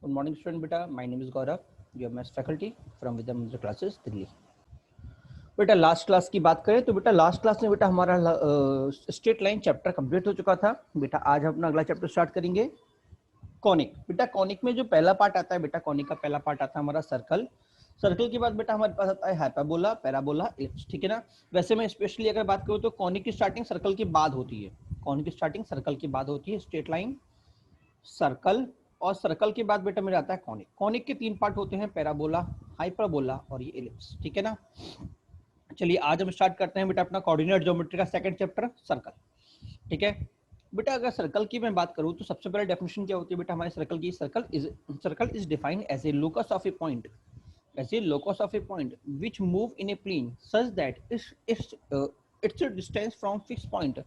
Good morning student बेटा, my name is Gaurav, your maths faculty from Vidya Mandir classes Delhi. बेटा last class की बात करें तो बेटा लास्ट क्लास में बेटा हमारा स्ट्रेट लाइन चैप्टर कंप्लीट हो चुका था। बेटा आज हम अपना अगला चैप्टर स्टार्ट करेंगे, कॉनिक। बेटा कॉनिक में जो पहला पार्ट आता है, बेटा कॉनिक का पहला पार्ट आता है हमारा सर्कल। सर्कल के बाद बेटा हमारे पास आता है हाइपरबोला, पैराबोला, इलिप्स, ठीक है ना। वैसे मैं स्पेशली अगर बात करूँ तो कॉनिक की स्टार्टिंग सर्कल के बाद होती है। कॉनिक की स्टार्टिंग सर्कल के बाद होती है, स्ट्रेट लाइन, सर्कल, और सर्कल के बाद बेटा मेरा आता है कॉनिक। कॉनिक के तीन पार्ट होते हैं, पैराबोला, हाइपरबोला और ये इलिप्स, ठीक है ना। चलिए आज हम स्टार्ट करते हैं बेटा अपना कोऑर्डिनेट ज्योमेट्री का सेकंड चैप्टर, सर्कल, ठीक है। बेटा अगर सर्कल की मैं बात करूं तो सबसे पहले डेफिनेशन क्या होती है बेटा हमारे सर्कल की? Circle is defined as a locus of a point, as a locus of a point which move in a plane such that its distance from fixed point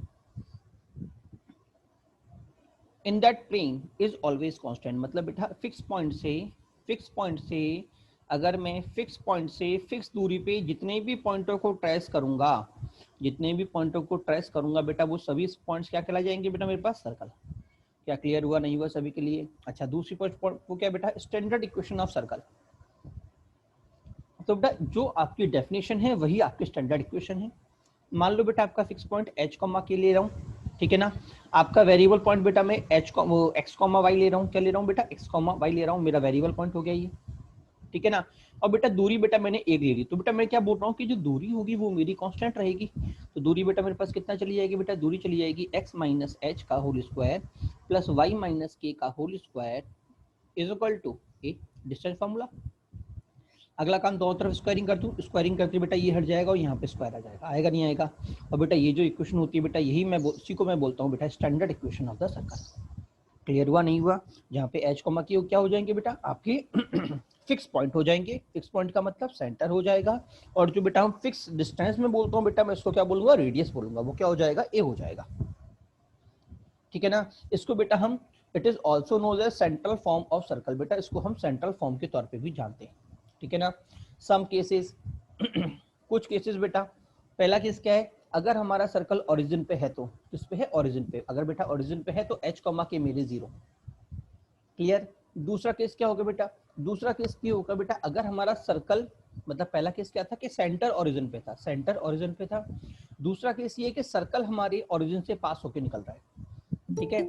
in that plane is always constant. मतलब बेटा fix point से अगर मैं fix दूरी पे जितने भी पॉइंटों को ट्रेस करूंगा, बेटा वो सभी पॉइंट्स क्या कहला जाएंगे बेटा मेरे पास? सर्कल। क्या क्लियर हुआ, नहीं हुआ सभी के लिए? अच्छा, दूसरी पॉइंट वो क्या बेटा? Standard equation of circle. तो बेटा जो आपकी डेफिनेशन है वही आपकी स्टैंडर्ड इक्वेशन है। मान लो बेटा आपका फिक्स पॉइंट एच कॉमा के ले रहा हूँ, ठीक है ना। आपका वेरिएबल पॉइंट बेटा मैं एक्स कॉमा वाई ले रहा हूँ। क्या ले रहा हूँ बेटा? एक्स कॉमा वाई ले रहा हूँ, मेरा वेरिएबल पॉइंट हो गया ये, ठीक है ना। और बेटा दूरी बेटा मैंने एक ले ली, तो बेटा मैं क्या बोल रहा हूँ कि जो दूरी होगी वो मेरी कांस्टेंट रहेगी। तो दूरी बेटा मेरे पास कितना चली जाएगी बेटा? दूरी चली जाएगी एक्स माइनस एच का whole square plus Y minus k का whole square is equal to a distance formula. अगला काम दोनों तरफ स्क्वायरिंग कर दूं, स्क्वायरिंग करके बेटा ये हट जाएगा और यहाँ पे स्क्वायर आ जाएगा, आएगा नहीं आएगा? और बेटा ये जो इक्वेशन होती है बेटा यही इसी को मैं बोलता हूँ बेटा standard equation of the circle. Clear हुआ, नहीं हुआ? जहाँ पे एच कॉमा की क्या हो जाएंगे बेटा आपके फिक्स पॉइंट हो जाएंगे। फिक्स पॉइंट का मतलब सेंटर हो जाएगा। और जो बेटा हम फिक्स डिस्टेंस में बोलता हूँ बेटा मैं इसको क्या बोलूंगा? रेडियस बोलूंगा। वो क्या हो जाएगा? ए हो जाएगा, ठीक है ना। इसको बेटा हम it is also known as central form of circle. बेटा इसको हम सेंट्रल फॉर्म के तौर पे भी जानते हैं, ठीक है ना। सम केसेस कुछ केसेस बेटा, पहला केस क्या है? अगर हमारा सर्कल ओरिजिन पे है तो किस पे है? ओरिजिन पे। अगर बेटा ओरिजिन पे है तो एच कॉमा के मेरे जीरो, क्लियर। दूसरा केस क्या होगा बेटा? दूसरा केस क्या होगा बेटा? अगर हमारा सर्कल, मतलब पहला केस क्या था कि सेंटर ओरिजिन पे था, सेंटर ओरिजिन पे था। दूसरा केस ये कि सर्कल हमारे ओरिजिन से पास होकर निकल रहा है, ठीक है।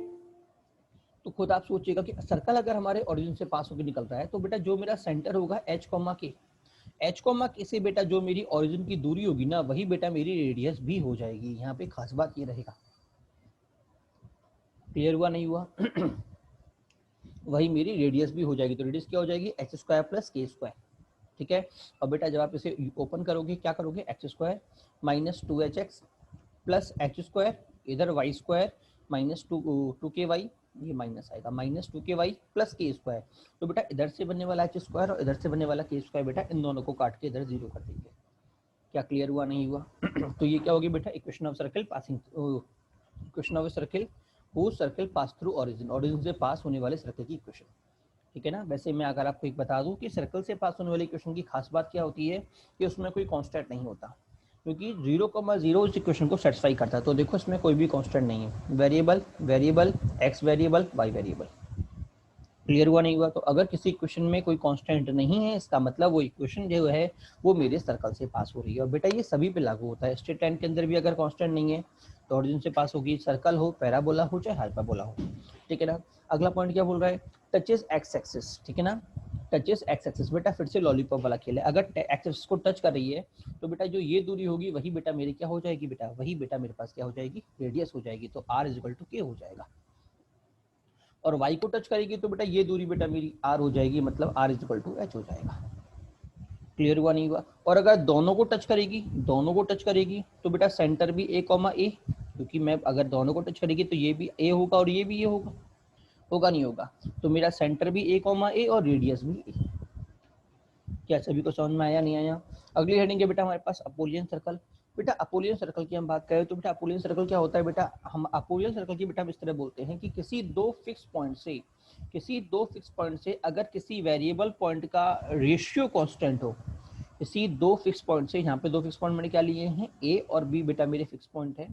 तो खुद आप सोचिएगा कि सर्कल अगर हमारे ओरिजिन से पास होकर निकल रहा है तो बेटा जो मेरा सेंटर होगा एच कॉमा के, एच कॉमा के से बेटा जो मेरी ओरिजिन की दूरी होगी ना वही बेटा मेरी रेडियस भी हो जाएगी। यहाँ पे खास बात ये रहेगा, क्लियर हुआ, नहीं हुआ? वही मेरी रेडियस भी हो जाएगी। तो रेडियस क्या हो जाएगी? एच स्क्वायर प्लस के स्क्वायर, ठीक है। और बेटा जब आप इसे ओपन करोगे क्या करोगे? X square minus two H x plus H square, इधर वाई स्क्वायर माइनस टू के वाई, ये माइनस आएगा, माइनस टू के वाई प्लस के स्क्वायर। तो बेटा इधर से बनने वाला एच स्क्वायर और इधर से बनने वाला के स्क्वायर बेटा इन दोनों को काट के इधर जीरो कर देंगे। क्या क्लियर हुआ, नहीं हुआ? तो ये क्या होगी बेटा? Equation of circle passing, equation of circle who circle pass through origin, origin से पास होने वाले सर्कल की इक्वेशन, ठीक है ना। वैसे मैं अगर आपको एक बता दूं कि सर्कल से पास होने वाली इक्वेशन की खास बात क्या होती है कि उसमें कोई कांस्टेंट नहीं होता, क्योंकि 0,0 इस इक्वेशन को सेटिस्फाई करता है। तो देखो इसमें कोई भी कांस्टेंट नहीं है, variable variable x variable y variable. Clear हुआ, नहीं हुआ? तो अगर किसी इक्वेशन में कोई कांस्टेंट नहीं है इसका मतलब वो इक्वेशन जो है वो मेरे सर्कल से पास हो रही है। और बेटा ये सभी पे लागू होता है। स्ट्रेट लाइन के अंदर भी अगर कांस्टेंट नहीं है तो ओरिजिन से पास होगी, सर्कल हो, पैराबोला हो, चाहे हाइपरबोला हो, ठीक है ना। अगला पॉइंट क्या बोल रहा है? टचेस एक्स एक्सिस, ठीक है ना। टचेस एक्स एक्सिस, बेटा फिर से लॉलीपॉप वाला खेल है। अगर एक्स एक्सिस को टच कर रही है तो बेटा जो ये दूरी होगी वही बेटा मेरी क्या हो जाएगी? बेटा वही बेटा मेरे पास क्या हो जाएगी? रेडियस हो जाएगी। तो आर इज इक्वल टू के हो जाएगा। और y को टच करेगी तो बेटा ये दूरी बेटा मेरी r हो जाएगी, मतलब r is equal to h हो जाएगा। क्लियर हुआ, नहीं हुआ? और अगर दोनों को टच करेगी तो बेटा सेंटर भी a कॉमा ए, क्योंकि मैं अगर दोनों को टच करेगी तो ये भी a होगा और ये भी a होगा, होगा नहीं होगा? तो मेरा सेंटर भी a कॉमा ए और रेडियस भी a। क्या सभी को समझ में आया, नहीं आया? अगली हेडिंग है बेटा हमारे पास अपोलियन सर्कल। बेटा अपोलियन सर्कल की हम बात करें तो बेटा अपोलियन सर्कल क्या होता है बेटा? हम अपोलियन सर्कल की बेटा हम इस तरह बोलते हैं कि किसी दो फिक्स पॉइंट से अगर किसी वेरिएबल पॉइंट का रेशियो कांस्टेंट हो, किसी दो फिक्स पॉइंट से, यहाँ पे दो फिक्स पॉइंट मैंने क्या लिए हैं? ए और बी बेटा मेरे फिक्स पॉइंट है।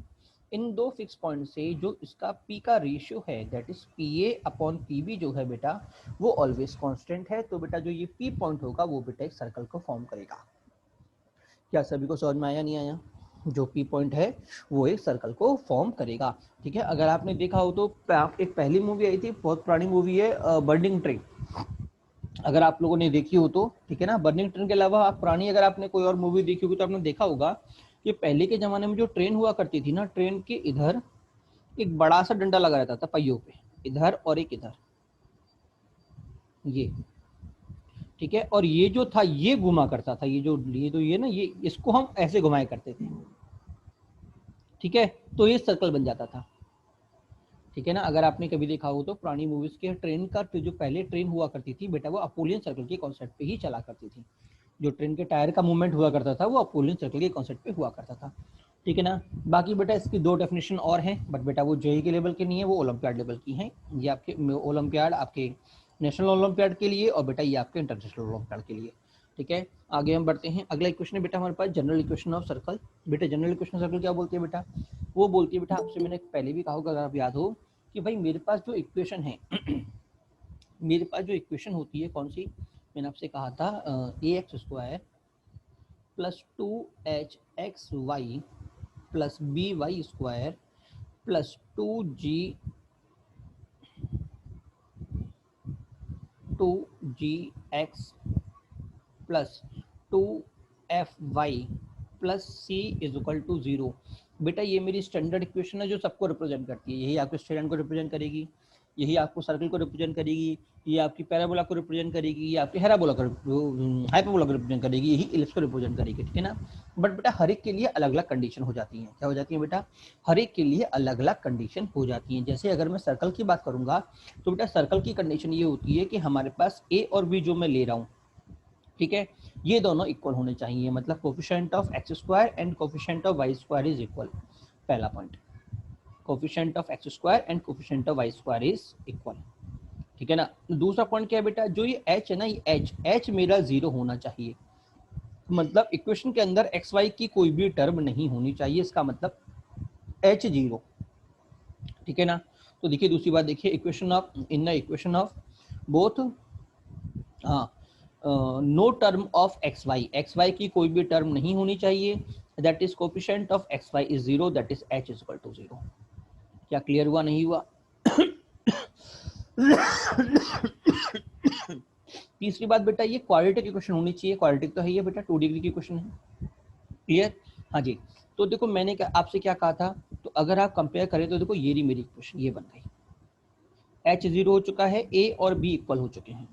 इन दो फिक्स पॉइंट से जो इसका पी का रेशियो है that is P A upon P B जो है बेटा वो ऑलवेज कांस्टेंट है। तो बेटा जो ये पी पॉइंट होगा वो बेटा एक सर्कल को फॉर्म करेगा। क्या सभी को समझ में आया नहीं आया? जो पी पॉइंट है वो एक सर्कल को फॉर्म करेगा। ठीक है, अगर आपने देखा हो तो एक पहली मूवी आई थी, बहुत पुरानी मूवी है, बर्निंग ट्रेन। अगर आप लोगों ने देखी हो तो ठीक है ना। बर्निंग ट्रेन के अलावा आप पुरानी अगर आपने कोई और मूवी देखी होगी तो आपने देखा होगा कि पहले के जमाने में जो ट्रेन हुआ करती थी ना, ट्रेन के इधर एक बड़ा सा डंडा लगा रहता था पहियों पे, इधर और एक इधर, ये ठीक है। और ये जो था ये घुमा करता था, ये ना, ये इसको हम ऐसे घुमाया करते थे। ठीक है, तो ये सर्कल बन जाता था। ठीक है ना, अगर आपने कभी देखा हो तो पुरानी मूवीज के ट्रेन का जो पहले ट्रेन हुआ करती थी बेटा वो अपोलियन सर्कल के कॉन्सेप्ट पे ही चला करती थी। जो ट्रेन के टायर का मूवमेंट हुआ करता था वो अपोलियन सर्कल के कॉन्सेप्ट पे हुआ करता था। ठीक है ना। बाकी बेटा इसकी दो डेफिनेशन और हैं, बट बेटा वो जेईई के लेवल के नहीं है, वो ओलंपियाड लेवल की हैं। ये आपके ओलंपियाड, आपके नेशनल ओलंपियाड के लिए, और बेटा ये आपके इंटरनेशनल ओलंपियाड के लिए। ठीक है, आगे हम बढ़ते हैं। अगला इक्वेशन है बेटा हमारे पास जनरल इक्वेशन ऑफ सर्कल। बेटा जनरल इक्वेशन ऑफ सर्कल क्या बोलती है बेटा? वो बोलती है बेटा, आपसे मैंने पहले भी कहा होगा अगर आप याद हो, कि भाई मेरे पास जो इक्वेशन है मेरे पास जो इक्वेशन होती है कौन सी, मैंने आपसे कहा था A X square plus 2hxy plus by square plus 2gx plus 2fy plus c is equal to 0। बेटा ये मेरी स्टैंडर्ड इक्वेशन है जो सबको रिप्रेजेंट करती है। यही आपके स्टूडेंट को रिप्रेजेंट करेगी, यही आपको सर्कल को रिप्रेजेंट करेगी, ये आपकी पैराबोला को रिप्रेजेंट करेगी, ये आपकी हैराबोला को हाइपरबोला को रिप्रेजेंट करेगी, यही इलिप्स को रिप्रेजेंट करेगी। ठीक है ना। बट बेटा हर एक के लिए अलग अलग कंडीशन हो जाती है। क्या हो जाती है बेटा? हर एक के लिए अलग अलग कंडीशन हो जाती है। जैसे अगर मैं सर्कल की बात करूंगा तो बेटा सर्कल की कंडीशन ये होती है कि हमारे पास ए और बी जो मैं ले रहा हूँ, ठीक है, ये दोनों इक्वल होने चाहिए। मतलब coefficient of x square and coefficient of Y square is equal. पहला point, coefficient of x square and coefficient of Y square is equal. ठीक है ना। दूसरा पॉइंट क्या है बेटा? जो ये h है ना, ये h मेरा 0 होना चाहिए। मतलब इक्वेशन के अंदर एक्स वाई की कोई भी टर्म नहीं होनी चाहिए, इसका मतलब h 0। ठीक है ना। तो देखिए दूसरी बात देखिए, equation of in the equation of both, हाँ, no term of x Y की कोई भी टर्म नहीं होनी चाहिए। That is coefficient of x Y is 0, that is h is equal to 0। क्या क्लियर हुआ नहीं हुआ? तीसरी बात बेटा, ये क्वाड्रेटिक इक्वेशन होनी चाहिए। क्वाड्रेटिक तो है ये बेटा, 2 डिग्री की इक्वेशन है। क्लियर? हाँ जी। तो देखो मैंने आपसे क्या कहा था, तो अगर आप कंपेयर करें तो देखो ये रही मेरी इक्वेशन, ये बन गई। h 0 हो चुका है, a और b इक्वल हो चुके हैं।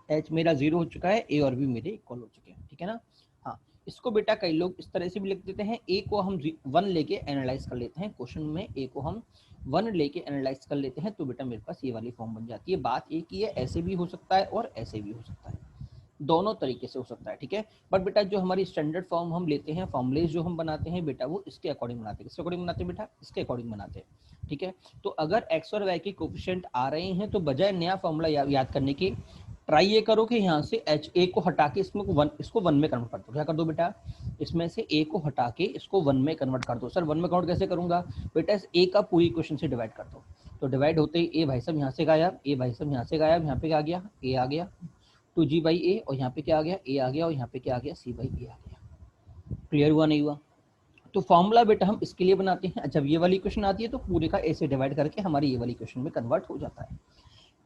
h मेरा 0 हो चुका है, a और b मेरे इक्वल हो चुके हैं। ठीक है ना। हाँ, इसको बेटा कई लोग इस तरह से भी लिख देते हैं, a को हम 1 लेके एनालाइज कर लेते हैं। क्वेश्चन में a को हम 1 लेके एनालाइज कर लेते हैं, तो बेटा मेरे पास ये वाली फॉर्म बन जाती है। बात एक ही है, ऐसे भी हो सकता है और ऐसे भी हो सकता है, दोनों तरीके से हो सकता है। ठीक है। बट बेटा जो हमारी स्टैंडर्ड फॉर्म हम लेते हैं, फॉर्मुलेज जो हम बनाते हैं बेटा, वो इसके अकॉर्डिंग बनाते हैं। किसके अकॉर्डिंग बनाते हैं बेटा? इसके अकॉर्डिंग बनाते हैं। ठीक है। तो अगर एक्स और वाई के कोफिशिएंट आ रहे हैं तो बजाय नया फॉर्मूला याद करने की, ट्राई ये करो कि यहाँ से एच ए को हटा के इसको वन में कन्वर्ट कर दो। क्या कर दो बेटा? इसमें से ए को हटा के इसको 1 में कन्वर्ट कर दो। सर 1 में कन्वर्ट कैसे करूंगा? बेटा इस ए का पूरी इक्वेशन से डिवाइड कर दो। तो डिवाइड होते ही ए भाई साहब यहाँ से गायब, ए भाई साहब यहाँ से गायब, यहाँ पे क्या आ गया? ए आ गया, 2g बाई ए, और यहाँ पे क्या आ गया? ए आ गया, और यहाँ पे क्या आ गया? c बाई ए आ गया। क्लियर हुआ नहीं हुआ? तो फॉर्मूला बेटा हम इसके लिए बनाते हैं, जब ये वाली इक्वेशन आती है तो पूरे का ए से डिवाइड करके हमारी ये वाली इक्वेशन में कन्वर्ट हो जाता है।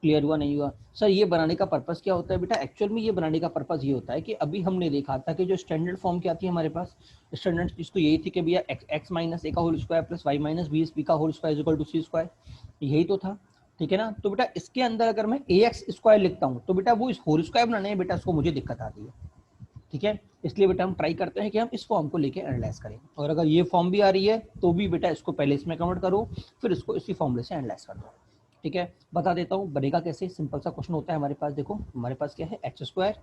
क्लियर हुआ नहीं हुआ? सर ये बनाने का पर्पस क्या होता है बेटा? एक्चुअल में ये बनाने का पर्पस ये होता है कि अभी हमने देखा था कि जो स्टैंडर्ड फॉर्म क्या थी हमारे पास, स्टैंडर्ड जिसको यही थी कि भैया एक्स माइनस ए का whole square plus Y minus B का whole square equal to C square, यही तो था। ठीक है ना। तो बेटा इसके अंदर अगर मैं ए एक्स स्क्वायर लिखता हूँ तो बेटा वो इस होल स्क्वायर बनाने में बेटा उसको मुझे दिक्कत आती है। ठीक है, इसलिए बेटा हम ट्राई करते हैं कि हम इस फॉर्म को लेके एनालाइज करें, और अगर ये फॉर्म भी आ रही है तो भी बेटा इसको पहले इसमें कन्वर्ट करो, फिर इसको इसी फॉर्मूले से एनालाइज कर दो। ठीक है, बता देता हूँ बनेगा कैसे। सिंपल सा क्वेश्चन होता है हमारे पास। देखो हमारे पास क्या है, एक्स स्क्वायर,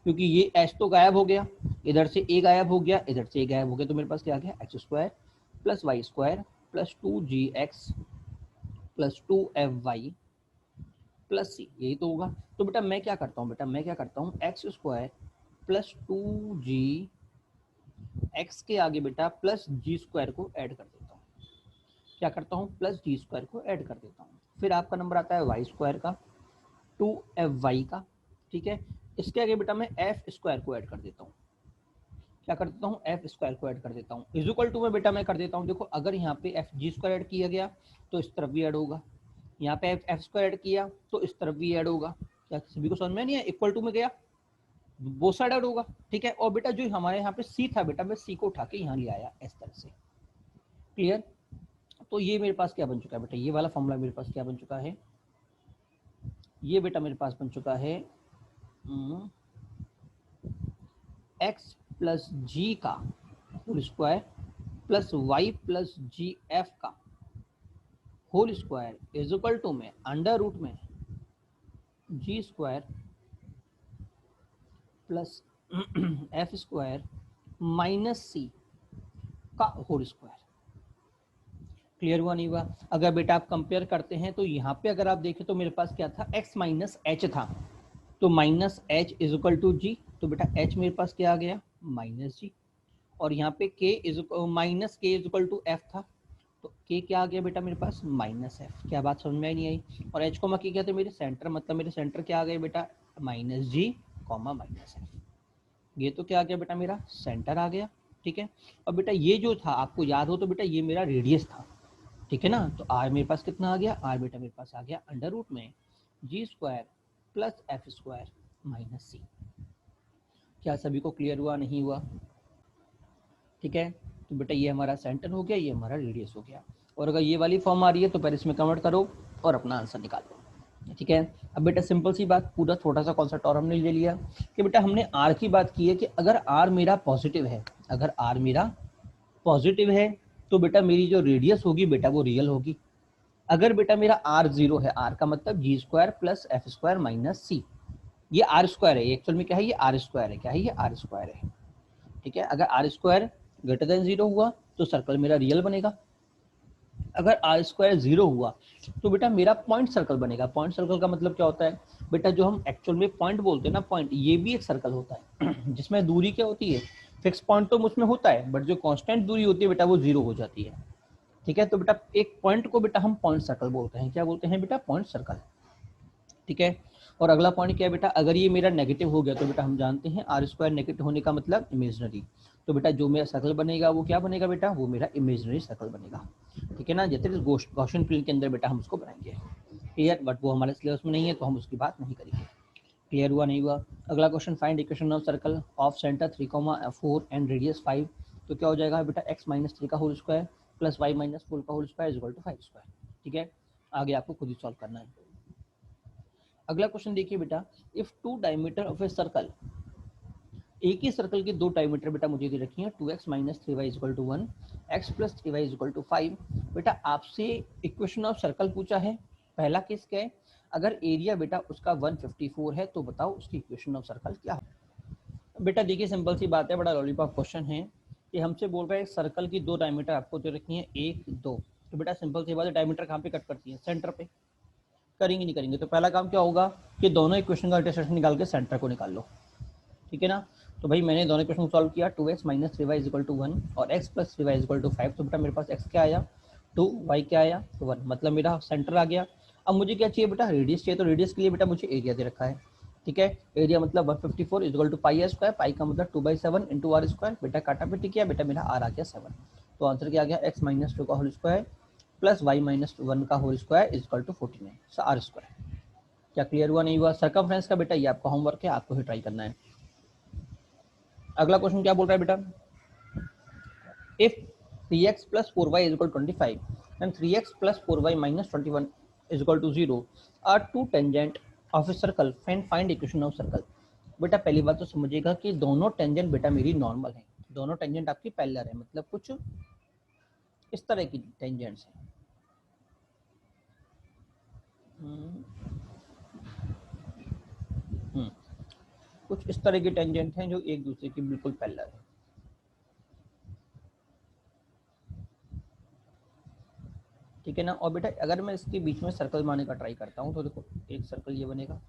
क्योंकि ये एच तो गायब हो गया, इधर से ए गायब हो गया, इधर से ए गायब हो गया, तो मेरे पास क्या आ गया? X square plus Y square plus 2gx plus 2fy plus C, यही तो होगा। तो बेटा मैं क्या करता हूँ, बेटा मैं क्या करता हूँ, x square plus 2g, x के आगे बेटा प्लस जी स्क्वायर को ऐड कर देता हूँ। क्या करता हूँ, प्लस जी स्क्वायर को ऐड कर देता हूँ। फिर आपका नंबर आता है वाई स्क्वायर का, 2f(y) का, ठीक है। इसके आगे बेटा मैं एफ स्क्वायर को ऐड कर देता हूँ। क्या कर देता हूँ, एफ स्क्वायर को ऐड कर देता हूँ। इज इक्वल टू में बेटा मैं कर देता हूँ, देखो अगर यहाँ पे एफ जी स्क्वायर ऐड किया गया तो इस तरफ भी ऐड होगा, यहाँ पे एफ स्क्वायर ऐड किया तो इस तरफ भी ऐड होगा। क्या सभी को समझ में नहीं है, इक्वल टू में गया, वो साइड ऐड होगा, ठीक है। और बेटा जो हमारे यहाँ पे सी था बेटा, मैं सी को उठा के यहाँ ले आया इस तरह से, क्लियर। तो ये मेरे पास क्या बन चुका है बेटा, ये वाला फॉर्मूला मेरे पास क्या बन चुका है, ये बेटा मेरे पास बन चुका है एक्स प्लस जी का whole square plus Y plus G F का whole square is equal to में अंडर रूट में G square plus F square minus C का होल स्क्वायर। क्लियर हुआ नहीं हुआ? अगर बेटा आप कंपेयर करते हैं तो यहाँ पे अगर आप देखें तो मेरे पास क्या था, x माइनस एच था, तो minus H is equal to G, तो बेटा h मेरे पास क्या आ गया, माइनस जी। और यहाँ पे k इज माइनस के इज इक्वल टू एफ था, तो k क्या आ गया बेटा मेरे पास, माइनस एफ। क्या बात समझ में नहीं आई? और h को क्या कहते हैं, मेरे सेंटर, मतलब मेरे सेंटर क्या आ गए बेटा, माइनस जी कॉमा माइनस एफ। ये तो क्या आ गया बेटा, मेरा सेंटर आ गया, ठीक है। और बेटा ये जो था आपको याद हो तो बेटा ये मेरा रेडियस था, ठीक है ना। तो आर मेरे पास कितना आ गया, आर बेटा मेरे पास आ गया अंडर रूट में G square plus F square minus C. क्या सभी को क्लियर हुआ नहीं हुआ? ठीक है। तो बेटा ये हमारा सेंटर हो गया, ये हमारा रेडियस हो गया। और अगर ये वाली फॉर्म आ रही है तो पहले इसमें कन्वर्ट करो और अपना आंसर निकालो, ठीक है। अब बेटा सिंपल सी बात, पूरा छोटा सा कॉन्सेप्ट और हमने ले लिया कि बेटा हमने आर की बात की है कि अगर आर मेरा पॉजिटिव है, अगर आर मेरा पॉजिटिव है तो बेटा मेरी जो रेडियस होगी बेटा वो रियल होगी। अगर बेटा मेरा आर जीरो है, आर का मतलब G square plus F square minus C, ये आर स्क्वायर है, एक्चुअल में क्या है, ये आर स्क्वायर है, क्या है, ये आर स्क्वायर है, ठीक है। अगर r square greater than zero हुआ तो सर्कल मेरा रियल बनेगा, अगर आर स्क्वायर जीरो हुआ तो बेटा मेरा पॉइंट सर्कल बनेगा। पॉइंट सर्कल का मतलब क्या होता है बेटा, जो हम एक्चुअल में पॉइंट बोलते हैं ना, पॉइंट, ये भी एक सर्कल होता है जिसमें दूरी क्या होती है, फिक्स पॉइंट तो उसमें होता है, बट जो कांस्टेंट दूरी होती है बेटा वो जीरो हो जाती है, ठीक है। तो बेटा एक पॉइंट को बेटा हम पॉइंट सर्कल बोलते हैं, क्या बोलते हैं बेटा, पॉइंट सर्कल, ठीक है। और अगला पॉइंट क्या है बेटा, अगर ये मेरा नेगेटिव हो गया तो बेटा हम जानते हैं आर स्क्वायर नेगेटिव होने का मतलब इमेजनरी, तो बेटा जो मेरा सर्कल बनेगा वो क्या बनेगा बेटा, वो मेरा इमेजनरी सर्कल बनेगा, ठीक है ना। जैसे गॉसियन प्लेन के अंदर बेटा हम उसको बनाएंगे, क्लियर। बट वो हमारे सिलेबस में नहीं है तो हम उसकी बात नहीं करेंगे। क्लियर हुआ नहीं हुआ? अगला question, find equation of circle of centre 3,4 and radius 5, तो क्या हो जाएगा बेटा, x माइनस 3 का whole square plus y minus 4 का whole square is equal to 5 square, ठीक है। आगे आपको खुद ही सॉल्व करना है। अगला क्वेश्चन देखिए बेटा, if two diameter of a circle, एक ही सर्कल के दो डायमीटर बेटा मुझे दे रखी है, 2x minus 3y is equal to 1, x plus 3y is equal to 5। बेटा आपसे इक्वेशन ऑफ सर्कल पूछा है, पहला केस क्या है, अगर एरिया बेटा उसका 154 है तो बताओ उसकी इक्वेशन ऑफ सर्कल क्या है। बेटा देखिए सिंपल सी बात है, बड़ा लॉलीपॉप क्वेश्चन है कि हमसे बोल रहा है सर्कल की दो डायमीटर आपको दे रखी है, 1 2, तो बेटा सिंपल सी बात है, डायमीटर कहाँ पे कट करती है, सेंटर पे। करेंगे नहीं करेंगे, तो पहला काम क्या होगा कि दोनों इक्वेशन का इंटरसेक्शन निकाल के सेंटर को निकाल लो, ठीक है ना। तो भाई मैंने दोनों इक्वेशन सॉल्व किया, 2x minus 3y is equal to 1 और x plus 3y is equal to 5, तो बेटा मेरे पास x क्या आया 2, y क्या आया 1, मतलब मेरा सेंटर आ गया। अब मुझे क्या चाहिए बेटा, रेडियस चाहिए, तो रेडियस के लिए बेटा मुझे एरिया दे रखा है, ठीक है। एरिया मतलब 154 is equal to pi square, pi का मतलब 2/7 इंटू आर स्क्वायर, बेटा काटा पिटी किया, बेटा मेरा आर आ गया 7, तो आंसर क्या आ गया, x माइनस 2 का whole square plus y minus 1 का whole square is equal to 49 r square. क्या क्लियर हुआ नहीं हुआ? सर्कमफ्रेंस का बेटा ये आपका होमवर्क है, आपको ही ट्राई करना है। अगला क्वेश्चन क्या बोल रहा है बेटा, if 3x plus 4y is equal to 25 and 3x plus 4y minus 21 is equal to 0 are two tangent of a circle, find equation of circle। बेटा पहली बात तो समझिएगा कि दोनों टेंजेंट बेटा मेरी नॉर्मल है, दोनों टेंजेंट आपकी पैरेलल है, मतलब कुछ इस तरह की टेंजेंट्स हैं, कुछ इस तरह की टेंजेंट हैं जो एक दूसरे की बिल्कुल पैरेलल है, ठीक है ना। और बेटा अगर मैं इसके बीच में सर्कल बनाने का ट्राई करता हूँ तो देखो एक सर्कल ये बनेगा,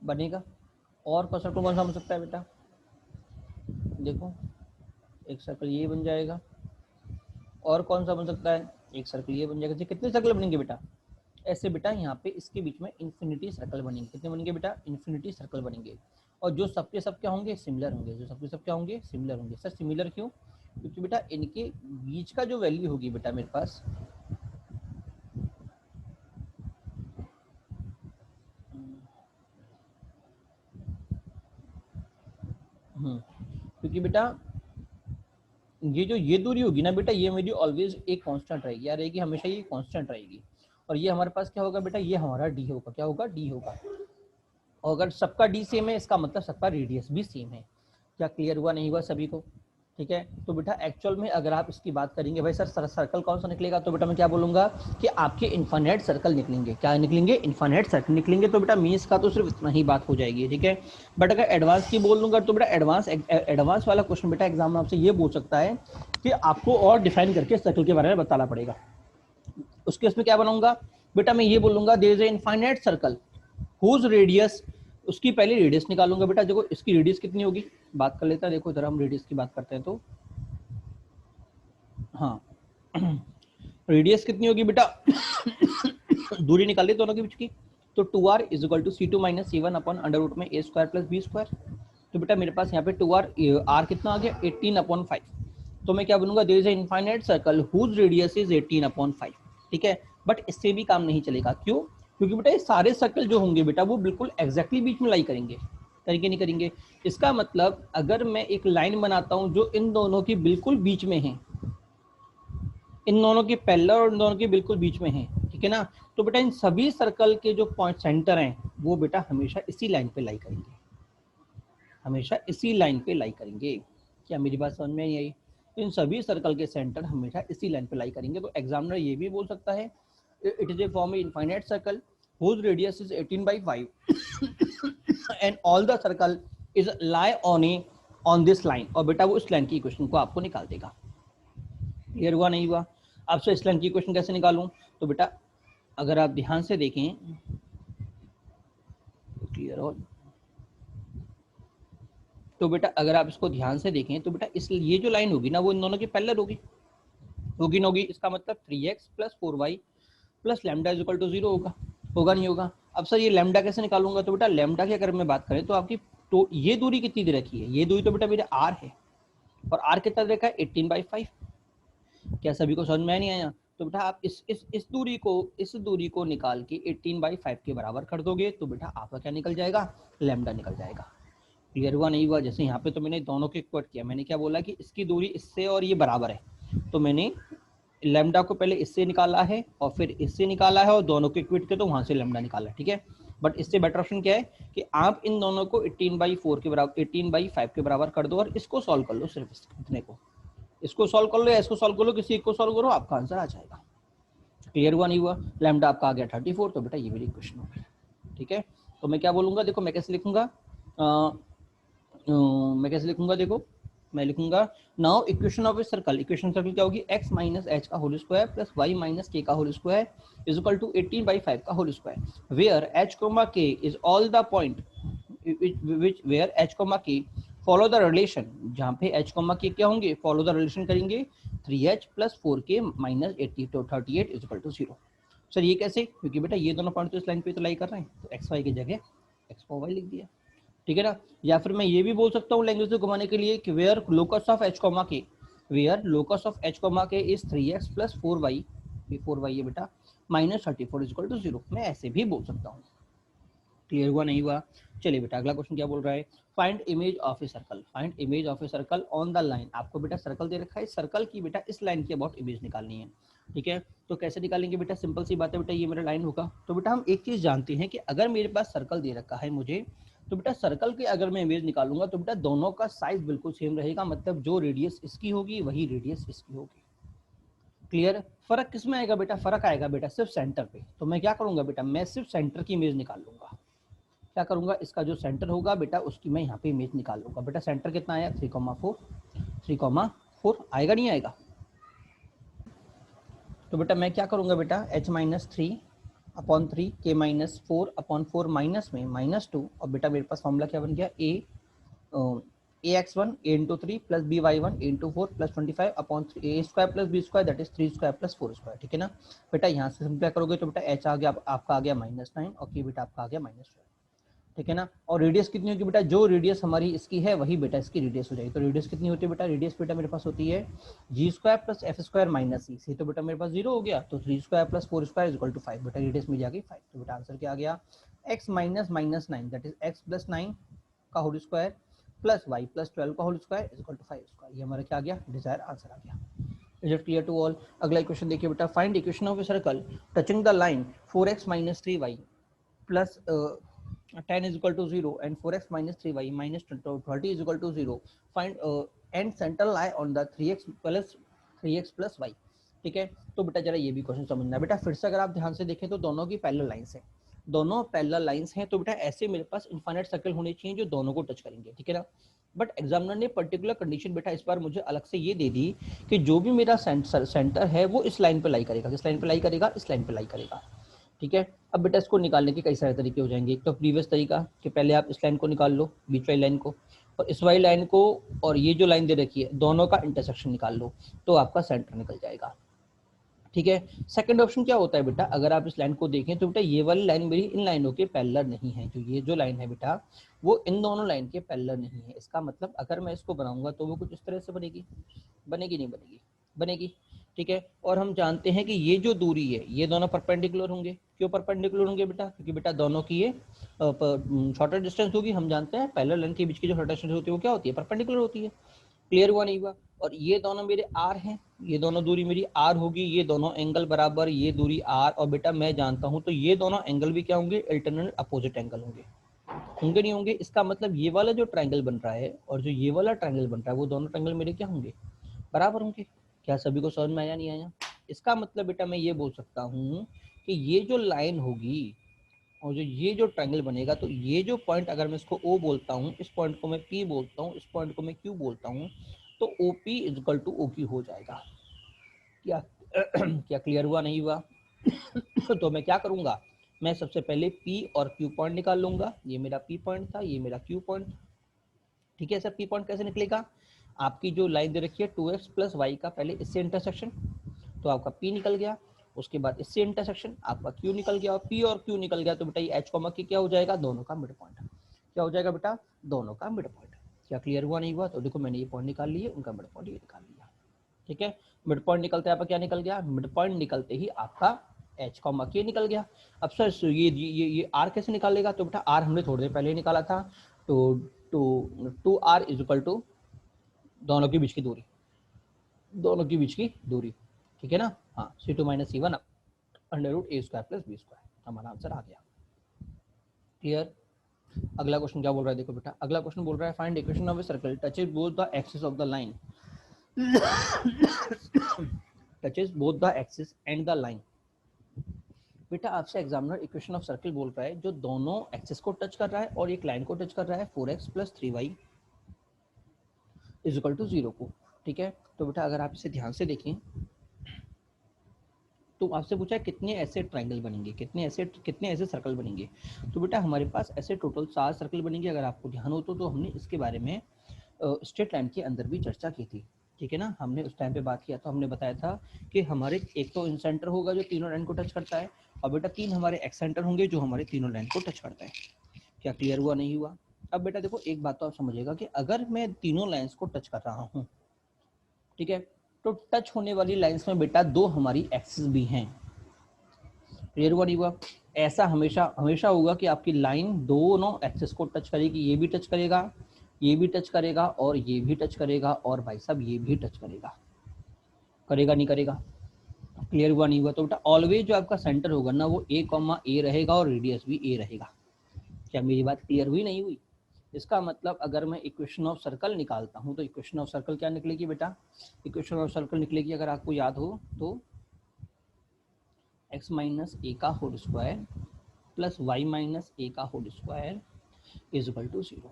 बनेगा। और कौन सर्कल कौन सा बन सकता है बेटा, देखो एक सर्कल ये बन जाएगा, और कौन सा बन सकता है, एक सर्कल ये बन जाएगा। जी कितने सर्कल बनेंगे बेटा, ऐसे बेटा यहाँ पे इसके बीच में इन्फिनिटी सर्कल बनेंगे। कितने बनेंगे बेटा, इन्फिनिटी सर्कल बनेंगे। और जो सबके सब क्या होंगे, सिमिलर होंगे। जो सबके सब क्या होंगे, सिमिलर होंगे। सर सिमिलर क्यों, क्योंकि बेटा इनके बीच का जो वैल्यू होगी बेटा मेरे पास, क्योंकि बेटा ये जो ये दूरी होगी ना बेटा, ये मेरी ऑलवेज एक कांस्टेंट रहेगी, या रहेगी हमेशा, ये कांस्टेंट रहेगी। और ये हमारे पास क्या होगा बेटा, ये हमारा डी होगा। क्या होगा, डी होगा। और अगर सबका डी सेम है, इसका मतलब सबका रेडियस भी सेम है। क्या क्लियर हुआ, नहीं हुआ सभी को, ठीक है। तो बेटा एक्चुअल में अगर आप इसकी बात करेंगे, भाई सर सर्कल कौन सा निकलेगा, तो बेटा मैं क्या बोलूंगा कि आपके इन्फाइनाइट सर्कल निकलेंगे। क्या निकलेंगे, इन्फाइनाइट सर्कल निकलेंगे। तो बेटा मीन्स का तो सिर्फ इतना ही बात हो जाएगी, ठीक है। बट अगर एडवांस की बोल दूंगा तो बेटा एडवांस वाला क्वेश्चन बेटा एग्जाम में आपसे ये पूछ सकता है कि आपको और डिफाइन करके सर्कल के बारे में बताना पड़ेगा। उसके उसमें क्या बनाऊंगा बेटा, मैं ये बोलूंगा there is a infinite circle whose radius, उसकी पहले रेडियस निकालूंगा बेटा। देखो इसकी रेडियस कितनी होगी, बात कर लेते हैं। देखो जरा हम रेडियस की बात करते हैं तो हाँ रेडियस कितनी होगी बेटा दूरी निकाल ली दोनों के बीच की, तो 2r is equal to c2 minus c1 upon under root में a square plus b square. तो बेटा मेरे पास यहाँ पे 2r r कितना आ गया 18/5। तो मैं क्या बनूंगा, there is a infinite circle whose radius is 18/5, ठीक है। बट इससे भी काम नहीं चलेगा, क्यों, क्योंकि बेटा ये सारे सर्कल जो होंगे बेटा वो बिल्कुल एग्जैक्टली बीच में लाई करेंगे, करेंगे नहीं करेंगे। इसका मतलब अगर मैं एक लाइन बनाता हूँ जो इन दोनों की बिल्कुल बीच में है, इन दोनों के पैरेलल और इन दोनों के बिल्कुल बीच में है, ठीक है ना। तो बेटा इन सभी सर्कल के जो पॉइंट सेंटर हैं वो बेटा हमेशा इसी लाइन पे लाई करेंगे, हमेशा इसी लाइन पे लाई करेंगे। क्या मेरी बात समझ में नहीं आई, इन सभी सर्कल के सेंटर हमेशा इसी लाइन पे लाई करेंगे। तो एग्जामिनर ये भी बोल सकता है it is a form infinite circle whose radius is 18/5 and all the circle is lie on this line। और बेटा वो इस लाइन की इक्वेशन को आपको निकाल देगा। क्लियर हुआ, नहीं हुआ। आपसे इस लाइन की इक्वेशन कैसे निकालूं, तो बेटा अगर आप ध्यान से देखें, क्लियर हो, तो बेटा अगर आप इसको ध्यान से देखें तो बेटा इस ये जो लाइन होगी ना वो इन दोनों की पैरेलल होगी, होगी ना होगी। इसका मतलब 3x plus 4y plus lambda is equal to 0 होगा, होगा नहीं होगा। अब सर ये लैम्डा कैसे निकालूंगा, तो बेटा लैम्डा की अगर मैं बात करें तो आपकी तो ये दूरी कितनी दे रखी है, ये दूरी तो बेटा मेरा r है, और r कितना दे रखा है 18/5। क्या सभी को समझ में नहीं आया, तो बेटा आप इस दूरी को निकाल के 18/5 के बराबर कर दोगे तो बेटा आपका क्या निकल जाएगा, लैम्डा निकल जाएगा। क्लियर हुआ, नहीं हुआ। जैसे यहाँ पे तो मैंने दोनों को इक्वेट किया, मैंने क्या बोला कि इसकी दूरी इससे और ये बराबर है, तो मैंने लैम्डा को पहले इससे निकाला है और फिर इससे निकाला है और दोनों को इक्वेट किया तो वहां से लैम्डा निकाला, ठीक है। बट इससे बेटर ऑप्शन क्या है कि आप इन दोनों को 18/4 के बराबर 18/5 के बराबर कर दो और इसको सॉल्व कर लो, सिर्फ इतने को, इसको सॉल्व कर लो या इसको सॉल्व कर लो, किसी एक को सॉल्व करो, आपका आंसर आ जाएगा। क्लियर हुआ, नहीं हुआ। लैम्डा आपका आ गया 34, तो बेटा ये मेरी इक्वेशन हो गई, ठीक है। तो मैं क्या बोलूंगा, देखो मैं कैसे लिखूंगा, मैं कैसे लिखूंगा, देखो मैं लिखूंगा now equation of a circle, equation circle क्या होगी, x माइनस एच का whole square plus y minus k का whole square is equal to 18/5 का whole square, where h comma k is all the point which where h comma k follow the relation, जहाँ पे h comma k क्या होंगे, follow the relation करेंगे 3h plus 4k minus 38 is equal to 0। Sir ये कैसे, क्योंकि बेटा ये दोनों पॉइंट तो इस लाइन पे तो लाई कर रहे हैं, तो एक्स वाई की जगह एक्स वाई लिख दिया, ठीक है ना। या फिर मैं ये भी बोल सकता हूँ लैंग्वेज को घुमाने के लिए कि where locus of H comma K, where locus of H comma K is 3x plus 4y, ये 4y है बेटा, माइनस 34 इज इक्वल टू 0। मैं ऐसे भी बोल सकता हूँ। क्लियर हुआ, नहीं हुआ। चलिए बेटा अगला क्वेश्चन क्या बोल रहा है, find image of a circle, find image of a circle on the line. आपको बेटा सर्कल दे रखा है, सर्कल की बेटा इस लाइन की अबाउट इमेज निकालनी है, ठीक है। तो कैसे निकालेंगे बेटा, सिंपल सी बात है बेटा, ये मेरा लाइन होगा। तो बेटा हम एक चीज जानते हैं कि अगर मेरे पास सर्कल दे रखा है मुझे, तो बेटा सर्कल की अगर मैं इमेज निकालूंगा तो बेटा दोनों का साइज बिल्कुल सेम रहेगा, मतलब जो रेडियस इसकी होगी वही रेडियस इसकी होगी। क्लियर। फर्क किस में आएगा बेटा, फर्क आएगा बेटा सिर्फ सेंटर पे। तो मैं क्या करूंगा बेटा, मैं सिर्फ सेंटर की इमेज निकाल लूंगा। क्या करूंगा, इसका जो सेंटर होगा बेटा उसकी मैं यहाँ पे इमेज निकाल लूंगा। बेटा सेंटर कितना आया 3,4 आएगा, नहीं आएगा। तो बेटा मैं क्या करूंगा बेटा h minus 3 upon 3 k minus 4 upon 4 minus में माइनस 2 और बेटा मेरे पास फॉर्मूला क्या बन गया A X one A into three plus B Y one into four plus 25 upon A square plus B square that is 3 square plus 4 square. ठीक है ना बेटा, यहाँ से सिंप्लाई करोगे तो बेटा एच आ गया आपका आ गया -9 और के बेटा आपका आ गया -12। ठीक है ना, और रेडियस कितनी होगी बेटा, जो रेडियस हमारी इसकी है वही बेटा इसकी रेडियस हो जाएगी। तो रेडियस कितनी होती है बेटा, रेडियस बेटा मेरे पास होती है G square plus F square minus C. तो बेटा मेरे पास 0 हो गया, तो 3 square plus 4 square is equal to 5। बेटा रेडियस मिल जाएगी 5। तो बेटा आंसर क्या आ गया, x minus -9 that is x plus 9 का whole square plus y plus 12 का whole square is equal to 5 square. ये हमारा क्या आ गया, डिजायर आंसर आ गया। Is it clear to all? अगला क्वेश्चन देखिए बेटा, find equation of a circle touching the line 4x minus 3y plus 10 is equal to 0 and 4x minus 3y minus 30 is equal to 0. Find and center lie on the 3x plus y. ठीक है, तो बेटा जरा ये भी question समझना बेटा फिर से। अगर आप ध्यान से देखें तो दोनों की पैरेलल लाइंस हैं, दोनों पैरेलल लाइंस हैं। तो बेटा ऐसे मेरे पास इनफाइनाइट सर्कल होने चाहिए जो दोनों को टच करेंगे। ठीक है ना, बट एग्जामिनर ने पर्टिकुलर कंडीशन बेटा इस बार मुझे अलग से ये दे दी कि जो भी मेरा सेंटर है वो इस लाइन पे लाई करेगा। किस लाइन पे लाई करेगा, इस लाइन पे लाई करेगा। ठीक है, अब बेटा इसको निकालने के कई सारे तरीके हो जाएंगे। एक तो प्रीवियस तरीका कि पहले आप इस लाइन को निकाल लो, बीच वाली लाइन को, और इस वाली लाइन को, और ये जो लाइन दे रखी है दोनों का इंटरसेक्शन निकाल लो, तो आपका सेंटर निकल जाएगा। ठीक है, सेकंड ऑप्शन क्या होता है बेटा, अगर आप इस लाइन को देखें तो बेटा ये वाली लाइन मेरी इन लाइनों के पैरेलल नहीं है। जो ये जो लाइन है बेटा वो इन दोनों लाइन के पैरेलल नहीं है। इसका मतलब अगर मैं इसको बनाऊंगा तो वो कुछ इस तरह से बनेगी, बनेगी नहीं बनेगी, बनेगी। ठीक है, और हम जानते हैं कि ये जो दूरी है ये दोनों परपेंडिकुलर होंगे। क्यों परपेंडिकुलर होंगे बेटा, क्योंकि बेटा दोनों की ये शॉर्टर डिस्टेंस होगी। हम जानते हैं पैरेलल लाइन के बीच की जो शॉर्टर डिस्टेंस होती है वो क्या होती है, परपेंडिकुलर होती है। क्लियर हुआ नहीं हुआ? और ये दोनों मेरे आर हैं, ये दोनों दूरी मेरी आर होगी, ये दोनों एंगल बराबर, ये दूरी आर, और बेटा मैं जानता हूं तो ये दोनों एंगल भी क्या होंगे, अल्टरनेट अपोजिट एंगल होंगे। होंगे नहीं होंगे? इसका मतलब ये वाला जो ट्रायंगल बन रहा है और जो ये वाला ट्रायंगल बन रहा है वो दोनों ट्रायंगल मेरे क्या होंगे, बराबर होंगे। क्या सभी को समझ में आया नहीं आया? इसका मतलब बेटा मैं ये बोल सकता हूँ कि ये जो लाइन होगी और जो ये जो ट्रायंगल बनेगा, तो ये जो पॉइंट अगर मैं इसको O बोलता हूँ, इस पॉइंट को मैं P बोलता हूँ, इस पॉइंट को मैं Q बोलता हूँ, तो OP is equal to OQ हो जाएगा। क्या क्या क्लियर हुआ नहीं हुआ? तो मैं क्या करूंगा, मैं सबसे पहले P और Q पॉइंट निकाल लूंगा। ये मेरा P पॉइंट था, ये मेरा Q पॉइंट। ठीक है सर, P पॉइंट कैसे निकलेगा, आपकी जो लाइन दे रखी है 2x प्लस वाई का, पहले इससे इंटरसेक्शन, तो आपका P निकल गया। उसके बाद इससे इंटरसेक्शन आपका Q निकल गया, और P और Q निकल गया तो बेटा ये H कॉमा K क्या हो जाएगा, दोनों का मिड पॉइंट। क्या हो जाएगा बेटा, दोनों का मिड पॉइंट। क्या क्लियर हुआ नहीं हुआ? तो देखो मैंने ये पॉइंट निकाल लिए, उनका मिड पॉइंट ये निकाल लिया। ठीक है, मिड पॉइंट निकलते आपका क्या निकल गया, मिड पॉइंट निकलते ही आपका H कॉमा K निकल गया। अब सर ये R कैसे निकालेगा, तो बेटा R हमने थोड़ी देर पहले ही निकाला था। तो two R is equal to दोनों के बीच की दूरी, दोनों के बीच की दूरी। ठीक है ना, हाँ, C2 minus C1 under root A square plus B square, हमारा आंसर आ गया। क्लियर? अगला क्वेश्चन क्या बोल रहा है, देखो बेटा अगला क्वेश्चन बोल रहा है find equation of a circle touches both the axis of the line, touches both the axis and the line. बेटा आपसे एग्जामिनर इक्वेशन ऑफ सर्कल बोल रहा है जो दोनों एक्सिस को टच कर रहा है और एक लाइन को टच कर रहा है 4x plus 3y is equal to 0 को। ठीक है, तो बेटा अगर आप इसे ध्यान से देखें तो आपसे पूछा है कितने ऐसे ट्रायंगल बनेंगे, कितने ऐसे सर्कल बनेंगे। तो बेटा हमारे पास ऐसे टोटल 4 सर्कल बनेंगे। अगर आपको ध्यान हो तो हमने इसके बारे में स्ट्रेट लाइन के अंदर भी चर्चा की थी। ठीक है ना, हमने उस टाइम पे बात किया, तो हमने बताया था कि हमारे एक तो इन सेंटर होगा जो तीनों लाइन को टच करता है, और बेटा 3 हमारे एक्स सेंटर होंगे जो हमारे तीनों लाइन को टच करता है। क्या क्लियर हुआ नहीं हुआ? अब बेटा देखो एक बात तो आप समझिएगा कि अगर मैं तीनों लाइंस को टच कर रहा हूँ, ठीक है, तो टच होने वाली लाइंस में बेटा 2 हमारी एक्सिस भी हैं। क्लियर हुआ नहीं हुआ? ऐसा हमेशा हमेशा होगा कि आपकी लाइन दोनों एक्सिस को टच करेगी, ये भी टच करेगा, ये भी टच करेगा, और ये भी टच करेगा, और भाई साहब ये भी टच करेगा। करेगा नहीं करेगा? क्लियर हुआ नहीं हुआ? तो बेटा ऑलवेज जो आपका सेंटर होगा ना वो A, A रहेगा और रेडियस भी A रहेगा। क्या मेरी बात क्लियर हुई नहीं हुई? इसका मतलब अगर मैं इक्वेशन ऑफ सर्कल निकालता हूं तो इक्वेशन ऑफ सर्कल क्या निकलेगी बेटा, इक्वेशन ऑफ सर्कल निकलेगी अगर आपको याद हो तो x माइनस ए का whole square plus Y minus A का whole square is equal to 0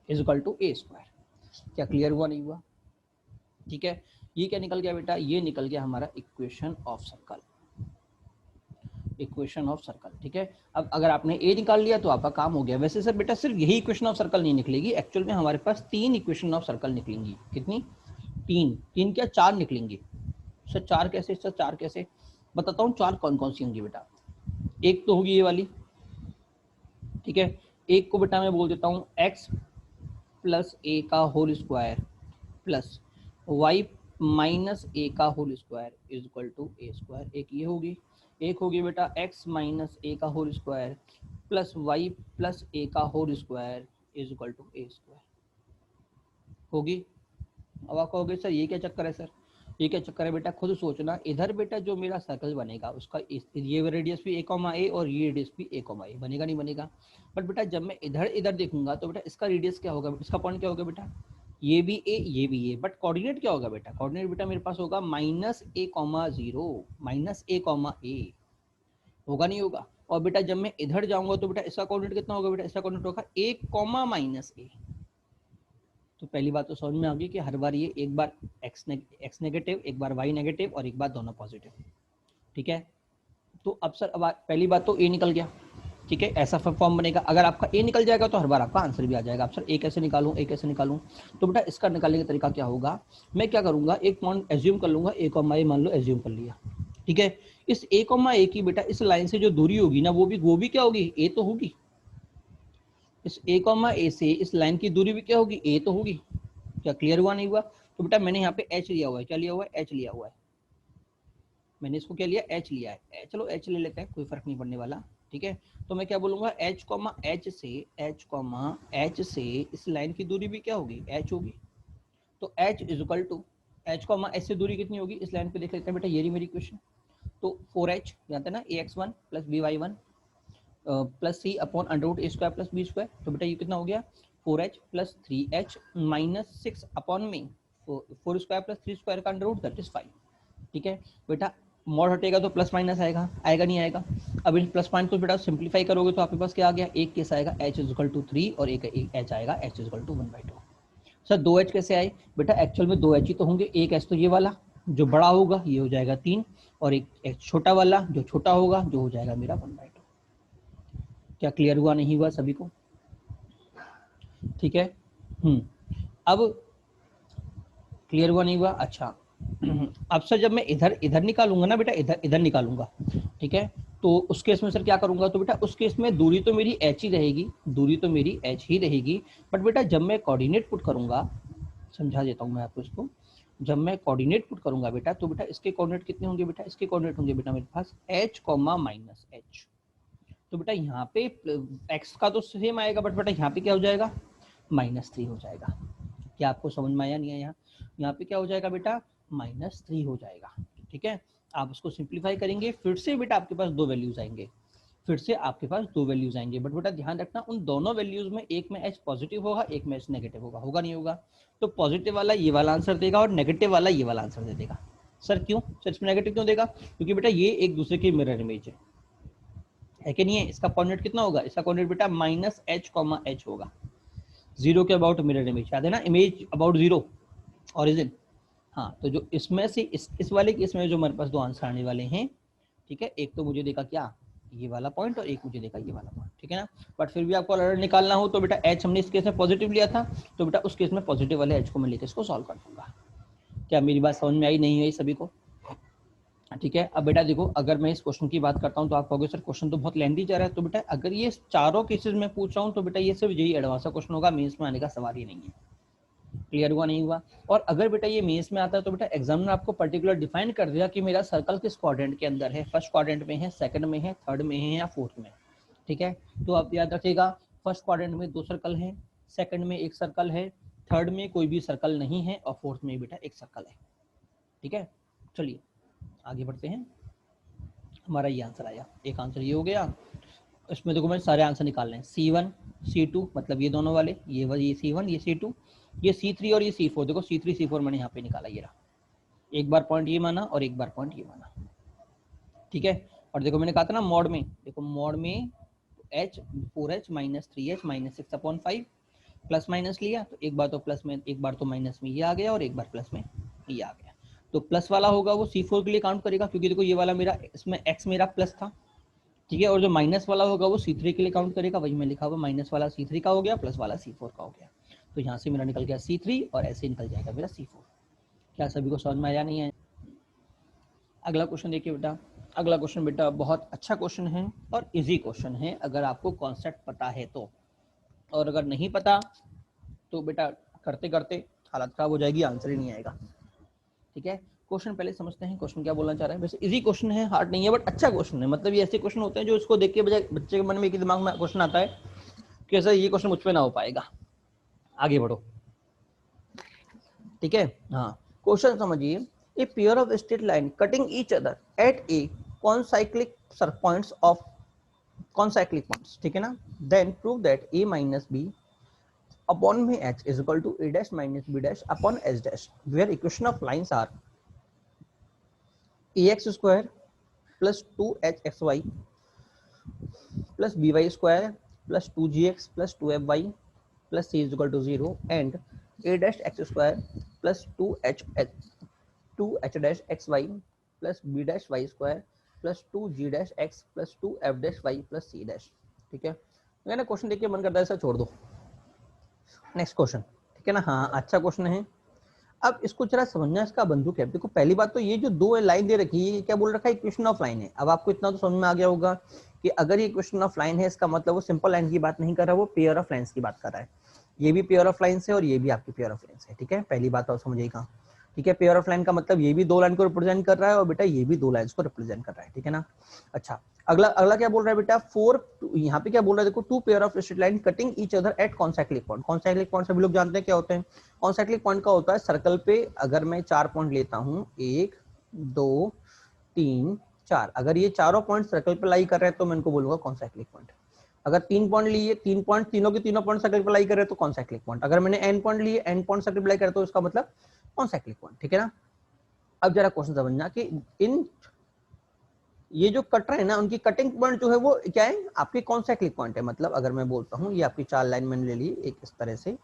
is equal to A square. क्या क्लियर हुआ नहीं हुआ? ठीक है, ये क्या निकल गया बेटा, ये निकल गया हमारा equation of circle. Equation of circle. ठीक है, अब अगर आपने ए निकाल लिया तो आपका काम हो गया। वैसे सर बेटा सिर्फ यही इक्वेशन ऑफ सर्कल नहीं निकलेगी, एक्चुअल में हमारे पास 3 इक्वेशन ऑफ सर्कल निकलेंगी। कितनी? 3। 3 क्या 4 निकलेंगी। सर 4 कैसे? सर 4 कैसे बताता हूँ। 4 कौन कौन सी होंगी बेटा। एक तो होगी ये वाली, ठीक है। एक को बेटा मैं बोल देता हूँ x प्लस ए का whole square plus y minus A का whole square is equal to A square. एक ये होगी। एक होगी बेटा x माइनस ए का whole square plus y plus A का whole square is equal to A square होगी। अब आप कहोगे सर ये क्या चक्कर है सर, ये क्या चक्कर है बेटा, खुद सोचना। इधर बेटा जो मेरा सर्कल बनेगा उसका ये रेडियस भी a, a और ये रेडियस भी a, a बनेगा नहीं बनेगा। बट बेटा जब मैं इधर इधर देखूंगा तो बेटा इसका रेडियस क्या होगा, इसका पॉइंट क्या होगा बेटा, ये भी a ये भी a। बट कोऑर्डिनेट क्या होगा बेटा, कोऑर्डिनेट बेटा मेरे पास होगा -a,0 -a,a होगा नहीं होगा। और बेटा जब मैं इधर जाऊंगा तो बेटा इसका कोऑर्डिनेट कितना होगा बेटा, इसका कोऑर्डिनेट होगा a, -a। तो पहली बात तो समझ में आ गई कि हर बार ये एक बार x नेगेटिव, एक बार y नेगेटिव और एक बार दोनों पॉजिटिव। ठीक है, तो अब सर अब पहली बात तो a निकल गया। ठीक है, ऐसा फॉर्म बनेगा। अगर आपका a निकल जाएगा तो हर बार आपका आंसर भी आ जाएगा। अब सर a कैसे निकालूं, a कैसे निकालूं, तो बेटा इसका निकालने का तरीका क्या होगा, मैं क्या करूंगा, एक पॉइंट एज्यूम कर लूंगा, a, मान लो एज्यूम कर लिया। ठीक है, इस a, a की बेटा इस लाइन से जो दूरी होगी ना वो भी क्या होगी, a तो होगी। इस a, a से इस लाइन की दूरी भी क्या होगी, a तो होगी। क्या क्लियर हुआ नहीं हुआ। तो बेटा मैंने यहाँ पे h लिया हुआ है, क्या लिया हुआ है, h लिया हुआ है। मैंने इसको क्या लिया, h लिया है। चलो h ले लेते हैं, कोई फर्क नहीं पड़ने वाला। ठीक है, तो मैं क्या बोलूंगा, h से इस लाइन की दूरी भी क्या होगी, h होगी। तो h is equal to h से दूरी कितनी होगी, इस लाइन पे देख लेते हैं बेटा, ये रही मेरी क्वेश्चन। तो 4h जानते हैं ना, ax1 plus by1 plus c upon √a square plus b square. तो बेटा ये कितना हो गया, 4h plus 3h minus 6 upon में 4 स्क्वायर प्लस 3 स्क्वायर का √ दैट इज 5। ठीक है बेटा, मॉड हटेगा तो प्लस माइनस आएगा, आएगा नहीं आएगा। अब इस प्लस पॉइंट को बेटा सिंप्लीफाई करोगे तो आपके पास क्या आ गया, एक केस आएगा h इज इक्वल टू 3 और एक h आएगा h is equal to 1/2। Sir 2h कैसे आए बेटा, एक्चुअल में 2h ही तो होंगे। एक h तो ये वाला जो बड़ा होगा ये हो जाएगा 3 और एक छोटा वाला जो छोटा होगा जो हो जाएगा मेरा 1/2। क्या क्लियर हुआ नहीं हुआ सभी को। ठीक है, अब क्लियर हुआ नहीं हुआ। अच्छा अब सर जब मैं इधर निकालूंगा ना बेटा, इधर निकालूंगा, ठीक है, तो उस केस में सर क्या करूंगा, तो बेटा उस केस में दूरी तो मेरी h ही रहेगी, दूरी तो मेरी h ही रहेगी। बट बेटा जब मैं कोऑर्डिनेट पुट करूंगा, समझा देता हूं मैं आपको इसको, जब मैं कोऑर्डिनेट पुट करूंगा बेटा तो बेटा इसके कोऑर्डिनेट कितने होंगे बेटा, इसके कोऑर्डिनेट होंगे बेटा मेरे पास h, -h। तो बेटा यहाँ पे x का तो सेम आएगा बट बेटा यहाँ पे क्या हो जाएगा, -3 हो जाएगा। क्या आपको समझ में आया नहीं है, यहाँ पे क्या हो जाएगा बेटा, -3 हो जाएगा। ठीक है, आप उसको सिंप्लीफाई करेंगे, फिर से बेटा आपके पास दो वैल्यूज आएंगे, बट बेटा ध्यान रखना उन दोनों वैल्यूज में एक में h पॉजिटिव होगा, एक में h नेगेटिव होगा, होगा नहीं होगा। तो पॉजिटिव वाला ये वाला आंसर देगा और नेगेटिव वाला ये वाला आंसर दे देगा। सर क्यों, सर इसमें नेगेटिव क्यों देगा, क्योंकि बेटा ये एक दूसरे की मिरर इमेज है कि नहीं है। इसका कोऑर्डिनेट कितना होगा, इसका कोऑर्डिनेट बेटा -h, h होगा, जीरो के अबाउट मिरर इमेज, याद है ना, इमेज अबाउट जीरो ओरिजिन। हाँ, तो जो इसमें से इस वाले केस में जो हमारे पास दो आंसर आने वाले हैं, ठीक है, एक तो मुझे देखा क्या ये वाला पॉइंट और एक मुझे देखा ये वाला पॉइंट, ठीक है ना। बट फिर भी आपको अगर निकालना हो तो बेटा h हमने इस केस में पॉजिटिव लिया था, तो बेटा उस केस में पॉजिटिव वाले h को मैं लेकर इसको सॉल्व कर दूंगा। क्या मेरी बात समझ में आई नहीं आई सभी को। ठीक है, अब बेटा देखो अगर मैं इस क्वेश्चन की बात करता हूँ तो आप कहोगे सर क्वेश्चन तो बहुत लेंथी जा रहा है। तो बेटा अगर ये चारों केसेस में पूछ रहा हूँ तो बेटा ये सिर्फ यही एडवांस क्वेश्चन होगा, मेंस में आने का सवाल ही नहीं है। क्लियर हुआ नहीं हुआ। और अगर बेटा ये मेंस में आता है तो बेटा एग्जामिनर आपको पर्टिकुलर डिफाइन कर दिया कि मेरा सर्कल किस क्वाड्रेंट के अंदर है, फर्स्ट क्वाड्रेंट में है, सेकंड में है, थर्ड में है या फोर्थ में। ठीक है, तो आप याद रखिएगा फर्स्ट क्वाड्रेंट में 2 सर्कल है, सेकंड में 1 सर्कल है, थर्ड में कोई भी सर्कल नहीं है और फोर्थ में बेटा 1 सर्कल है। ठीक है, चलिए आगे बढ़ते हैं। हमारा ये आंसर आया, एक आंसर ये हो गया। इसमें देखो मैंने सारे आंसर निकाल रहे हैं, C1 C2 मतलब ये दोनों वाले, ये C1 ये C2 ये C3 और ये C4। देखो C3 C4 मैंने यहाँ पे निकाला, ये रहा, एक बार पॉइंट ये माना और एक बार पॉइंट ये माना। ठीक है, और देखो मैंने कहा था ना मॉड में, देखो मॉड में h 4h -3h -6/5 plus minus लिया तो एक बार तो प्लस में, एक बार तो माइनस में ये आ गया और एक बार प्लस में ये आ गया। तो प्लस वाला होगा वो C4 के लिए काउंट करेगा, क्योंकि देखो ये वाला मेरा, इसमें x मेरा प्लस था, ठीक है। और जो माइनस वाला होगा वो C3 के लिए काउंट करेगा, वही मैं लिखा हुआ माइनस वाला C3 का हो गया, प्लस वाला C4 का हो गया। तो यहाँ से मेरा निकल गया C3 और ऐसे निकल जाएगा मेरा C4। क्या सभी को समझ में आया नहीं है? अगला क्वेश्चन देखिए बेटा। अगला क्वेश्चन बेटा बहुत अच्छा क्वेश्चन है और इजी क्वेश्चन है अगर आपको कॉन्सेप्ट पता है तो, और अगर नहीं पता तो बेटा करते करते हालत खराब हो जाएगी, आंसर ही नहीं आएगा। ठीक है, क्वेश्चन पहले समझते हैं क्वेश्चन क्या बोलना चाह रहा है। वैसे इजी क्वेश्चन है, हार्ड नहीं है, बट अच्छा क्वेश्चन है। मतलब ये ऐसे क्वेश्चन होते हैं जो इसको देख के बच्चे के मन में एक दिमाग में क्वेश्चन आता है कि ऐसा ये क्वेश्चन मुझ पे ना हो पाएगा। आगे बढ़ो। ठीक है, हाँ क्वेश्चन समझिए। A pair of straight line cutting each other at a concyclic points of concyclic points, ठीक है ना, then prove that a minus b upon में h is equal to a dash minus b dash upon h dash, where equation of lines are ax square plus 2hxy plus by square plus 2gx plus 2fy plus c is equal to 0 and a dash x square plus 2h dash xy plus b dash y square plus 2g dash x plus 2f dash y plus c dash। ठीक है, मैंने question देख के मन करता है ऐसा छोड़ दो। नेक्स्ट क्वेश्चन, ठीक है ना, हाँ अच्छा क्वेश्चन है। अब इसको जरा समझना इसका बंधु क्या है। देखो पहली बात तो ये जो दो लाइन दे रखी है, ये क्या बोल रखा है, इक्वेशन ऑफ लाइन है। अब आपको इतना तो समझ में आ गया होगा कि अगर ये इक्वेशन ऑफ लाइन है, इसका मतलब वो सिंपल लाइन की बात नहीं कर रहा, वो पेयर ऑफ लाइंस की बात कर रहा है। ये भी पेयर ऑफ लाइंस है और ये भी आपकी पेयर ऑफ लाइंस है। ठीक है, पहली बात आप समझिएगा। ठीक है, पेयर ऑफ लाइन का मतलब ये भी दो लाइन को रिप्रेजेंट कर रहा है और बेटा ये भी दो लाइंस को रिप्रेजेंट कर रहा है। ठीक है ना। अच्छा, अगला अगला क्या बोल रहा है बेटा, यहाँ पे क्या बोल रहा है, देखो two pair of straight line cutting each other at concyclic point. Concyclic point सभी लोग जानते हैं क्या होते हैं। कॉन्साइक्लिक पॉइंट का होता है सर्कल पे अगर मैं 4 पॉइंट लेता हूँ, 1 2 3 4, अगर ये चारों पॉइंट सर्कल पे लाई कर रहे हैं तो मैं इनको बोलूंगा कॉन्साइक्लिक पॉइंट। अगर 3 पॉइंट लिए, 3 पॉइंट तीनों के तीनों पॉइंट सर्कल पे लाई कर रहे हैं तो कॉन्साइक्लिक पॉइंट। अगर मैंने n पॉइंट लिए, n पॉइंट सर्कल पे लाई कर तो इसका मतलब कॉन्साइक्लिक पॉइंट। ठीक है ना। अब जरा क्वेश्चन समझना कि इन ये जो कट रहे हैं ना, उनकी कटिंग पॉइंट जो है वो क्या है, आपके कॉन्साइक्लिक पॉइंट है। मतलब अगर मैं बोलता हूँ ये आपकी 4 लाइन मैंने ले ली एक इस तरह से,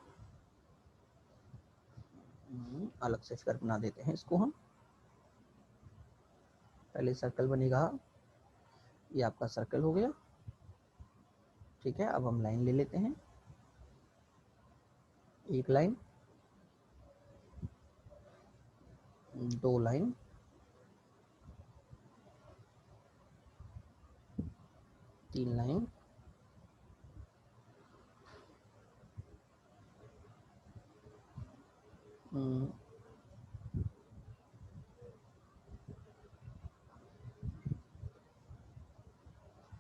अलग से फिगर बना देते हैं इसको हम। पहले सर्कल बनेगा, ये आपका सर्कल हो गया। ठीक है, अब हम लाइन ले लेते हैं, एक लाइन, दो लाइन, तीन लाइन,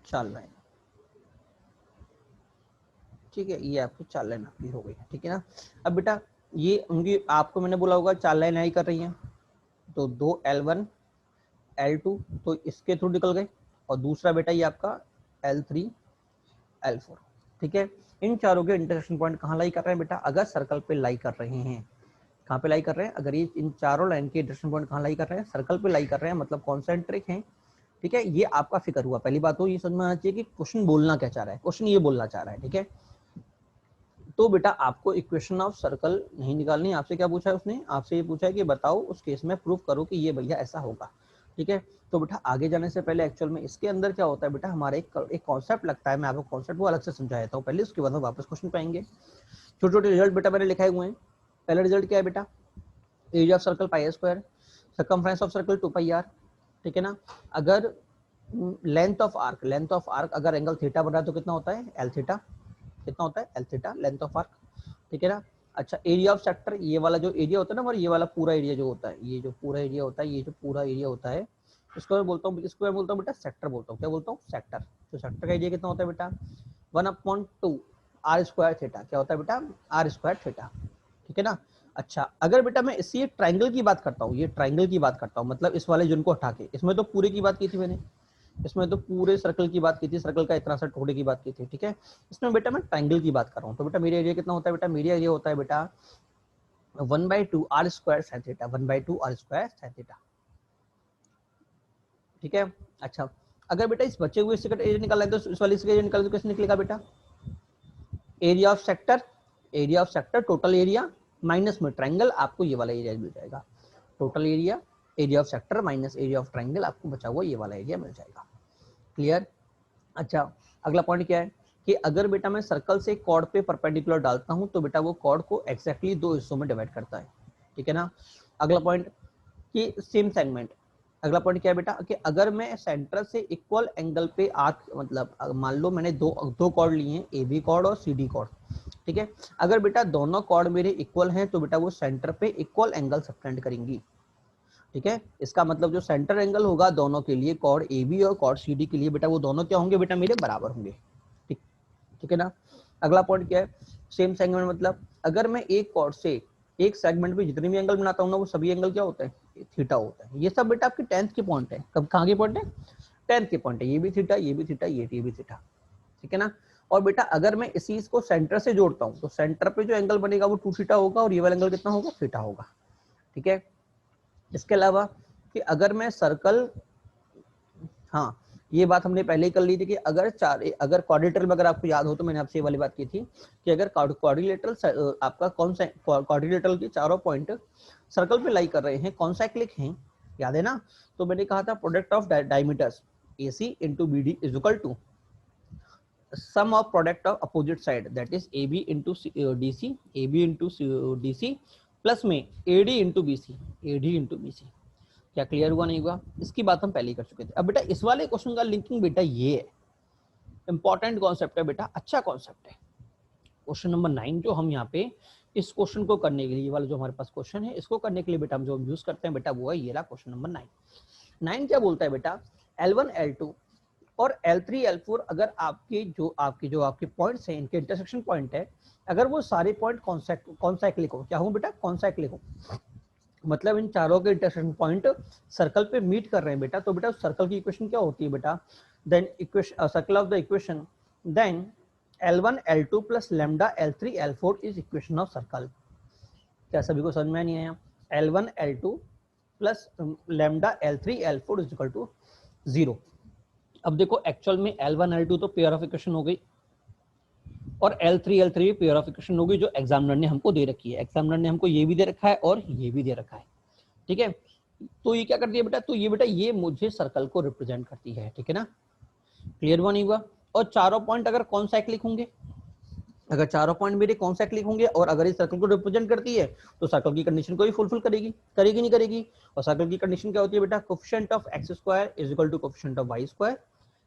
चार लाइन। ठीक है, ये आपकी 4 लाइन आपकी हो गई। ठीक है ना। अब बेटा ये उनकी आपको मैंने बोला होगा 4 लाइन आई कर रही हैं, तो 2 L1 L2 तो इसके थ्रू निकल गए, और दूसरा बेटा ये आपका L3 L4। ठीक है, इन चारों के इंटरसेक्शन पॉइंट कहाँ लाई कर रहे हैं बेटा, अगर सर्कल पे लाई कर रहे हैं। कहाँ पे लाई कर रहे हैं, अगर ये इन चारों लाइन के इंटरसेक्शन पॉइंट कहाँ लाई कर रहे हैं, सर्कल पे लाई कर रहे हैं, मतलब कॉन्सेंट्रिक हैं। ठीक है, ये आपका फिगर हुआ। पहली बात तो ये समझ में आना चाहिए कि क्वेश्चन बोलना क्या चाह रहा है। क्वेश्चन ये बोलना चाह रहा है, ठीक है, तो बेटा आपको इक्वेशन ऑफ सर्कल नहीं निकालनी। आपसे क्या पूछा है उसने, आपसे ये पूछा है कि बताओ उस केस में प्रूफ करो कि ये भैया ऐसा होगा। ठीक है, तो बेटा आगे जाने से पहले एक्चुअल में इसके अंदर क्या होता है बेटा, हमारा एक कॉन्सेप्ट लगता है। मैं आपको कॉन्सेप्ट वो अलग से समझा देता हूँ पहले, उसके बाद हम वापस क्वेश्चन पे आएंगे। छोटे छोटे रिजल्ट बेटा मैंने लिखाए हुए हैं। पहला रिजल्ट क्या है बेटा, area of circle pi square, circumference of circle 2 pi r. ठीक है ना। अगर लेंथ ऑफ आर्क अगर एंगल थीटा बन रहा है तो कितना होता है, एल थीटा। कितना होता है, L theta, length of arc. ठीक है ना। अच्छा, एरिया ऑफ सेक्टर, ये वाला जो एरिया होता है ना, और ये वाला पूरा एरिया जो होता है, ये जो पूरा एरिया होता है, ये जो पूरा एरिया होता है, इसको मैं बोलता हूँ, इसको मैं बोलता हूँ बेटा सेक्टर बोलता हूँ। क्या बोलता हूँ, सेक्टर। तो सेक्टर का एरिया कितना होता है बेटा, 1/2 आर स्क्वायर थीटा। क्या होता है बेटा, आर स्क्वायर थीटा। ठीक है ना। अच्छा, अगर बेटा मैं इसी ट्राइंगल की बात करता हूँ, ये ट्राइंगल की बात करता हूँ, मतलब इस वाले जिनको हटा के, इसमें तो पूरे की बात की थी मैंने, इसमें तो पूरे सर्कल की बात की थी, सर्कल का इतना सा टुकड़े की बात की थी। ठीक है, इसमें बेटा मैं ट्राइंगल की बात कर रहा हूँ। तो बेटा मेरा एरिया कितना होता है बेटा, मेरा एरिया होता है बेटा 1/2 r square sine theta, 1/2 r square sine theta. ठीक है। अच्छा, अगर बेटा इस बचे हुए इसका एरिया निकालना है तो इस वाले इसका एरिया निकालना तो कैसे निकलेगा बेटा, area of sector total area minus में ट्राइंगल, आपको ये वाला एरिया मिल जाएगा। Total area, area of sector minus area of triangle, आपको बचा हुआ ये वाला एरिया मिल जाएगा। क्लियर। अच्छा, अगला पॉइंट क्या है कि अगर बेटा मैं सर्कल से कॉर्ड पे परपेंडिकुलर डालता हूं तो बेटा वो कॉर्ड को एक्जैक्टली दो हिस्सों में डिवाइड करता है, ठीक है ना। अगला पॉइंट कि सेम सेगमेंट। अगला पॉइंट क्या है बेटा कि अगर मैं सेंटर से इक्वल एंगल पे आर्क, मतलब मान लो मैंने दो दो कॉर्ड लिए हैं, ए बी कॉर्ड और सी डी कॉर्ड, ठीक है। अगर बेटा दोनों कॉर्ड मेरे इक्वल हैं तो बेटा वो सेंटर पे इक्वल एंगल सबटेंड करेंगी, ठीक है। इसका मतलब जो सेंटर एंगल होगा दोनों के लिए, कॉर्ड ए बी और कॉर्ड सी डी के लिए, बेटा वो दोनों क्या होंगे बेटा मेरे बराबर होंगे, ठीक, ठीक है ना। अगला पॉइंट क्या है, सेम सेगमेंट, मतलब अगर मैं एक कॉर्ड से एक सेगमेंट पे जितने भी एंगल बनाता हूँ ना वो सभी एंगल क्या होता है, थीटा होता है। ये सब बेटा आपके 10th के पॉइंट है। कब कहाँ के पॉइंट है, 10th के पॉइंट है। ये भी थीटा, ये भी थीटा, ये भी थीटा, ठीक है ना। और बेटा अगर मैं इसी इसको सेंटर से जोड़ता हूँ तो सेंटर पे जो एंगल बनेगा वो 2 थीटा होगा और ये वाला एंगल कितना होगा, थीटा होगा, ठीक है। इसके अलावा कि अगर मैं सर्कल, हाँ ये बात हमने पहले ही कर ली थी कि अगर क्वाड्रिलेटरल में, अगर आपको याद हो तो मैंने आपसे ये वाली बात की थी कि अगर क्वाड्रिलेटरल आपका कौन सा क्वाड्रिलेटरल के चारों पॉइंट सर्कल पे लाई कर रहे हैं, कॉन्साइक्लिक हैं, याद है ना। तो मैंने कहा था product of diameters AC into BD is equal to sum of product of opposite side, that is AB into DC, AB into DC plus में AD into BC, AD into BC। क्या क्लियर हुआ, नहीं हुआ? इसकी बात हम पहले ही कर चुके थे। अब बेटा इस वाले क्वेश्चन का लिंकिंग बेटा ये है, इंपॉर्टेंट कॉन्सेप्ट है बेटा, अच्छा कॉन्सेप्ट है। क्वेश्चन नंबर 9 जो हम यहाँ पे इस क्वेश्चन को करने के लिए, ये वाला जो हमारे पास क्वेश्चन है इसको करने के लिए बेटा हम जो यूज करते हैं बेटा वो है ये रहा क्वेश्चन नंबर 9। क्या बोलता है बेटा, L1 L2 और L3 L4 अगर आपके पॉइंट्स हैं, इनके इंटरसेक्शन पॉइंट है, अगर वो सारे पॉइंट कॉन्साइक्लिक हो, क्या हो बेटा, कॉन्साइक्लिक हो, मतलब इन चारों के इंटरसेक्शन पॉइंट सर्कल पे मीट कर रहे हैं बेटा, तो बेटा सर्कल की इक्वेशन क्या होती है बेटा, then equation circle of the equation, then L1 L2 plus lambda L3 L4 is equation of circle. क्या सभी को समझ में नहीं आया? L1 L2 plus lambda L3 L4 is equal to 0। अब देखो एक्चुअल में L1 L2 तो पेयर ऑफ इक्वेशन हो गई और L3 L3 भी पेयर ऑफ इक्वेशन हो गई जो एग्जामिनर ने हमको दे रखी है। एग्जामिनर ने हमको ये भी दे रखा है और ये भी दे रखा है, ठीक है। तो ये क्या करती है बेटा, तो ये बेटा ये मुझे सर्कल को रिप्रेजेंट करती है, ठीक है ना। क्लियर हुआ, नहीं हुआ? और चारों पॉइंट अगर कौन साइक्लिक होंगे, अगर चारों पॉइंट मेरे कौन साइक्लिक होंगे और अगर इस सर्कल को रिप्रेजेंट करती है तो सर्कल की कंडीशन को ही फुलफिल करेगी, करेगी नहीं करेगी? और सर्कल की कंडीशन क्या होती है बेटा, coefficient of x square is equal to coefficient of y square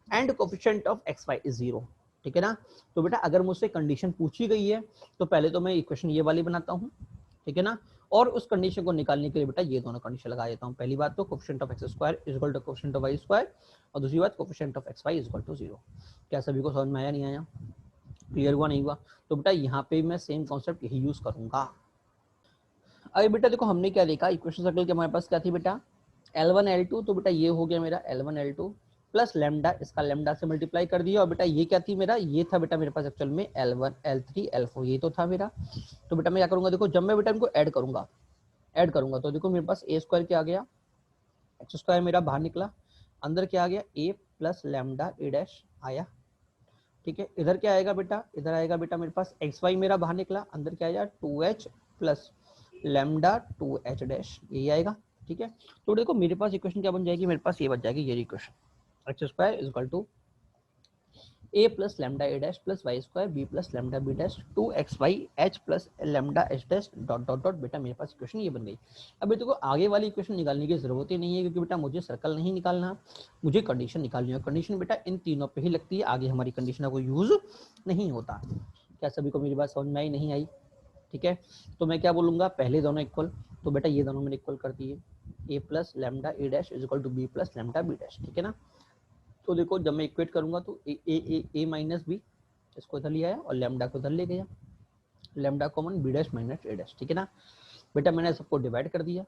and coefficient of xy is 0, ठीक है ना। तो बेटा अगर मुझसे कंडीशन पूछी गई है तो पहले तो मैं इक्वेशन ये वाली बनाता हूँ, ठीक है ना, और उस कंडीशन को निकालने के लिए बेटा ये दोनों कंडीशन लगा देता हूँ। पहली बात तो coefficient of x square is equal to coefficient of y square और दूसरी बात coefficient of xy is equal to 0। क्या सभी को समझ में आया, नहीं आया? क्लियर हुआ, नहीं हुआ? तो बेटा यहाँ पे मैं सेम कॉन्सेप्ट यही यूज करूंगा। अरे बेटा देखो हमने क्या देखा, इक्वेशन सर्कल के हमारे पास क्या थी बेटा, L1 L2, तो बेटा ये हो गया मेरा L1 L2 प्लस लैम्डा, इसका लैम्डा से मल्टीप्लाई कर दिया और बेटा ये क्या थी मेरा, ये था बेटा मेरे पास एक्चुअल में L1 L3 L4, ये तो था मेरा। तो बेटा मैं क्या करूंगा, देखो जब मैं बेटा इनको ऐड करूंगा तो देखो मेरे पास ए स्क्वायर क्या आ गया, एक्स स्क्वायर मेरा बाहर निकला, अंदर क्या आ गया, ए प्लस लैम्डा ए डैश आया, ठीक है। इधर क्या आएगा बेटा, इधर आएगा बेटा मेरे पास एक्स वाई मेरा बाहर निकला, अंदर क्या आएगा 2h plus lambda 2h dash, यही आएगा, ठीक है। तो देखो मेरे पास इक्वेशन क्या बन जाएगी, मेरे पास ये बन जाएगी ये equation, x square is equal to a plus lambda A dash plus Y square b plus lambda B dash 2xy h plus lambda h dash dot dot dot, बेटा मेरे पास इक्वेशन ये बन गई। अब देखो आगे वाली इक्वेशन निकालने की जरूरत ही नहीं है क्योंकि बेटा मुझे सर्कल नहीं निकालना, मुझे कंडीशन निकालनी है। कंडीशन बेटा इन तीनों पे ही लगती है, आगे हमारी कंडीशन का कोई यूज नहीं होता। क्या सभी को मेरी बात समझ में आई, नहीं आई? ठीक है, तो मैं क्या बोलूंगा, पहले दोनों इक्वल, तो बेटा ये दोनों मैंने इक्वल कर दिए, A plus lambda A dash is equal to B plus lambda B dash, ठीक है ना। तो देखो जब मैं इक्वेट करूंगा तो ए माइनस बी, इसको इधर ले आया और लैम्डा को इधर ले गया, lambda common B dash minus A dash, ठीक है ना। बेटा मैंने सबको डिवाइड कर दिया,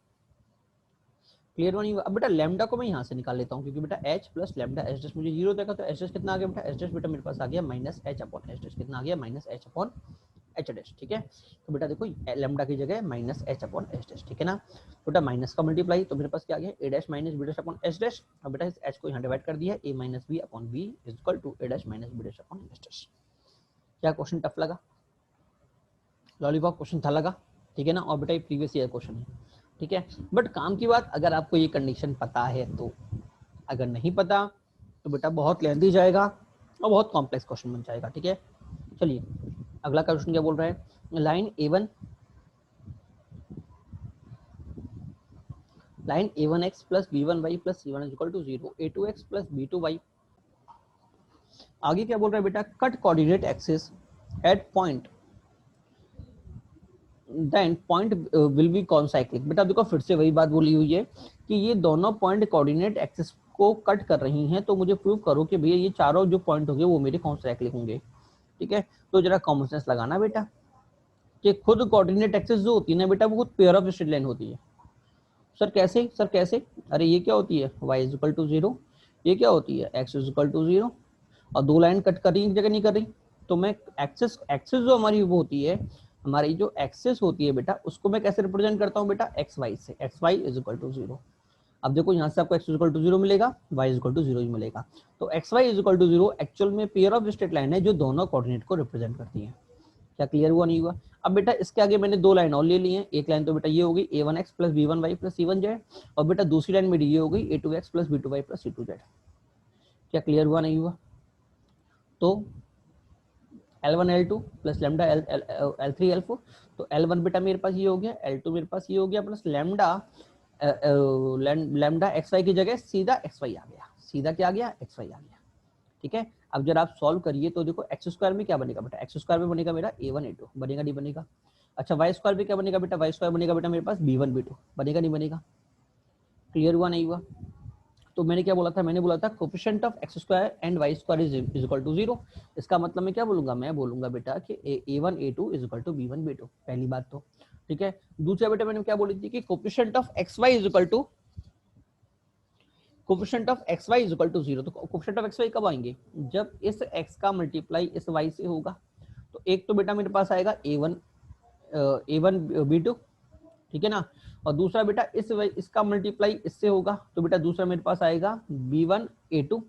क्लियर नहीं हुआ? अब बेटा लैम्डा को मैं यहाँ से निकाल लेता हूँ क्योंकि बेटा h plus lambda H dash मुझे 0 देगा, तो एच डैश कितना आ गया बेटा, एच डैश बेटा मेरे पास आ गया minus H upon H dash, कितना आ गया minus H upon H dash, ठीक है। तो बेटा देखो लैम्डा की जगह minus H upon H dash, ठीक है ना। बेटा माइनस का मल्टीप्लाई, तो मेरे पास क्या आ गया A dash minus B dash upon H dash. अब बेटा इस एच को यहाँ डिवाइड कर दिया, A minus B upon B is equal to A dash minus B dash upon H dash. क्या क्वेश्चन टफ लगा? लॉलीपॉप क्वेश्चन था लगा, ठीक है ना। और बेटा ये प्रीवियस ईयर क्वेश्चन है, ठीक है। बट काम की बात, अगर आपको ये कंडीशन पता है तो, अगर नहीं पता तो बेटा बहुत लेंथी जाएगा, और बहुत कॉम्प्लेक्स क्वेश्चन बन जाएगा। ठीक है, चलिए अगला क्वेश्चन क्या बोल रहा है, line a1x plus b1y plus c1 is equal to 0, a2x plus b2y। आगे क्या बोल रहा है बेटा, cut coordinate axis at point then point will be concyclic. बेटा देखो फिर से वही बात बोली हुई है कि ये दोनों पॉइंट कोऑर्डिनेट एक्सिस को कट कर रही हैं, तो मुझे प्रूव करो कि भैया ये चारों जो पॉइंट होंगे वो मेरे कॉन्साइक्लिक होंगे। ठीक है, तो जरा कॉमन सेंस लगाना बेटा कि खुद कोऑर्डिनेट एक्सिस जो होती है ना बेटा, वो खुद पेयर ऑफ स्ट्रेट लाइन होती है। सर कैसे, सर कैसे, अरे ये क्या होती है y इज इक्वल टू 0, ये क्या होती है x इज इक्वल टू 0, और दो लाइन कट कर रही है, एक जगह नहीं कर रही। तो मैं एक्सिस एक्सिस जो हमारी वो होती है, हमारी जो एक्सिस होती है बेटा, उसको मैं कैसे रिप्रेजेंट करता हूँ बेटा, एक्स वाई से, x Y is equal to 0। अब देखो यहाँ से आपको x इज इक्वल टू 0 मिलेगा, y इज इक्वल टू 0 ही मिलेगा। तो x Y is equal to 0 actual में पेयर ऑफ स्ट्रेट लाइन है जो दोनों कोऑर्डिनेट को रिप्रेजेंट करती है। क्या क्लियर हुआ, नहीं हुआ? अब बेटा इसके आगे मैंने दो लाइन और ले ली हैं। एक लाइन तो बेटा ये हो गई a1x plus b1y plus c1z, और बेटा दूसरी लाइन मेरी ये हो गई a2x plus b2y plus c2z। क्या क्लियर हुआ, नहीं हुआ? तो L1 L2 plus lambda L3 L4, तो L1 बेटा मेरे पास ये हो गया, L2 मेरे पास ये हो गया, प्लस लैम्डा लैम्डा XY की जगह सीधा XY आ गया, सीधा क्या आ गया, XY आ गया। ठीक है, अब जब आप सॉल्व करिए तो देखो एक्स स्क्वायर में क्या बनेगा बेटा, एक्स स्क्वायर में बनेगा मेरा a1 a2, बनेगा नहीं बनेगा? अच्छा वाई स्क्वायर में क्या बनेगा बेटा, वाई स्क्वायर बनेगा बेटा मेरे पास b1 b2, बनेगा नहीं बनेगा? क्लियर हुआ, नहीं हुआ? तो मैंने क्या बोला था, मैंने बोला था coefficient of x square and y square is equal to 0। इसका मतलब मैं क्या बोलूंगा, मैं बोलूंगा बेटा कि a1 a2 is equal to b1 b2, पहली बात तो। ठीक है, दूसरा बेटा मैंने क्या बोली थी कि coefficient of x Y is equal to coefficient of x Y is equal to 0। तो कोफिशिएंट ऑफ एक्स वाई कब आएंगे, जब इस x का मल्टीप्लाई इस y से होगा। तो एक तो बेटा मेरे पास आएगा a1 b2, ठीक है ना, और दूसरा बेटा इसका मल्टीप्लाई इससे होगा, तो बेटा दूसरा मेरे पास आएगा b1 a2।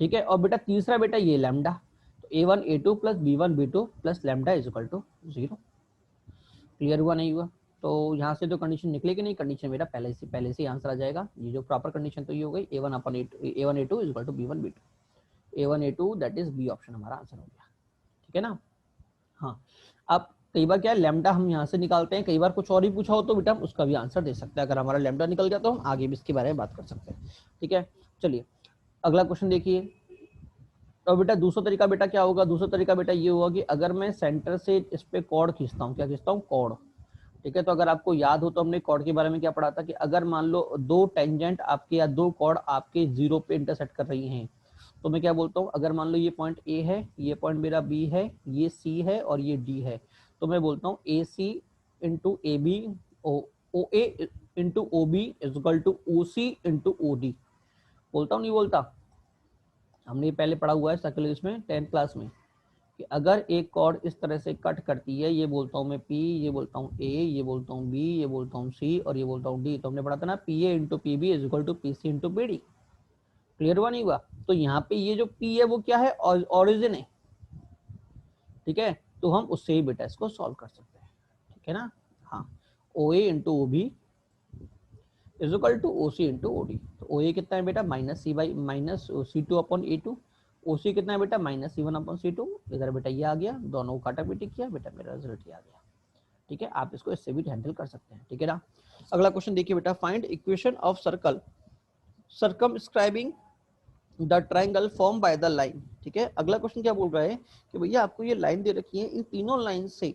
ठीक है, और बेटा तीसरा बेटा ये लैम्डा, तो a1 a2 plus b1 b2 plus lambda is equal to 0। Clear हुआ, नहीं हुआ? तो यहाँ से जो कंडीशन निकलेगी, नहीं कंडीशन मेरा पहले से आंसर आ जाएगा। ये जो प्रॉपर कंडीशन तो ये हो गई a1 अपन a1 a2 is equal to b1 b2, a1 a2 that is b option हमारा आंसर हो गया। ठीक है ना? हाँ, अब कई बार क्या है, लैम्डा हम यहाँ से निकालते हैं, कई बार कुछ और ही पूछा हो तो बेटा हम उसका भी आंसर दे सकते हैं। अगर हमारा लैम्डा निकल गया तो हम आगे भी इसके बारे में बात कर सकते हैं। ठीक है, चलिए अगला क्वेश्चन देखिए। तो बेटा दूसरा तरीका बेटा क्या होगा, दूसरा तरीका बेटा ये होगा कि अगर मैं सेंटर से इस पे कॉर्ड खींचता हूँ, क्या खींचता हूँ, कॉर्ड। ठीक है, तो अगर आपको याद हो तो हमने कॉर्ड के बारे में क्या पढ़ा था कि अगर मान लो दो टेंजेंट आपके या दो कॉर्ड आपके जीरो पे इंटरसेक्ट कर रही हैं, तो मैं क्या बोलता हूँ, अगर मान लो ये पॉइंट ए है, ये पॉइंट मेरा बी है, ये सी है और ये डी है, तो मैं बोलता हूँ A C into A B O A into O B is equal to O C into O D. बोलता हूँ नहीं बोलता? हमने पहले पढ़ा हुआ है सर्कल इसमें 10th क्लास में कि अगर एक कॉर्ड इस तरह से कट करती है, ये बोलता हूँ मैं P, ये बोलता हूँ A, ये बोलता हूँ B, ये बोलता हूँ C और ये बोलता हूँ D, तो हमने पढ़ा था ना PA into PB is equal to PC into PD। Clear हुआ, नहीं हुआ? तो यहाँ पे ये जो P है वो क्या है, ऑरिजिन है। ठीक है, तो हम उससे ही बेटा इसको सॉल्व कर सकते हैं। ठीक है ना? हाँ, OA into OB is equal to OC into OD। तो OA कितना है बेटा, minus C2 upon A2, OC कितना है बेटा, -C1 अपॉन C2। इधर बेटा ये आ गया, दोनों को काटा पीटी किया, बेटा मेरा रिजल्ट ये आ गया। ठीक है, आप इसको इससे भी हैंडल कर सकते हैं। ठीक है ना? अगला क्वेश्चन देखिए बेटा, find equation of circle circumscribing the triangle form by the line. ठीक है, अगला क्वेश्चन क्या बोल रहा है कि भैया आपको ये लाइन दे रखी है, इन तीनों लाइन से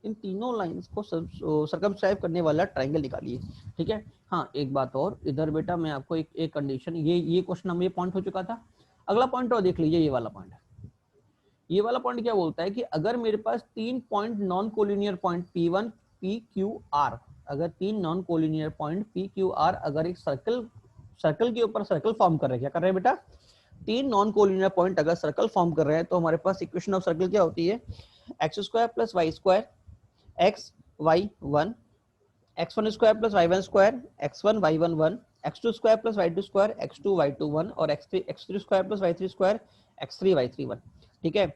इन तीनों लाइंस को सर्कमस्क्राइब करने वाला ट्राइंगल निकालिए। ठीक है, हाँ एक बात और, इधर बेटा मैं आपको एक कंडीशन, ये क्वेश्चन हम ये पॉइंट हो चुका था। अगला पॉइंट और देख लीजिए, ये वाला पॉइंट है। ये वाला पॉइंट क्या बोलता है कि अगर मेरे पास 3 point non collinear point P1 PQR, अगर 3 नॉन कोलिनियर पॉइंट PQR अगर एक सर्कल के ऊपर सर्कल फॉर्म कर रहे हैं, क्या कर रहे हैं बेटा, 3 नॉन कोलिनियर पॉइंट अगर सर्कल फॉर्म कर रहे हैं, तो हमारे पास इक्वेशन ऑफ सर्कल क्या होती है, x square plus Y square x y one, x1 square plus y1 square x1 y1 1, x2 square plus y2 square x2 y2 1 और x3 square plus y3 square x3 y3 1। ठीक है,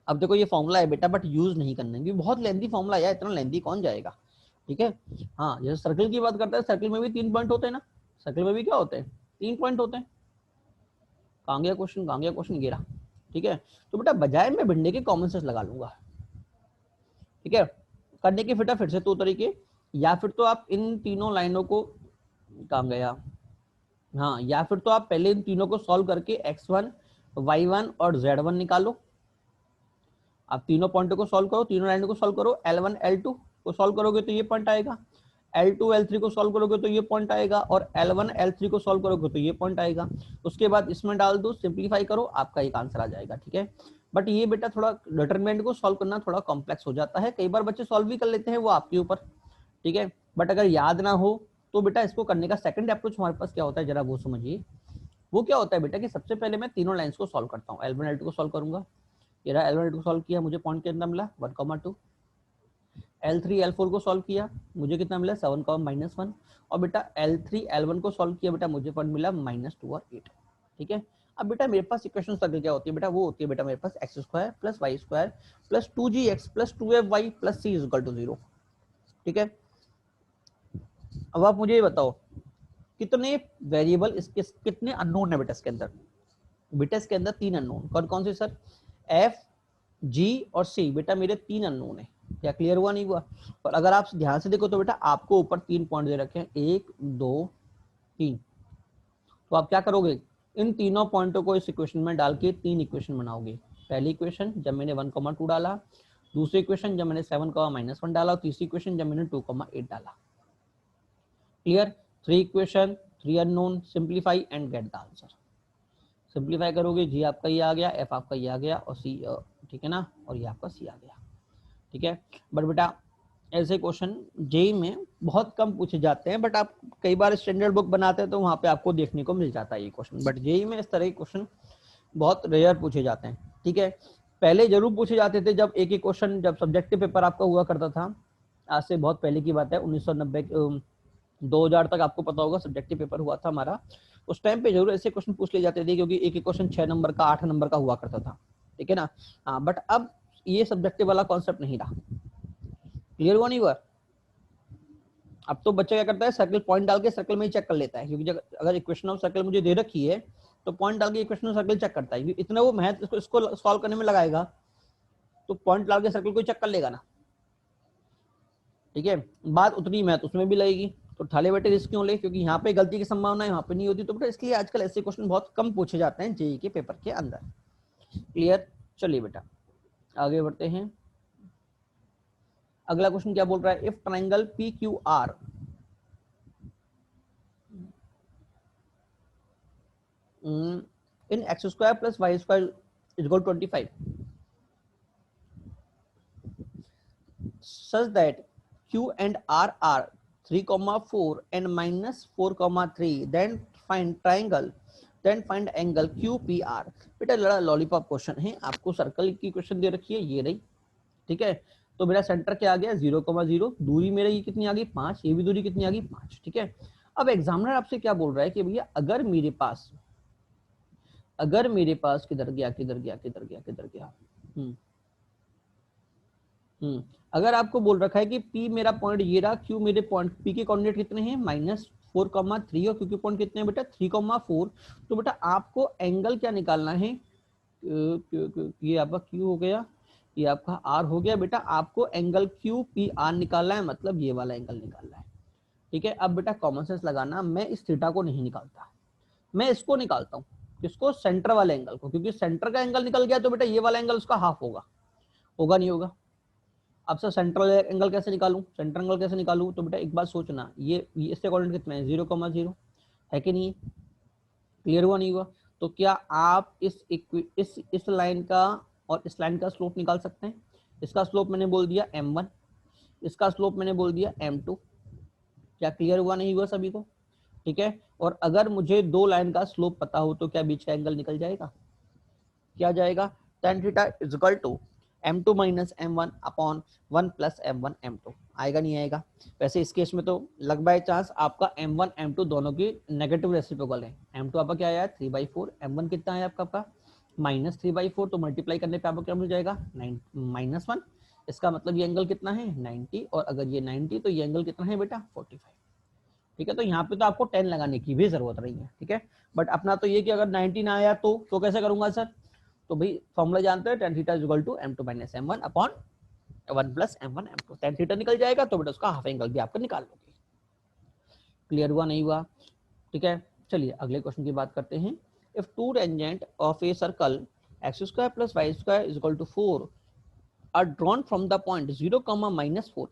अब देखो ये formula है बेटा, बट यूज नहीं करना है, बहुत लेंथी फॉर्मूला है, इतना लेंथी कौन जाएगा। ठीक है, हाँ जैसे सर्कल की बात करता है, सर्कल में भी 3 पॉइंट होते हैं ना, सर्कल में भी क्या होते हैं, 3 पॉइंट होते हैं। कहाँ गया क्वेश्चन, कहाँ गया क्वेश्चन, गिरा। ठीक है, तो बेटा बजाय मैं भिंडे के कॉमन सेंस लगा लूंगा। ठीक है, करने के फिर से दो तरीके, या फिर तो आप इन तीनों लाइनों को, कहाँ गया, हाँ, या फिर तो आप पहले इन तीनों को सॉल्व करके x1 y1 और z1 निकालो। आप तीनों पॉइंटों को सॉल्व करो, तीनों लाइनों को सॉल्व करो, L1 L2 को सॉल्व करोगे तो ये पॉइंट आएगा, L2 L3 को सॉल्व करोगे तो ये पॉइंट आएगा, और L1 L3 को सॉल्व करोगे तो ये पॉइंट आएगा। उसके बाद इसमें डाल दो, सिंप्लीफाई करो, आपका एक आंसर आ जाएगा। ठीक है, बट ये बेटा थोड़ा डिटरमिनेंट को सॉल्व करना थोड़ा कॉम्प्लेक्स हो जाता है, कई बार बच्चे सॉल्व भी कर लेते हैं, वो आपके ऊपर। ठीक है, बट अगर याद ना हो तो बेटा इसको करने का सेकंड अप्रोच हमारे पास क्या होता है, जरा वो समझिए। वो क्या होता है बेटा कि सबसे पहले मैं तीनों लाइंस को सॉल्व करता हूँ, L1 L2 को सॉल्व करूंगा, ये रहा L1 L2 को सॉल्व किया, मुझे पॉइंट कितना मिला 1,2, L3 L4 को सॉल्व किया, मुझे कितना मिला 7, -1, और बेटा L3 L1 को सॉल्व किया, बेटा मुझे पॉइंट मिला -2 और 8। ठीक है, अब बेटा मेरे पास इक्वेशन सर्कल क्या होती है बेटा, वो होती है बेटा मेरे पास x² + y² + 2gx + 2fy + c = 0। ठीक है, अब आप मुझे ये बताओ कितने वेरिएबल इसके, कितने अननोन है बेटा इसके अंदर। बेटा इसके अंदर 3 अननोन, कौन कौन से सर, f g और c, बेटा मेरे 3 अननोन है। क्या क्लियर हुआ, नहीं हुआ? और अगर आप ध्यान से देखो तो बेटा आपको ऊपर 3 पॉइंट दे रखे हैं, 1 2 3, तो आप क्या करोगे, इन तीनों पॉइंटों को इस इक्वेशन में डाल के 3 इक्वेशन बनाओगे। पहली इक्वेशन जब मैंने 1,2 डाला, दूसरी इक्वेशन जब मैंने 7, -1 डाला, और तीसरी इक्वेशन जब मैंने 2,8 डाला। Clear, 3 equation, 3 unknown, simplify and get the answer. Simplify करोगे, जी आपका ये आ गया, एफ आपका ये आ गया, और सी, ठीक है ना, और ये आपका सी आ गया। ठीक है, बट बेटा ऐसे क्वेश्चन जेई में बहुत कम पूछे जाते हैं, बट आप कई बार स्टैंडर्ड बुक बनाते हैं तो वहां पे आपको देखने को मिल जाता है ये क्वेश्चन, बट जेई में इस तरह के क्वेश्चन बहुत रेयर पूछे जाते हैं। ठीक है, पहले जरूर पूछे जाते थे, जब एक क्वेश्चन, जब सब्जेक्टिव पेपर आपका हुआ करता था, आज से बहुत पहले की बात है, 1990 2000 तक आपको पता होगा सब्जेक्टिव पेपर हुआ था हमारा, उस टाइम पे जरूर ऐसे क्वेश्चन पूछ ले जाते थे, क्योंकि एक क्वेश्चन 6 नंबर का 8 नंबर का हुआ करता था। ठीक है ना, हाँ, बट अब ये सब्जेक्टिव वाला कॉन्सेप्ट नहीं रहा। क्लियर हुआ, नहीं हुआ? अब तो बच्चा क्या करता है, सर्कल पॉइंट डाल के सर्कल में ही चेक कर लेता है, क्योंकि अगर इक्वेशन ऑफ सर्कल मुझे दे रखी है तो पॉइंट डाल के इक्वेशन ऑफ सर्कल चेक करता है, इतना वो मेहनत इसको सॉल्व करने में लगाएगा, तो पॉइंट डाल के सर्कल को चेक कर लेगा ना। ठीक है, बात उतनी मेहनत उसमें भी लगेगी, तो ठाले बेटे रिस्क क्यों ले, क्योंकि यहाँ पे गलती की संभावना यहाँ पे नहीं होती, तो बेटा इसलिए आजकल ऐसे क्वेश्चन बहुत कम पूछे जाते हैं जेई के पेपर के अंदर। क्लियर, चलिए बेटा आगे बढ़ते हैं। अगला क्वेश्चन क्या बोल रहा है, if triangle P Q R in x² + y² = 25 such that q and r are 3, 4 and -4, 3, then find triangle, then find angle QPR। बेटा लड़ा लॉलीपॉप क्वेश्चन है, आपको सर्कल की क्वेश्चन दे रखी है, ये रही। ठीक है, तो मेरा सेंटर क्या आ गया 0,0, दूरी मेरे ये कितनी आ गई 5, ये भी दूरी कितनी आ गई 5। ठीक है, अब एग्जामिनर आपसे क्या बोल रहा है कि भैया अगर मेरे पास किधर गया अगर आपको बोल रखा है कि P मेरा पॉइंट ये रहा, Q मेरे पॉइंट P के कोऑर्डिनेट कितने हैं -4,3, और Q के पॉइंट कितने हैं बेटा 3,4, तो बेटा आपको एंगल क्या निकालना है, ये आपका Q हो गया, ये आपका R हो गया, बेटा आपको एंगल QPR निकालना है, मतलब ये वाला एंगल निकालना है। ठीक है, अब बेटा कॉमन सेंस लगाना, मैं इस थीटा को नहीं निकालता, मैं इसको निकालता हूँ, किसको, सेंटर वाले एंगल को, क्योंकि सेंटर का एंगल निकल गया तो बेटा ये वाला एंगल उसका हाफ होगा, नहीं होगा। अब सर सेंट्रल एंगल कैसे निकालूं, सेंट्रल एंगल कैसे निकालूं, तो बेटा एक बात सोचना, ये इससे कोऑर्डिनेट कितने हैं 0,0 है कि नहीं, क्लियर हुआ, नहीं हुआ? तो क्या आप इस लाइन का और इस लाइन का स्लोप निकाल सकते हैं? इसका स्लोप मैंने बोल दिया m1, इसका स्लोप मैंने बोल दिया m2। क्या क्लियर हुआ, नहीं हुआ सभी को? ठीक है, और अगर मुझे दो लाइन का स्लोप पता हो तो क्या बीच का एंगल निकल जाएगा, क्या जाएगा, tan theta = m2 - m1 upon 1 + m1 m2, आएगा नहीं आएगा? वैसे इस केस में तो लग बाय चांस आपका m1 m2 दोनों की नेगेटिव रेसिप्रोकल है, m2 आपका क्या आया 3/4, m1 कितना है आपका -3/4, तो मल्टीप्लाई करने पे आपको क्या मिल जाएगा -1, इसका मतलब ये एंगल कितना है 90, और अगर ये 90 तो ये एंगल कितना है बेटा 45। ठीक है। तो यहाँ पे तो आपको 10 लगाने की भी जरूरत नहीं है, ठीक है। बट अपना तो ये कि अगर 19 आया तो कैसे करूंगा सर, तो भाई फॉर्मूला जानते हैं, tan theta is equal to m2 minus m1 upon 1 plus m1 m2। tan theta निकल जाएगा तो बेटा उसका हाफ एंगल भी आपका निकाल लोगे। क्लियर हुआ नहीं हुआ, ठीक है। चलिए अगले क्वेश्चन की बात करते हैं। If two tangent of a circle x square plus Y square is equal to 4 are drawn from the point 0, -4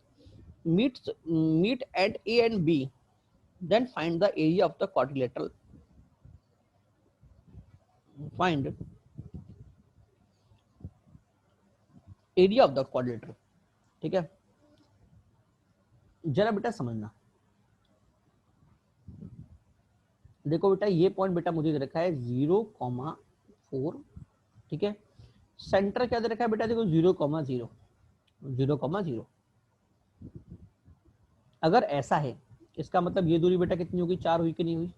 meet at A and B, then find the area of the quadrilateral. Find area of the quadrilateral, ठीक है। जरा बेटा समझना, देखो बेटा ये point बेटा मुझे दे रखा है 0,4, ठीक है। सेंटर क्या दे रखा है बेटा, देखो 0,0 0,0। अगर ऐसा है इसका मतलब ये दूरी बेटा कितनी होगी, 4 हुई कि नहीं हुई,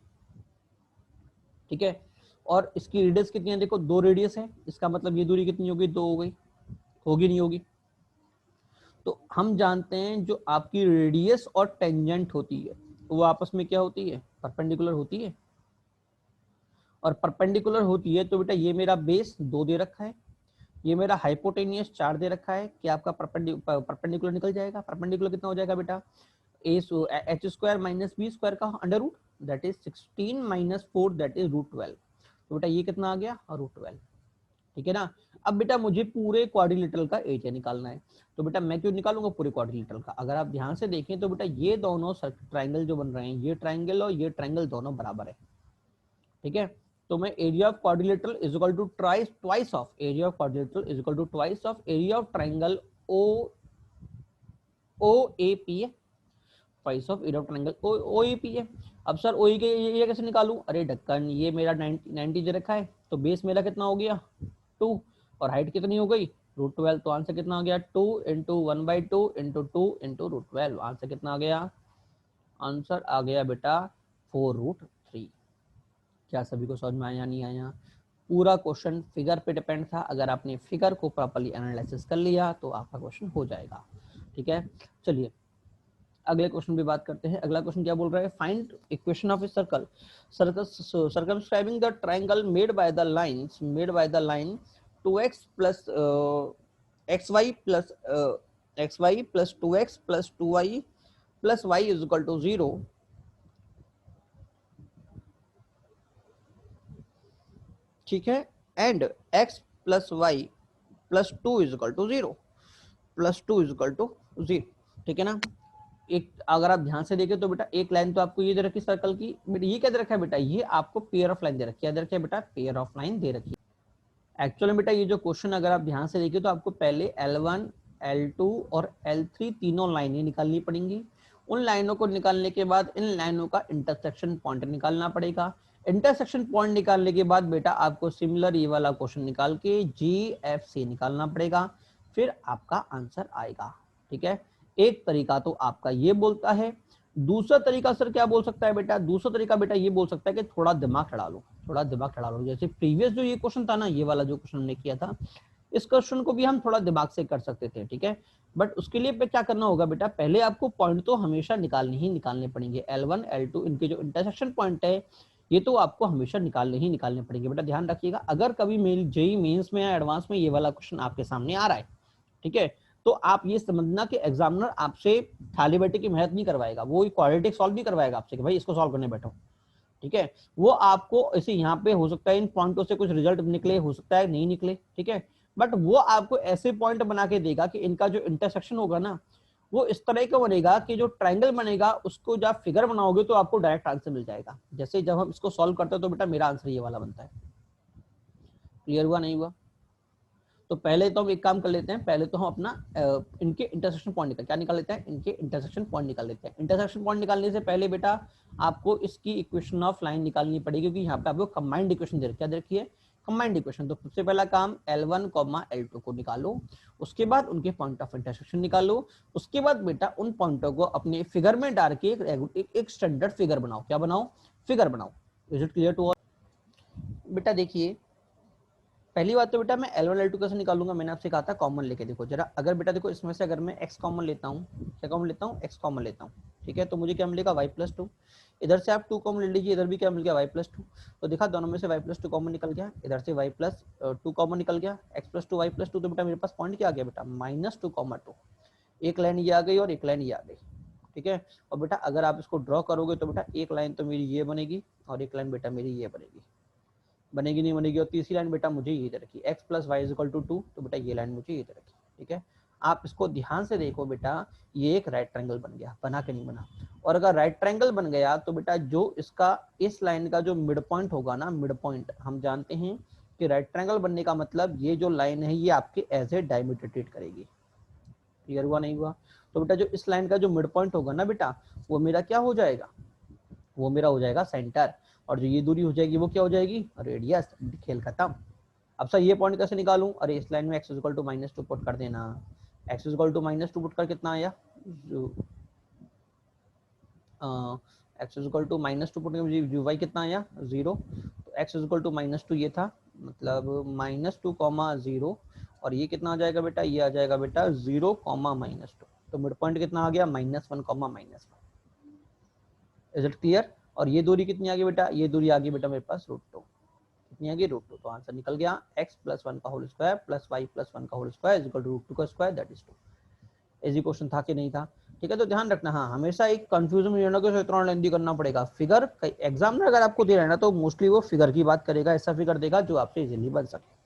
ठीक है। और इसकी रेडियस कितनी है, देखो 2 रेडियस है, इसका मतलब ये दूरी कितनी होगी, 2 हो गई, होगी नहीं होगी। तो हम जानते हैं जो आपकी रेडियस और टेंजेंट होती है वो आपस में क्या होती है, परपेंडिकुलर होती है। और परपेंडिकुलर होती है तो बेटा ये मेरा बेस 2 दे रखा है, ये मेरा हाइपोटेनियस 4 दे रखा है, कि आपका परपेंडिकुलर निकल जाएगा। परपेंडिकुलर कितना हो जाएगा बेटा, H square minus B square का under root, that is 16 minus 4 that is √12। तो बेटा ये कितना आ गया, √12, ठीक है ना। अब बेटा मुझे पूरे क्वाड्रिलेटरल का एरिया निकालना है, तो बेटा मैं क्यों निकालूंगा, पूरे क्वाड्रिलेटरल का। अगर आप ध्यान से देखें तो बेटा ये दोनों ट्राइंगल जो बन रहे हैं, ये ट्राइंगल और ये ट्राइंगल दोनों बराबर है, ठीक है। तो मैं area of quadrilateral is equal to twice of area of quadrilateral is equal to twice of area of triangle OAP है, twice of area of triangle OAP है। अब सर OE के एरिया कैसे निकालूं, अरे ढक्कन ये मेरा 90 दे रखा है, तो बेस मेरा कितना हो गया 2 और हाइट कितनी हो गई √12। तो आंसर कितना आ गया 2 × 1/2 × 2 × √12। आंसर कितना आ गया, आंसर आ गया बेटा 4√3। क्या सभी को समझ में आया नहीं आया। पूरा क्वेश्चन फिगर पे डिपेंड था, अगर आपने फिगर को प्रॉपर्ली एनालिसिस कर लिया तो आपका क्वेश्चन हो जाएगा, ठीक है। चलिए अगले क्वेश्चन पे बात करते हैं। अगला क्वेश्चन क्या बोल रहा है, find equation of a circle circumscribing the triangle made by the line 2x plus xy plus 2x plus 2y plus y is equal to 0, ठीक है, and x plus y plus 2 is equal to 0 plus 2 is equal to 0, ठीक है ना। एक अगर आप ध्यान से देखें तो बेटा एक लाइन तो आपको ये दे रखी सर्कल की, बेटा ये क्या दे रखा है बेटा, ये आपको पेयर ऑफ लाइन दे रखी है, दे रखी है बेटा पेयर ऑफ लाइन दे रखी है। एक्चुअली बेटा ये जो क्वेश्चन अगर आप ध्यान से देखें तो आपको पहले L1 L2 और L3 तीनों लाइनें निकालनी पड़ेंगी। उन लाइनों को निकालने के बाद इन लाइनों का इंटरसेक्शन पॉइंट निकालना पड़ेगा। इंटरसेक्शन पॉइंट निकालने के बाद बेटा आपको सिमिलर ये वाला क्वेश्चन निकाल के GFC निकालना पड़ेगा, फिर आपका आंसर आएगा, ठीक है। एक तरीका तो आपका ये बोलता है, दूसरा तरीका सर क्या बोल सकता है बेटा, दूसरा तरीका बेटा ये बोल सकता है कि थोड़ा दिमाग लड़ा लो, थोड़ा दिमाग लड़ा लो। जैसे प्रीवियस जो ये क्वेश्चन था ना, ये वाला जो क्वेश्चन हमने किया था, इस क्वेश्चन को भी हम थोड़ा दिमाग से कर सकते थे, ठीक है। बट उसके लिए क्या करना होगा बेटा, पहले आपको पॉइंट तो हमेशा निकालने पड़ेंगे। L1 L2 इनके जो इंटरसेक्शन पॉइंट है ये तो आपको हमेशा निकालने पड़ेंगे। बेटा ध्यान रखिएगा, अगर कभी जेईई मेंस में या एडवांस में ये वाला क्वेश्चन आपके सामने आ रहा है, ठीक है, तो आप ये समझना कि एग्जामिनर आपसे खाली बैठे की मेहनत नहीं करवाएगा, वो क्वाड्रेटिक सॉल्व भी करवाएगा आपसे कि भाई इसको सॉल्व करने बैठो, ठीक है। वो आपको ऐसे यहाँ पे हो सकता है इन पॉइंटों से कुछ रिजल्ट निकले, हो सकता है नहीं निकले, ठीक है, बट वो आपको ऐसे पॉइंट बना के देगा कि इनका जो इंटरसेक्शन होगा ना वो इस तरह का बनेगा कि जो ट्रायंगल बनेगा उसको जब फिगर बनाओगे तो आपको डायरेक्ट आंसर मिल जाएगा। जैसे जब हम इसको सॉल्व करते हैं तो बेटा मेरा आंसर ये वाला बनता है। क्लियर हुआ नहीं हुआ? तो पहले तो हम एक काम कर लेते हैं, पहले तो हम अपना इनके इंटरसेक्शन पॉइंट क्या निकाल लेते हैं, इनके इंटरसेक्शन पॉइंट निकाल लेते हैं। इंटरसेक्शन पॉइंट निकालने से पहले बेटा आपको इसकी इक्वेशन ऑफ लाइन निकालनी पड़ेगी, क्योंकि यहाँ पे आपको कंबाइंड इक्वेशन दे रखी है, कंबाइंड इक्वेशन। तो सबसे पहला काम L1, L2 को निकालो, उसके बाद उनके पॉइंट ऑफ इंटरसेक्शन निकालो, उसके बाद बेटा उन पॉइंटों को अपने फिगर में डाल के एक स्टैंडर्ड फिगर बनाओ। क्या बनाओ? फिगर बनाओ। Is it clear to all? बेटा देखिए पहली बात तो बेटा मैं L1 L2 कैसे निकालूंगा, मैंने आपसे कहा था कॉमन लेके देखो जरा। अगर बेटा देखो इसमें से अगर मैं x कॉमन लेता हूँ, क्या कॉमन लेता हूँ, x कॉमन लेता हूँ, ठीक है, तो मुझे क्या मिलेगा y+2। इधर से आप 2 कॉमन ले लीजिए, इधर भी क्या मिल गया y+2। तो देखा दोनों में से y+2 कॉमन निकल गया, इधर से y+2 कॉमन निकल गया, x+2 y+2। तो बेटा मेरे पास पॉइंट क्या आ गया बेटा, -2, 2। एक लाइन ये आ गई और एक लाइन ये आ गई, ठीक है। और बेटा अगर आप इसको ड्रॉ करोगे तो बेटा एक लाइन तो मेरी ये बनेगी और एक लाइन बेटा मेरी ये बनेगी, बनेगी नहीं बनेगी। और तीसरी लाइन बेटा मुझे ये दे रखी x + y = 2, तो बेटा ये लाइन मुझे ये दे रखी, ठीक है। आप इसको ध्यान से देखो बेटा, ये एक राइट ट्रायंगल बन गया, बना के नहीं बना। और अगर राइट ट्रायंगल बन गया तो बेटा जो इसका इस लाइन का जो मिड पॉइंट होगा ना, मिड पॉइंट हम जानते हैं कि राइट ट्रायंगल बनने का मतलब ये जो लाइन है ये आपके एज ए डायमीटर ट्रीट करेगी। क्लियर हुआ नहीं हुआ? तो बेटा जो इस लाइन का जो मिड पॉइंट होगा ना बेटा, वो मेरा क्या हो जाएगा, वो मेरा हो जाएगा सेंटर। और जो ये दूरी हो जाएगी वो क्या हो जाएगी, रेडियस। खेल खत्म। अब सर ये पॉइंट कैसे निकालूं, अरे इस लाइन में x = -2 पुट कर देना। x = -2 पुट कर कितना आया, x = -2 पुट कर y कितना आया 0। तो x = -2 ये था, मतलब -2, 0। और ये कितना आ जाएगा बेटा, ये आ जाएगा बेटा 0, -2। तो मिड पॉइंट कितना आ गया, -1, -1। Is it clear? और ये दूरी कितनी आ गई बेटा, ये दूरी आ गई बेटा मेरे पास √2। कितनी आ गई, √2। तो आंसर निकल गया x + 1 का होल स्क्वायर प्लस y + 1 का होल स्क्वायर = √2 का square, that is 2। Easy question था कि नहीं था? ठीक है, तो ध्यान रखना, हाँ हमेशा एक कंफ्यूजन में रहना कि इतना लेंथी करना पड़ेगा। फिगर एग्जाम में अगर आपको दे रहा है ना तो मोस्टली वो फिगर की बात करेगा, ऐसा फिगर देगा जो आपसे इजीली बन सके।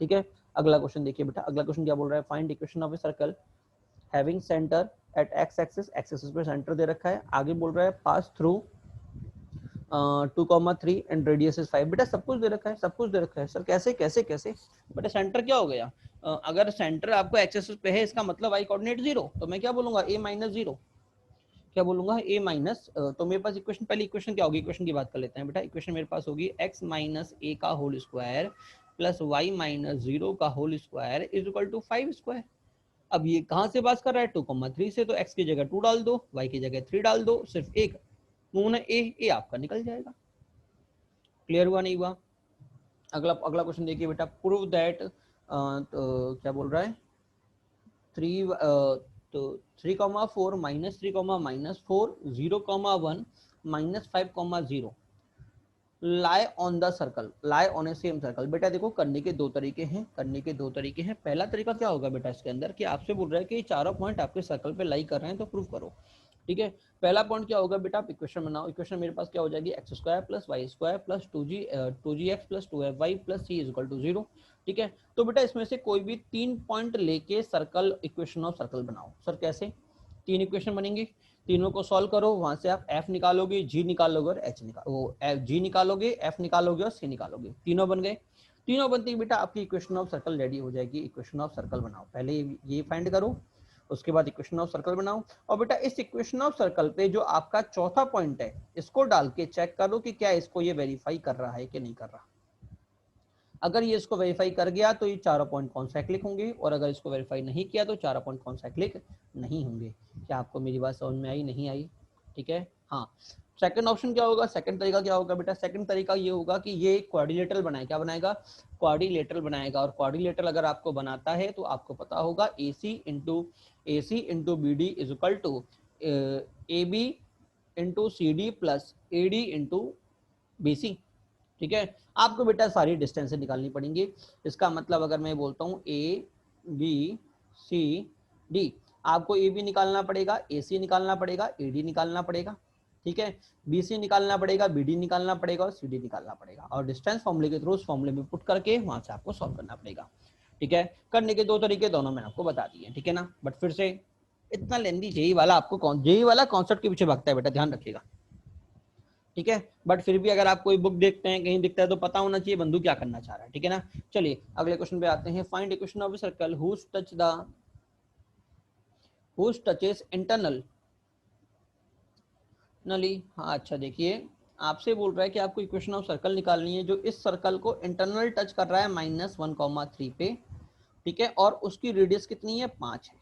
ठीक है, अगला क्वेश्चन देखिए बेटा, अगला क्वेश्चन क्या बोल रहा है, find equation of a circle having centre at x axis, x axis पे सेंटर दे रखा है। आगे बोल रहा है pass through 2,3 and radius is 5। बेटा सब कुछ दे रखा है, सब कुछ दे रखा है। सर कैसे कैसे कैसे? बेटा सेंटर क्या हो गया, अगर सेंटर आपको x एक्सिस पे है इसका मतलब y कोऑर्डिनेट 0, तो मैं क्या बोलूंगा a - 0। क्या बोलूंगा, a माइनस। तो मेरे पास इक्वेशन, पहली इक्वेशन क्या होगी, इक्वेशन की बात कर लेते हैं बेटा। इक्वेशन मेरे पास होगी x - a का होल स्क्वायर प्लस y - 0 का होल स्क्वायर = 5 स्क्वायर। अब ये कहाँ से बात कर रहा है, 2,3 से। तो x की जगह 2 डाल दो, y की जगह 3 डाल दो, सिर्फ एक मुंह ने ए आपका निकल जाएगा। क्लियर हुआ नहीं हुआ? अगला अगला क्वेश्चन देखिए बेटा, प्रूव दैट, तो क्या बोल रहा है, 3 तो 3,4 - 3, -4 0,1 -5, 0 lie on the circle, lie on A same circle. बेटा देखो करने के दो तरीके हैं, करने के दो तरीके हैं। पहला तरीका क्या होगा बेटा इसके अंदर, कि आपसे बोल रहा है कि चारों पॉइंट आपके सर्कल पे लाई कर रहे हैं, तो प्रूव करो। ठीक है, पहला पॉइंट क्या होगा बेटा, आप इक्वेशन बनाओ। इक्वेशन मेरे पास क्या हो जाएगी, x² + y² + 2gx + 2fy + c = 0। ठीक है, तो बेटा इसमें से कोई भी 3 पॉइंट लेके सर्कल, इक्वेशन ऑफ सर्कल बनाओ। सर कैसे, 3 इक्वेशन बनेंगे, तीनों को सॉल्व करो, वहां से आप f निकालोगे, g निकालोगे और h निकाल वो g निकालोगे, f निकालोगे और c निकालोगे। तीनों बन गए, तीनों बनते ही बेटा आपकी इक्वेशन ऑफ सर्कल रेडी हो जाएगी। इक्वेशन ऑफ सर्कल बनाओ, पहले ये फाइंड करो, उसके बाद इक्वेशन ऑफ सर्कल बनाओ। और बेटा इस इक्वेशन ऑफ सर्कल पे जो आपका चौथा पॉइंट है, इसको डाल के चेक करो कि क्या इसको ये वेरीफाई कर रहा है कि नहीं कर रहा। अगर ये इसको वेरीफाई कर गया तो ये चारों पॉइंट कॉन्साइक्लिक होंगे, और अगर इसको वेरीफाई नहीं किया तो चारों पॉइंट कॉन्साइक्लिक नहीं होंगे। क्या आपको मेरी बात समझ में आई, नहीं आई? ठीक है, हाँ। सेकंड ऑप्शन क्या होगा, सेकंड तरीका क्या होगा बेटा, सेकंड तरीका ये होगा कि ये क्वाड्रिलेटरल बनाए, क्या बनाएगा, क्वाड्रिलेटरल बनाएगा। और क्वाड्रिलेटरल अगर आपको बनाता है तो आपको पता होगा AC into BD is equal to AB into CD plus AD into BC। ठीक है, आपको बेटा सारी डिस्टेंस निकालनी पड़ेंगी। इसका मतलब अगर मैं बोलता हूँ ABCD, आपको AB निकालना पड़ेगा, AC निकालना पड़ेगा, AD निकालना पड़ेगा। ठीक है, BC निकालना पड़ेगा, BD निकालना पड़ेगा और CD निकालना पड़ेगा। और डिस्टेंस फॉर्मूले के थ्रू उस फॉर्मूले में पुट करके वहां से आपको सॉल्व करना पड़ेगा। ठीक है, करने के दो तरीके दोनों मैंने आपको बता दिए। ठीक है ना, बट फिर से इतना लेंदी जेई वाला आपको जेई वाला कॉन्सेप्ट के पीछे भागता है बेटा, ध्यान रखिएगा। ठीक है, बट फिर भी अगर आप कोई बुक देखते हैं, कहीं दिखता है, तो पता होना चाहिए बंधु क्या करना चाह रहा है। ठीक है ना, चलिए अगले क्वेश्चन पे आते हैं। Find equation of a circle whose touches internally. हाँ अच्छा, देखिए आपसे बोल रहा है कि आपको इक्वेशन ऑफ सर्कल निकालनी है जो इस सर्कल को इंटरनल टच कर रहा है -1,3 पे। ठीक है, और उसकी रेडियस कितनी है, 5 है।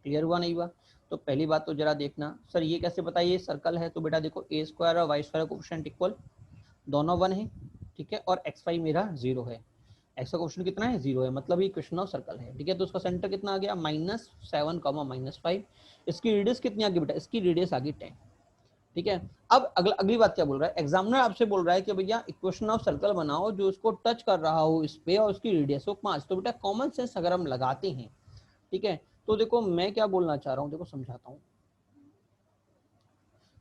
क्लियर हुआ नहीं हुआ? तो पहली बात तो जरा देखना, सर ये कैसे बताइए सर्कल है, तो बेटा देखो a² और y² कोएफिशिएंट इक्वल, दोनों 1 है। ठीक है, और xy मेरा 0 है। एक्स का क्वेश्चन कितना है 0 है, मतलब ये क्वेश्चन ऑफ सर्कल है, ठीक है। तो उसका सेंटर कितना आ गया -7, -5। इसकी रेडियस कितनी आ गई बेटा, इसकी रेडियस आ गई 10, ठीक है। अब अगली बात क्या बोल रहा है, एग्जामिनर आपसे बोल रहा है कि भैया इक्वेशन ऑफ सर्कल बनाओ जो उसको टच कर रहा हो इस पे और उसकी रेडियस हो 5। तो बेटा कॉमन सेंस अगर हम लगाते हैं, ठीक है, तो देखो मैं क्या बोलना चाह रहा हूँ, देखो समझाता हूँ।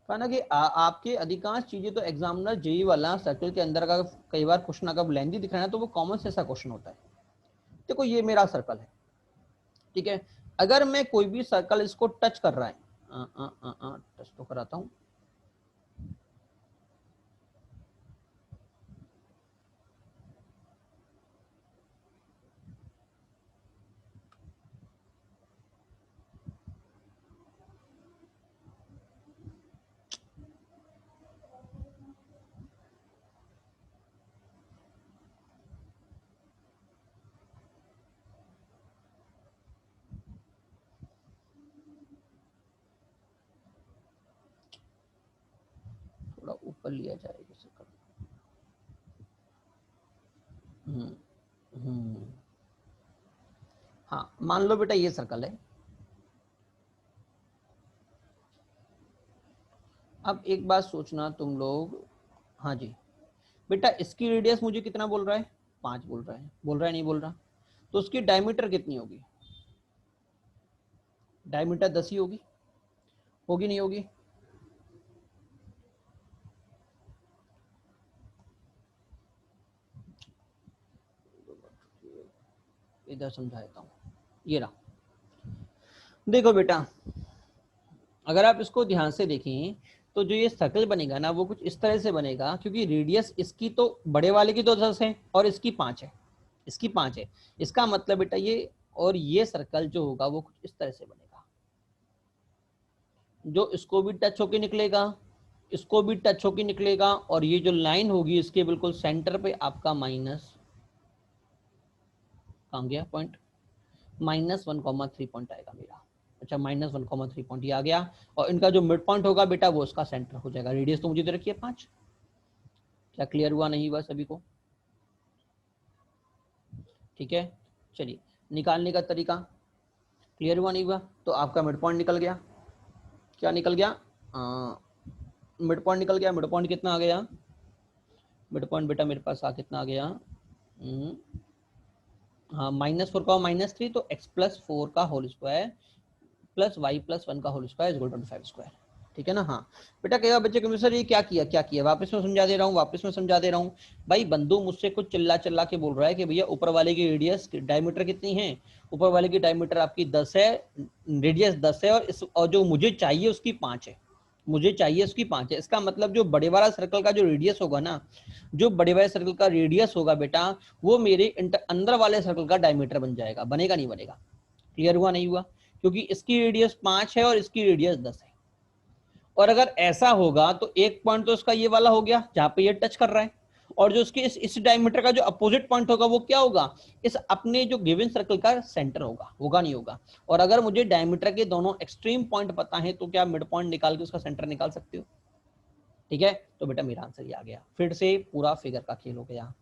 ना कि आपके अधिकांश चीजें तो एग्जामिनर जेई वाला सर्कल के अंदर का कई बार क्वेश्चन अगर लेंथी दिख रहा है तो वो कॉमन सेंस का क्वेश्चन होता है। देखो ये मेरा सर्कल है, ठीक है, अगर मैं कोई भी सर्कल इसको टच कर रहा है, टच तो कराता हूं, थोड़ा ऊपर लिया जाएगा सर्कल। हाँ मान लो बेटा ये सर्कल है। अब एक बात सोचना तुम लोग, हाँ जी बेटा इसकी रेडियस मुझे कितना बोल रहा है, 5 बोल रहा है, बोल रहा है नहीं बोल रहा, तो उसकी डायमीटर कितनी होगी, डायमीटर 10 ही होगी, होगी नहीं होगी, इधर समझा देता हूँ, ये रहा। देखो बेटा अगर आप इसको ध्यान से देखें तो जो ये सर्कल बनेगा ना वो कुछ इस तरह से बनेगा, क्योंकि रेडियस इसकी तो बड़े वाले की तो 10 है और इसकी 5 है, इसकी 5 है, इसका मतलब बेटा ये और ये सर्कल जो होगा वो कुछ इस तरह से बनेगा, जो इसको भी टच होके निकलेगा, इसको भी टच होके निकलेगा, और ये जो लाइन होगी इसके बिल्कुल सेंटर पे आपका माइनस कहाँ गया पॉइंट, -1,3 पॉइंट आएगा मेरा। अच्छा -1,3 पॉइंट ये आ गया, और इनका जो मिड पॉइंट होगा बेटा वो उसका सेंटर हो जाएगा। रेडियस तो मुझे दे रखी है 5। क्या क्लियर हुआ नहीं हुआ सभी को, ठीक है। चलिए निकालने का तरीका क्लियर हुआ नहीं हुआ, तो आपका मिड पॉइंट निकल गया, क्या निकल गया, मिड पॉइंट निकल गया। मिड पॉइंट कितना आ गया, मिड पॉइंट बेटा मेरे पास कितना आ गया, हाँ -4 का -3, तो x+4 का होल स्क्वायर प्लस y+1 का whole square is equal to 25 square, ठीक है ना। हाँ बेटा कहेगा बच्चे कमेंट सर ये क्या किया, वापस में समझा दे रहा हूँ, भाई बंधु मुझसे कुछ चिल्ला के बोल रहा है कि भैया ऊपर वाले की रेडियस डायमीटर कितनी है, ऊपर वाले की डायमीटर आपकी 10 है, रेडियस 10 है, और जो मुझे चाहिए उसकी 5 है, मुझे चाहिए उसकी 5 है। इसका मतलब जो बड़े वाला सर्कल का जो रेडियस होगा ना, जो बड़े वाले सर्कल का रेडियस होगा बेटा वो मेरे अंदर वाले सर्कल का डायमीटर बन जाएगा, बनेगा नहीं बनेगा, क्लियर हुआ नहीं हुआ, क्योंकि इसकी रेडियस 5 है और इसकी रेडियस 10 है। और अगर ऐसा होगा तो एक पॉइंट तो इसका ये वाला हो गया जहां पे ये टच कर रहा है, और जो इसके इस डायमीटर का जो अपोजिट पॉइंट होगा वो क्या होगा, इस अपने जो गिवन सर्कल का सेंटर होगा नहीं होगा। और अगर मुझे डायमीटर के दोनों एक्सट्रीम पॉइंट पता है तो क्या मिड पॉइंट निकाल के उसका सेंटर निकाल सकते हो, ठीक है। तो बेटा मेरा आंसर ये आ गया, फिर से पूरा फिगर का खेल हो गया,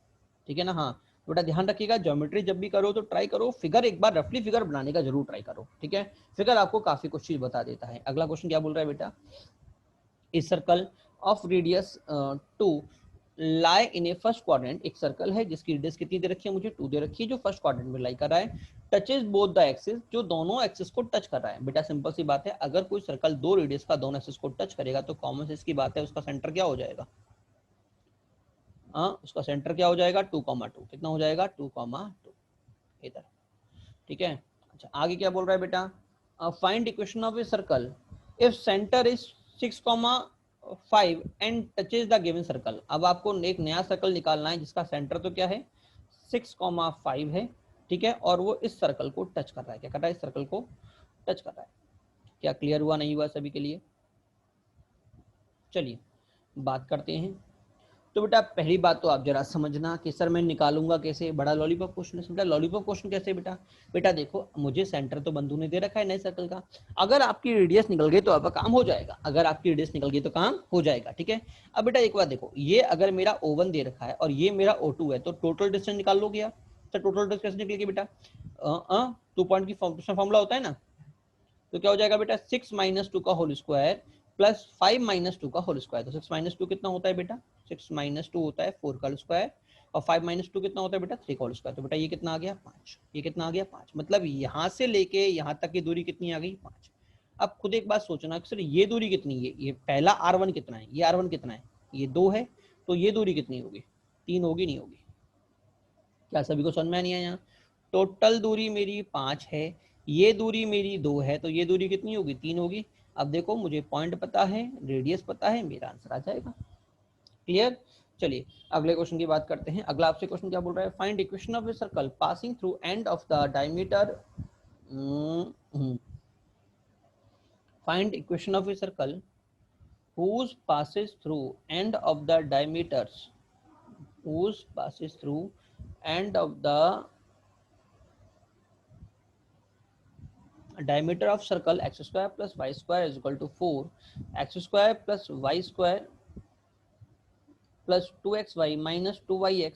ठीक है ना। हाँ बेटा ध्यान रखिएगा ज्योमेट्री जब भी करो तो ट्राई करो फिगर, एक बार रफली फिगर बनाने का जरूर ट्राई करो, ठीक है। फिगर आपको काफी कुछ चीज बता देता है। अगला क्वेश्चन क्या बोल रहा है बेटा, इस circle of radius 2 lie in A first quadrant, एक सर्कल है जिसकी रेडियस कितनी दे रखी है, मुझे 2 दे रखी है, जो फर्स्ट क्वाड्रेंट में लाई कर रहा है, टचेस बोथ द एक्सिस, जो दोनों एक्सिस को टच कर रहा है। बेटा सिंपल सी बात है, अगर कोई सर्कल दो रेडियस का दोनों एक्सिस को टच करेगा तो कॉमन सेंस की बात है उसका सेंटर क्या हो जाएगा, उसका सेंटर क्या हो जाएगा 2,2, कितना हो जाएगा 2,2 इधर, ठीक है। अच्छा आगे क्या बोल रहा है बेटा, find equation of a circle if centre is 6,5 and touches the given circle. अब आपको एक नया सर्कल निकालना है जिसका सेंटर तो क्या है 6,5 है, ठीक है, और वो इस सर्कल को टच कर रहा है, क्या कर रहा है, इस सर्कल को टच कर रहा है। क्या क्लियर हुआ नहीं हुआ सभी के लिए, चलिए बात करते हैं। तो बेटा पहली बात तो आप जरा समझना कि सर मैं निकालूंगा कैसे, बड़ा लॉलीपॉप क्वेश्चन है। बेटा लॉलीपॉप क्वेश्चन कैसे बेटा, बेटा देखो मुझे सेंटर तो बंधु ने दे रखा है नए सर्कल का, अगर आपकी रेडियस निकल गई तो आपका काम हो जाएगा, अगर आपकी रेडियस निकल गई तो काम हो जाएगा, ठीक है। अब बेटा एक बात देखो, ये अगर मेरा O1 दे रखा है और ये मेरा O2 है तो टोटल डिस्टेंस निकाल लो क्या, इसका टोटल रेडियस कैसे निकलेगी बेटा? 2 पॉइंट की फॉर्मूला होता है ना, तो क्या हो जाएगा बेटा 6 माइनस 2 का होल स्क्वायर प्लस 5 माइनस 2 का होल स्क्वायर। तो 6 माइनस 2 कितना होता है बेटा? 6 माइनस 2 होता है 4 का होल स्क्वायर, और 5 माइनस 2 कितना होता है बेटा? 3 का होल स्क्वायर। तो बेटा ये कितना आ गया? 5। ये कितना आ गया? 5। मतलब यहाँ से लेके यहाँ तक की दूरी कितनी आ गई? 5। अब खुद एक बात सोचना कि सर ये दूरी कितनी है? ये पहला R1 कितना है? ये R1 कितना है? ये 2 है। तो ये दूरी कितनी होगी? 3 होगी, नहीं होगी? क्या सभी को समझ में नहीं आया? टोटल दूरी मेरी 5 है, ये दूरी मेरी 2 है, तो ये दूरी कितनी होगी? 3 होगी। अब देखो मुझे पॉइंट पता है, रेडियस पता है, मेरा आंसर आ जाएगा। क्लियर? चलिए अगले क्वेश्चन की बात करते हैं। अगला आपसे क्वेश्चन क्या बोल रहा है? Find equation of a circle passing through end of the diameter. Find equation of a circle whose passes through end of the diameters, whose passes through end of the diameter of circle x square plus y square is equal to 4, x square plus y square plus 2xy minus 2yx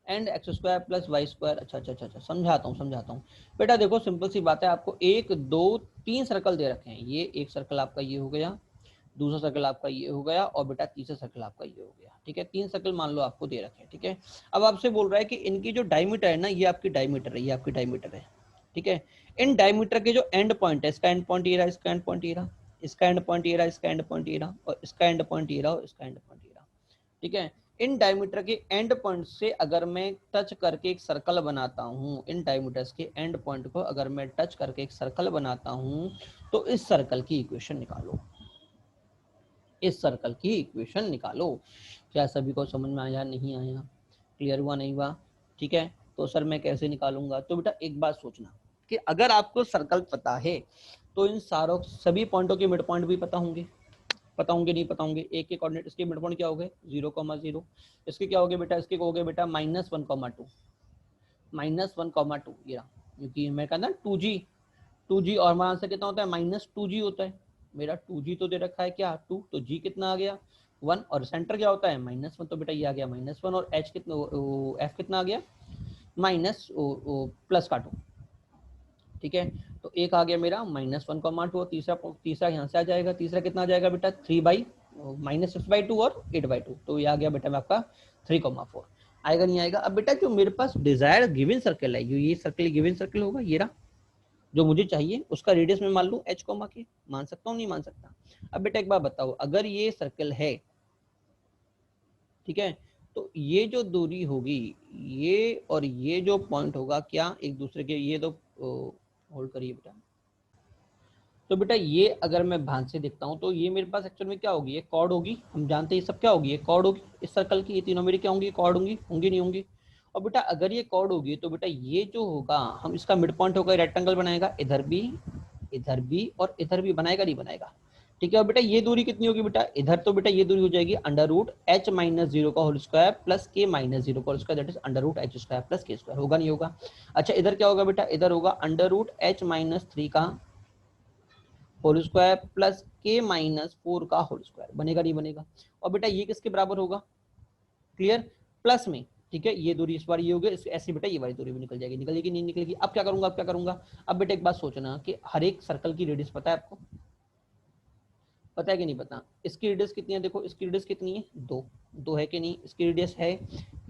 and x square plus Y square. अच्छा, समझाता हूँ बेटा। देखो simple सी बात है, आपको 1 2 3 circle दे रखे हैं। ये एक सर्कल आपका ये हो गया, दूसरा सर्कल आपका ये हो गया, और बेटा तीसरा सर्कल आपका ये हो गया। ठीक है, 3 सर्कल मान लो आपको दे रखे हैं। ठीक है, अब आपसे बोल रहा है कि इनकी जो डायमीटर है ना, ये आपकी डायमीटर है, ये आपकी डायमीटर है। ठीक है, इन डायमीटर के जो एंड पॉइंट है, इसका एंड पॉइंट ये रहा, इसका एंड पॉइंट ये रहा, इसका एंड पॉइंट ये रहा, इसका एंड पॉइंट ये रहा, और इसका एंड पॉइंट ये रहा, और इसका एंड पॉइंट ये रहा। ठीक है, इन डायमीटर के एंड पॉइंट से अगर मैं टच करके एक सर्कल बनाता हूँ, इन डायमीटर्स के एंड पॉइंट को अगर मैं टच करके एक सर्कल बनाता हूँ, तो इस सर्कल की इक्वेशन निकालो, इस सर्कल की इक्वेशन निकालो। क्या सभी को समझ में आया? नहीं आया? क्लियर हुआ? नहीं हुआ? ठीक है, तो सर मैं कैसे निकालूंगा? तो बेटा एक बात सोचना कि अगर आपको सर्कल पता है तो इन सारों सभी पॉइंटों के मिड पॉइंट भी पता होंगे, नहीं पता होंगे? एक के कोऑर्डिनेट, इसके मिड पॉइंट क्या हो गए? 0,0। इसके क्या हो गए बेटा? इसके हो गए बेटा -1,2, -1,2 ये रहा, क्योंकि मैं कहता 2g और हमारा आंसर कितना होता है? -2g होता है। मेरा 2g तो दे रखा है क्या? 2, तो g कितना आ गया? 1, और सेंटर क्या होता है? -1, तो बेटा ये आ गया -1, और h कितना, f कितना आ गया? माइनस प्लस का 2। ठीक है, तो एक आ गया मेरा -1,2, और तीसरा यहाँ से आ जाएगा। तीसरा कितना आ जाएगा बेटा? 3 -6/2 और 8/2, तो ये आ गया बेटा मैं आपका 3,4। आएगा नहीं आएगा? अब बेटा जो मेरे पास डिजायर गिवन सर्कल है, ये सर्कल गिवन सर्कल होगा, ये रहा जो मुझे चाहिए, उसका रेडियस में मान लूं h, के मान सकता हूँ? नहीं मान सकता? अब बेटा एक बार बताओ, अगर ये सर्कल है, ठीक है, तो ये जो दूरी होगी, ये और ये जो पॉइंट होगा, क्या एक दूसरे के, ये तो होल्ड करिए बेटा, तो बेटा ये अगर मैं भांज से देखता हूँ तो ये मेरे पास एक्चुअल में क्या होगी? ये कॉर्ड होगी। हम जानते हैं ये सब क्या होगी? ये कॉर्ड होगी इस सर्कल की। ये तीनों मेरी क्या होंगी? कॉर्ड होंगी, नहीं होंगी? और बेटा अगर ये कॉर्ड होगी तो बेटा ये जो होगा, हम इसका मिड पॉइंट होगा, रेक्टेंगल बनाएगा, इधर भी और इधर भी बनाएगा, नहीं बनाएगा? ठीक है, और बेटा ये दूरी कितनी होगी बेटा? इधर तो बेटा ये दूरी हो जाएगी √h - 0 का होल स्क्वायर प्लस k - 0 का whole square, that is √h square plus k square. होगा नहीं होगा? अच्छा, इधर क्या होगा बेटा? इधर होगा √h - 3 का होल स्क्वायर प्लस k - 4 का होल स्क्वायर। बनेगा नहीं बनेगा? और बेटा ये किसके बराबर होगा? क्लियर? प्लस में। ठीक है, ये दूरी इस बार ये हो गई, ऐसी बेटा ये वाली दूरी भी निकल जाएगी। निकलेगी नहीं निकलेगी? अब क्या करूंगा? अब बेटा एक बात सोचना कि हर एक सर्कल की रेडियस पता है आपको? पता है कि नहीं पता? इसकी रेडियस कितनी है? देखो इसकी रेडियस कितनी है? 2 है कि नहीं? इसकी रेडियस है,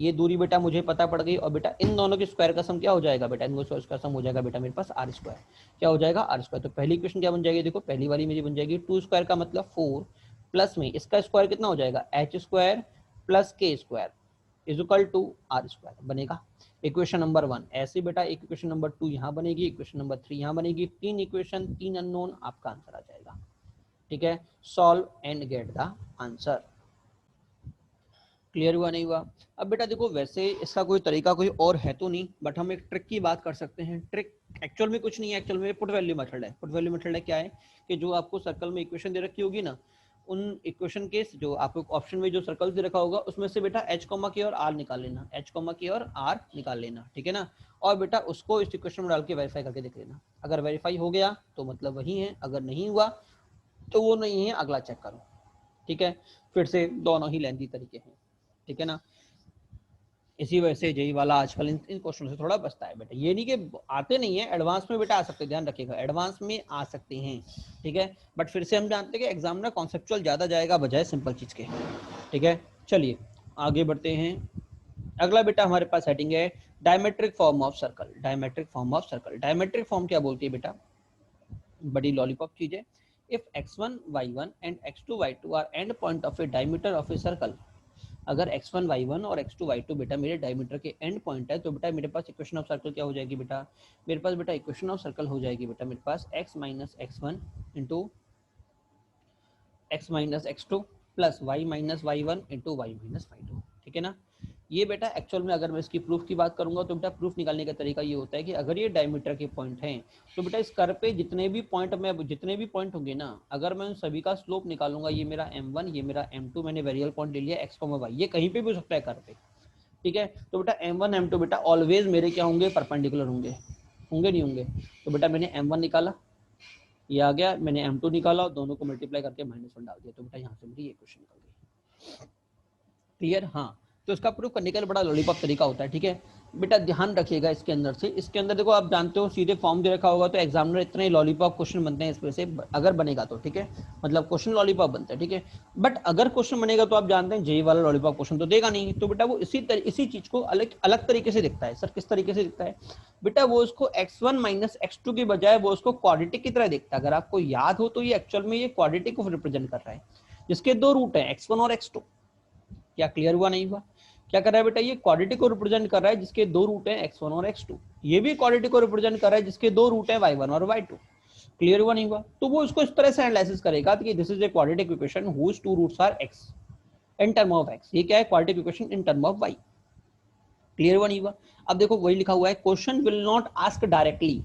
ये दूरी बेटा मुझे पता पड़ गई, और बेटा इन दोनों के स्क्वायर का सम क्या हो जाएगा बेटा? इन दोनों का सम हो जाएगा बेटा मेरे पास r²। क्या हो जाएगा? r²। तो पहली इक्वेशन क्या बन जाएगी? देखो पहली वाली मेरी बन जाएगी 2² का मतलब 4 प्लस में इसका स्क्वायर कितना हो जाएगा? h² plus k² is equal to r²। बनेगा इक्वेशन नंबर 1 ऐसे बेटा। एक इक्वेशन नंबर 2 यहाँ बनेगी, इक्वेशन नंबर 3 यहाँ बनेगी। 3 इक्वेशन, 3 अननोन, आपका आंसर आ जाएगा। ठीक है, solve and get the answer. Clear हुआ नहीं हुआ? अब बेटा देखो वैसे इसका कोई तरीका कोई और है तो नहीं, बट हम एक ट्रिक की बात कर सकते हैं। ट्रिक एक्चुअल में कुछ नहीं है, एक्चुअल में पुट वैल्यू मेथड है। पुट वैल्यू मेथड है क्या है कि जो आपको सर्कल में इक्वेशन दे रखी होगी ना, उन इक्वेशन के जो आपको ऑप्शन में जो सर्कल दे रखा होगा उसमें से बेटा h, k और r निकाल लेना, h, k और r निकाल लेना। ठीक है ना? और बेटा उसको इस इक्वेशन में डाल के वेरीफाई करके देख लेना। अगर वेरीफाई हो गया तो मतलब वही है, अगर नहीं हुआ तो वो नहीं है, अगला चेक करो। ठीक है, फिर से दोनों ही लेंथी तरीके हैं। ठीक है ना? इसी वजह से जेई वाला आजकल इन क्वेश्चन से थोड़ा बचता है बेटा। ये नहीं कि आते नहीं है, एडवांस में बेटा आ सकते हैं, ध्यान रखिएगा एडवांस में आ सकते हैं, ठीक है। बट फिर से हम जानते हैं कि एग्जामिनर कॉन्सेप्चुअल ज्यादा जाएगा बजाय सिंपल चीज के, ठीक है। चलिए आगे बढ़ते हैं। अगला बेटा हमारे पास हेडिंग है diametric form of circle. Diametric form of circle, diametric form क्या बोलती है बेटा, बड़ी लॉलीपॉप चीज है। If x1 y1 and x2 y2 are end point of a diameter of a circle, अगर x1 y1 और x2 y2 बेटा मेरे डायमीटर के एंड पॉइंट है, तो बेटा मेरे पास इक्वेशन ऑफ सर्कल क्या हो जाएगी बेटा, मेरे पास बेटा इक्वेशन ऑफ सर्कल हो जाएगी बेटा मेरे पास x minus x1 into x minus x2 plus y minus y1 into y minus y2, ठीक है ना। ये बेटा एक्चुअल में अगर मैं इसकी प्रूफ की बात करूंगा तो बेटा प्रूफ निकालने का तरीका ये होता है कि अगर ये डायमीटर के पॉइंट हैं तो बेटा इस कर्व पे जितने भी पॉइंट होंगे ना, अगर मैं उन सभी का स्लोप निकालूंगा, ये मेरा m1 ये मेरा m2, मैंने वेरिएबल पॉइंट ले लिया x, y, ये कहीं पे भी हो सकता है कर्व पे, ठीक है। तो बेटा m1 m2 बेटा ऑलवेज मेरे क्या होंगे, परपेंडिकुलर होंगे, होंगे नहीं होंगे। तो बेटा मैंने m1 निकाला, ये आ गया, मैंने m2 निकाला, दोनों को मल्टीप्लाई करके -1 डाल दिया, तो बेटा यहाँ से मेरी ये क्वेश्चन निकल गई। क्लियर, हाँ। तो इसका प्रूफ करने का बड़ा लॉलीपॉप तरीका होता है, ठीक है बेटा। ध्यान रखिएगा इसके अंदर से, इसके अंदर देखो आप जानते हो सीधे फॉर्म दे रखा होगा, तो एग्जामिनर इतने लॉलीपॉप क्वेश्चन बनते हैं इस वजह से, अगर बनेगा तो, ठीक है, मतलब क्वेश्चन लॉलीपॉप बनता है, ठीक है। बट अगर क्वेश्चन बनेगा तो आप जानते हैं जेई वाला लॉलीपॉप क्वेश्चन तो देगा नहीं, तो बेटा वो इसी चीज को अलग अलग तरीके से दिखता है। सर किस तरीके से दिखता है बेटा, वो उसको x1 माइनस x2 के बजाय वो उसको क्वाड्रेटिक की तरह दिखता है। अगर आपको याद हो तो ये एक्चुअल में ये क्वाड्रेटिक को रिप्रेजेंट कर रहा है, जिसके दो रूट है x1 और x2। क्या क्लियर हुआ, नहीं हुआ? क्या कर रहा है बेटा, ये क्वाड्रेटिक को रिप्रेजेंट कर रहा है जिसके दो रूट हैं x1 और x2। ये भी क्वाड्रेटिक को रिप्रेजेंट कर रहा है जिसके दो रूट हैं y1 और y2। क्लियर हुआ, नहीं हुआ? तो वो इसको इस तरह से एनालिसिस करेगा कि this is a quadratic equation whose two roots are x in term of x। ये क्या है, quadratic equation in term of y। Clear हुआ, नहीं हुआ? अब देखो वही लिखा हुआ है, question will not ask directly,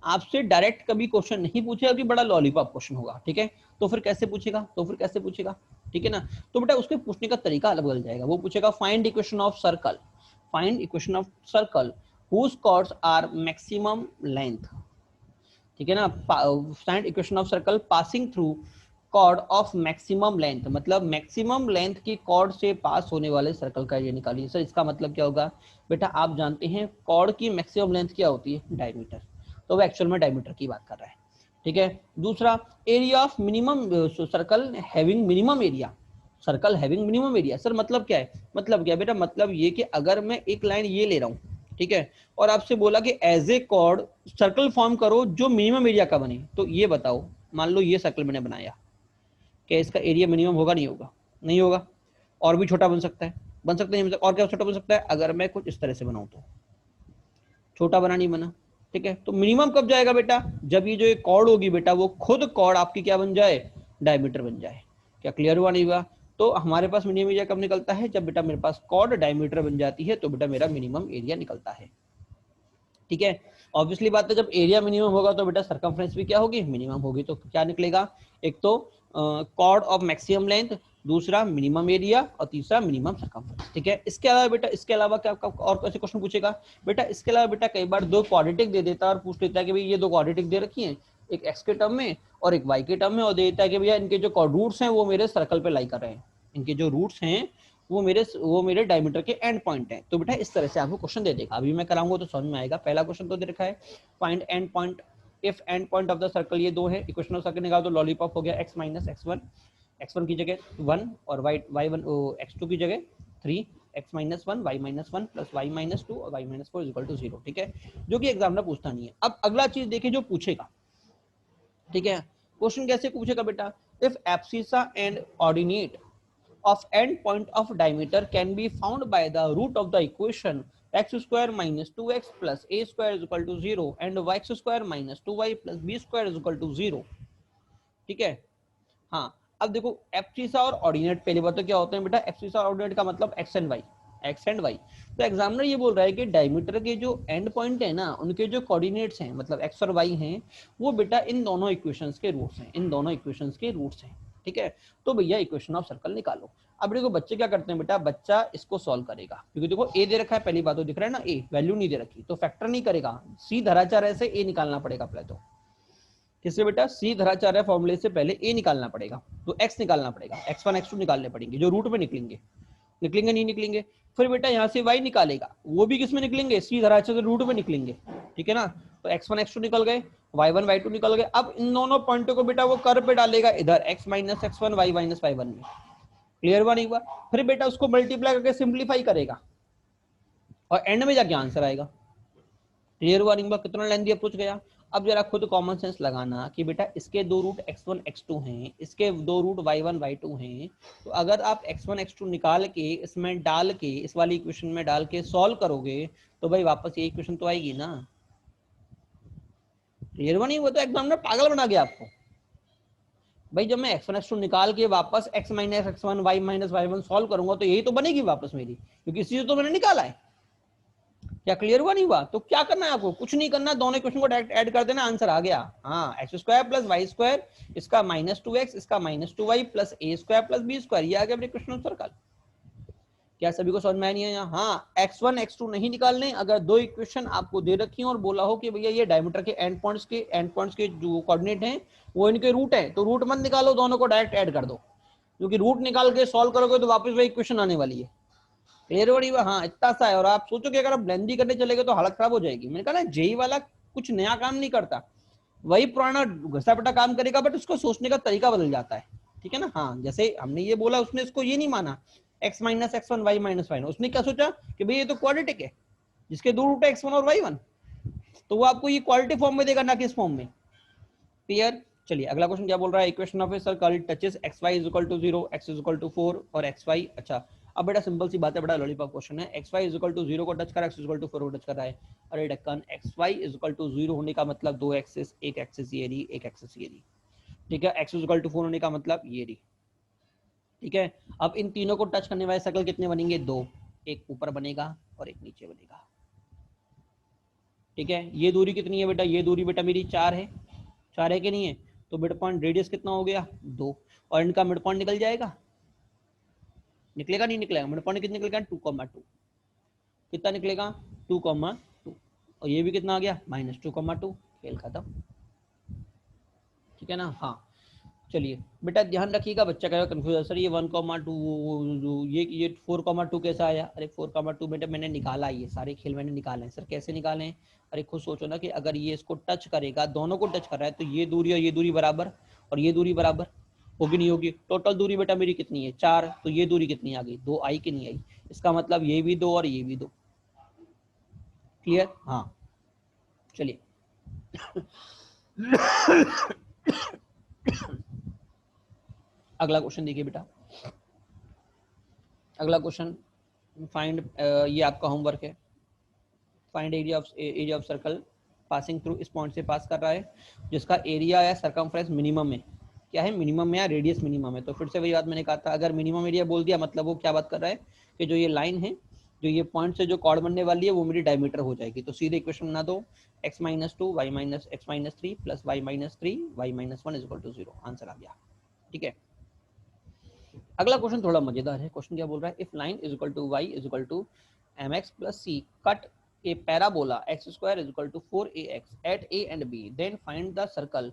आपसे डायरेक्ट कभी क्वेश्चन नहीं पूछेगा कि बड़ा लॉलीपॉप क्वेश्चन होगा, ठीक है। तो फिर कैसे पूछेगा, ठीक है ना। तो बेटा उसके पूछने का तरीका अलग बदल जाएगा। वो पूछेगा find equation of circle, find equation of circle whose chords are maximum length, ठीक है ना। Find equation of circle passing through chord of maximum length, मतलब मैक्सिमम लेंथ की कॉर्ड से पास होने वाले सर्कल का ये निकालिए। सर इसका मतलब क्या होगा बेटा, आप जानते हैं कॉर्ड की मैक्सिमम लेंथ क्या होती है, डायमीटर, तो वो एक्चुअल में डायमीटर की बात कर रहा है, ठीक है। दूसरा, area of minimum circle having minimum area, circle having minimum area. Sir मतलब क्या है, मतलब क्या बेटा, मतलब ये कि अगर मैं एक लाइन ये ले रहा हूँ, ठीक है, और आपसे बोला कि as a chord circle form करो जो मिनिमम एरिया का बने, तो ये बताओ, मान लो ये सर्कल मैंने बनाया, क्या इसका एरिया मिनिमम होगा, नहीं होगा? नहीं होगा। और भी छोटा बन सकता है, बन सकता है, और क्या छोटा बन सकता है, अगर मैं कुछ इस तरह से बनाऊं तो छोटा बना, नहीं बना, ठीक है। तो मिनिमम कब जाएगा बेटा, जब ये जो एक कॉर्ड होगी बेटा वो खुद कॉर्ड आपकी क्या बन जाए, डायमीटर बन जाए। क्या क्लियर हुआ, नहीं हुआ? तो हमारे पास मिनिमम एरिया कब निकलता है, जब बेटा मेरे पास कॉर्ड डायमीटर बन जाती है, तो बेटा मेरा मिनिमम एरिया निकलता है, ठीक है। ऑब्वियसली बात है, जब एरिया मिनिमम होगा तो बेटा सर्कमफ्रेंस भी क्या होगी, मिनिमम होगी। तो क्या निकलेगा, एक तो कॉर्ड ऑफ मैक्सिमम लेंथ, दूसरा मिनिमम एरिया, और तीसरा मिनिमम सर्कमफ्रेंस, ठीक है। इसके अलावा बेटा, इसके अलावा क्या और कैसे क्वेश्चन पूछेगा बेटा, इसके अलावा बेटा कई बार दो क्वाड्रेटिक दे देता है और पूछ लेता है कि भाई ये दो क्वाड्रेटिक दे रखी है, एक एक्स के टर्म में और एक वाई के टर्म में, और दे देता है कि भैया इनके जो रूट्स हैं वो मेरे सर्कल पे लाई कर रहे हैं, इनके जो रूट्स हैं वो मेरे डायमीटर के एंड पॉइंट है। तो बेटा इस तरह से आपको क्वेश्चन दे देगा, अभी मैं कराऊंगा तो समझ में आएगा। पहला क्वेश्चन तो दे रखा है, find and point if and point of the circle, ये दो है, इक्वेशन ऑफ सर्कल निकालो तो लॉलीपॉप हो गया x माइनस x1 की जगह 1 और y1 x2 की जगह 3, x minus 1 y minus 1 plus y minus 2 और y माइनस 4 इक्वल टू 0, ठीक है, जो कि एग्जामिनर पूछता नहीं है। अब अगला चीज देखिए जो पूछेगा, ठीक है। क्वेश्चन कैसे पूछेगा बेटा, if abscissa and ordinate of end point of diameter can be found by the root of the equation x square minus 2x plus a square is equal to 0 and x square minus 2y plus b square is equal to 0, ठीक है। हाँ, अब देखो abscissa और ordinate, पहली बात तो क्या होते हैं बेटा, एब्सिसा और ऑर्डिनेट का मतलब x एंड y। तो एग्जामिनर ये बोल रहा है कि डायमीटर के जो एंड पॉइंट है ना, उनके जो कोऑर्डिनेट्स हैं मतलब x और y हैं, वो बेटा इन दोनों इक्वेशंस के रूट्स हैं, इन दोनों इक्वेशंस के रूट्स हैं, ठीक है। तो भैया इक्वेशन ऑफ सर्कल निकालो। अब देखो बच्चे क्या करते हैं बेटा, बच्चा इसको सॉल्व करेगा, क्योंकि देखो ए दे रखा है, पहली बात तो दिख रहा है ना, ए वैल्यू नहीं दे रखी, तो फैक्टर नहीं करेगा, सी धराचार से ए निकालना पड़ेगा पहले। तो किससे बेटा, सी धराचार्य फॉर्मूले से पहले ए निकालना पड़ेगा, तो एक्स निकालना पड़ेगा, x1 x2 निकालने पड़ेंगे जो रूट में निकलेंगे, निकलेंगे नहीं निकलेंगे। फिर बेटा यहाँ से y निकालेगा, वो भी किसमें निकलेंगे, सीधा अच्छे से रूट में निकलेंगे, ठीक है ना। तो x1 x2 निकल गए, y1 y2 निकल गए। अब इन दोनों पॉइंटों को बेटा वो कर्व पे डालेगा इधर x minus x1 y minus y1 में। क्लियर हुआ नहीं हुआ? फिर बेटा उसको मल्टीप्लाई करके सिंप्लीफाई करेगा और एंड में जाके आंसर आएगा। क्लियर हुआ नहीं हुआ? कितना लेंथी अप्रोच गया। अब जरा खुद कॉमन सेंस लगाना कि बेटा इसके दो रूट x1 x2 हैं, इसके दो रूट y1 y2 हैं। तो अगर आप x1 x2 निकाल के इसमें डाल के, इस वाली इक्वेशन में डाल के सॉल्व करोगे तो भाई वापस ये इक्वेशन तो आएगी ना। क्लियर हुआ नहीं हुआ? तो एग्जाम में पागल बना गया आपको। भाई जब मैं x1 x2 निकाल के वापस x minus x1 y minus y1 solve करूंगा तो यही तो बनेगी वापस मेरी, क्योंकि इसी से तो मैंने निकाला है। क्या क्लियर हुआ नहीं हुआ? तो क्या करना है आपको, कुछ नहीं करना, दोनों इक्वेशन को डायरेक्ट ऐड कर देना, आंसर आ गया। हाँ, x square plus Y square, इसका -2x, इसका -2y plus a square plus B square, ये आ गया इक्वेशन ऑफ सर्कल। क्या सभी को समझ में नहीं आया? हाँ, x1 x2 नहीं निकालने। अगर दो इक्वेशन आपको दे रखी है और बोला हो कि भैया ये डायमीटर के एंड पॉइंट्स के जो कोऑर्डिनेट हैं वो इनके रूट है, तो रूट मत निकालो, दोनों को डायरेक्ट ऐड कर दो, क्योंकि रूट निकाल के सॉल्व करोगे तो वापस वही इक्वेशन आने वाली है। क्लियर हो रही है? हाँ, इतना सा है। और आप सोचो कि अगर आप ब्लेंडी करने चलेगे तो हालत खराब हो जाएगी। मैंने कहा ना, जेई वाला कुछ नया काम नहीं करता, वही पुराना घसा पिटा काम करेगा, बट उसको सोचने का तरीका बदल जाता है, ठीक है ना। हाँ, जैसे हमने ये बोला, उसने इसको ये नहीं माना x minus x1 y minus y, उसने क्या सोचा कि भाई ये तो क्वाड्रेटिक है जिसके दो रूट है x1 और y1, तो वो आपको ये क्वालिटी फॉर्म में देगा, ना कि इस फॉर्म में। क्लियर? चलिए अगला क्वेश्चन क्या बोल रहा है। Equation of a circle touches xy is equal to 0, x is equal to 4 और xy। अच्छा, अब बेटा सिंपल सी बात है, बड़ा लॉलीपॉप क्वेश्चन है। xy इज इक्वल टू 0 को टच कर रहा है, x इज इक्वल टू 4 को टच कर रहा है। अरे ढक्कन, xy इज इक्वल टू 0 होने का मतलब दो एक्सिस, एक एक्सिस ये रही, एक एक्सिस ये रही, ठीक है। x इज इक्वल टू 4 होने का मतलब ये रही, ठीक है। अब इन तीनों को टच करने वाले सर्कल कितने बनेंगे? दो, एक ऊपर बनेगा और एक नीचे बनेगा, ठीक है। ये दूरी कितनी है बेटा? ये दूरी बेटा मेरी 4 है, 4 है कि नहीं है? तो मिड पॉइंट रेडियस कितना हो गया? 2, और इनका मिड पॉइंट निकल जाएगा, निकलेगा नहीं निकलेगा? मिड पॉइंट कितना निकलेगा? 2,2, कितना निकलेगा? 2,2, और ये भी कितना आ गया? -2,2, खेल खत्म, ठीक है ना। हाँ, चलिए बेटा ध्यान रखिएगा, बच्चा कहेगा कंफ्यूज सर ये 1,2 ये 4,2 कैसा आया? अरे 4,2 बेटा मैंने निकाला, ये सारे खेल मैंने निकाले हैं। सर कैसे निकाले हैं? अरे खुद सोचो ना कि अगर ये इसको टच करेगा, दोनों को टच कर रहा है, तो ये दूरी और ये दूरी बराबर, और ये दूरी बराबर होगी नहीं होगी? टोटल दूरी बेटा मेरी कितनी है? 4, तो ये दूरी कितनी आ गई? 2 आई कि नहीं आई? इसका मतलब ये भी 2 और ये भी 2। क्लियर? हाँ, चलिए अगला क्वेश्चन देखिए बेटा। अगला क्वेश्चन फाइंड, ये आपका होमवर्क है। Find area of circle passing through, इस पॉइंट से पास कर रहा है जिसका एरिया या सरकमफ्रेंस मिनिमम है। क्या है? मिनिमम है या रेडियस मिनिमम है। तो फिर से वही बात मैंने कहा था, अगर मिनिमम एरिया बोल दिया मतलब वो क्या बात कर रहा है कि जो ये लाइन है, जो ये पॉइंट से जो कॉर्ड बनने वाली है वो मेरी डायमीटर हो जाएगी। तो सीधे इक्वेशन बना दो, x minus 2 y minus x minus 3 plus y minus 3 y minus 1 is equal to 0। Answer आ गया, ठीक है। अगला क्वेश्चन थोड़ा मजेदार है। क्वेश्चन क्या बोल रहा है? If line is equal to y is equal to mx plus c cut a parabola x square is equal to 4ax at a and b, then find the circle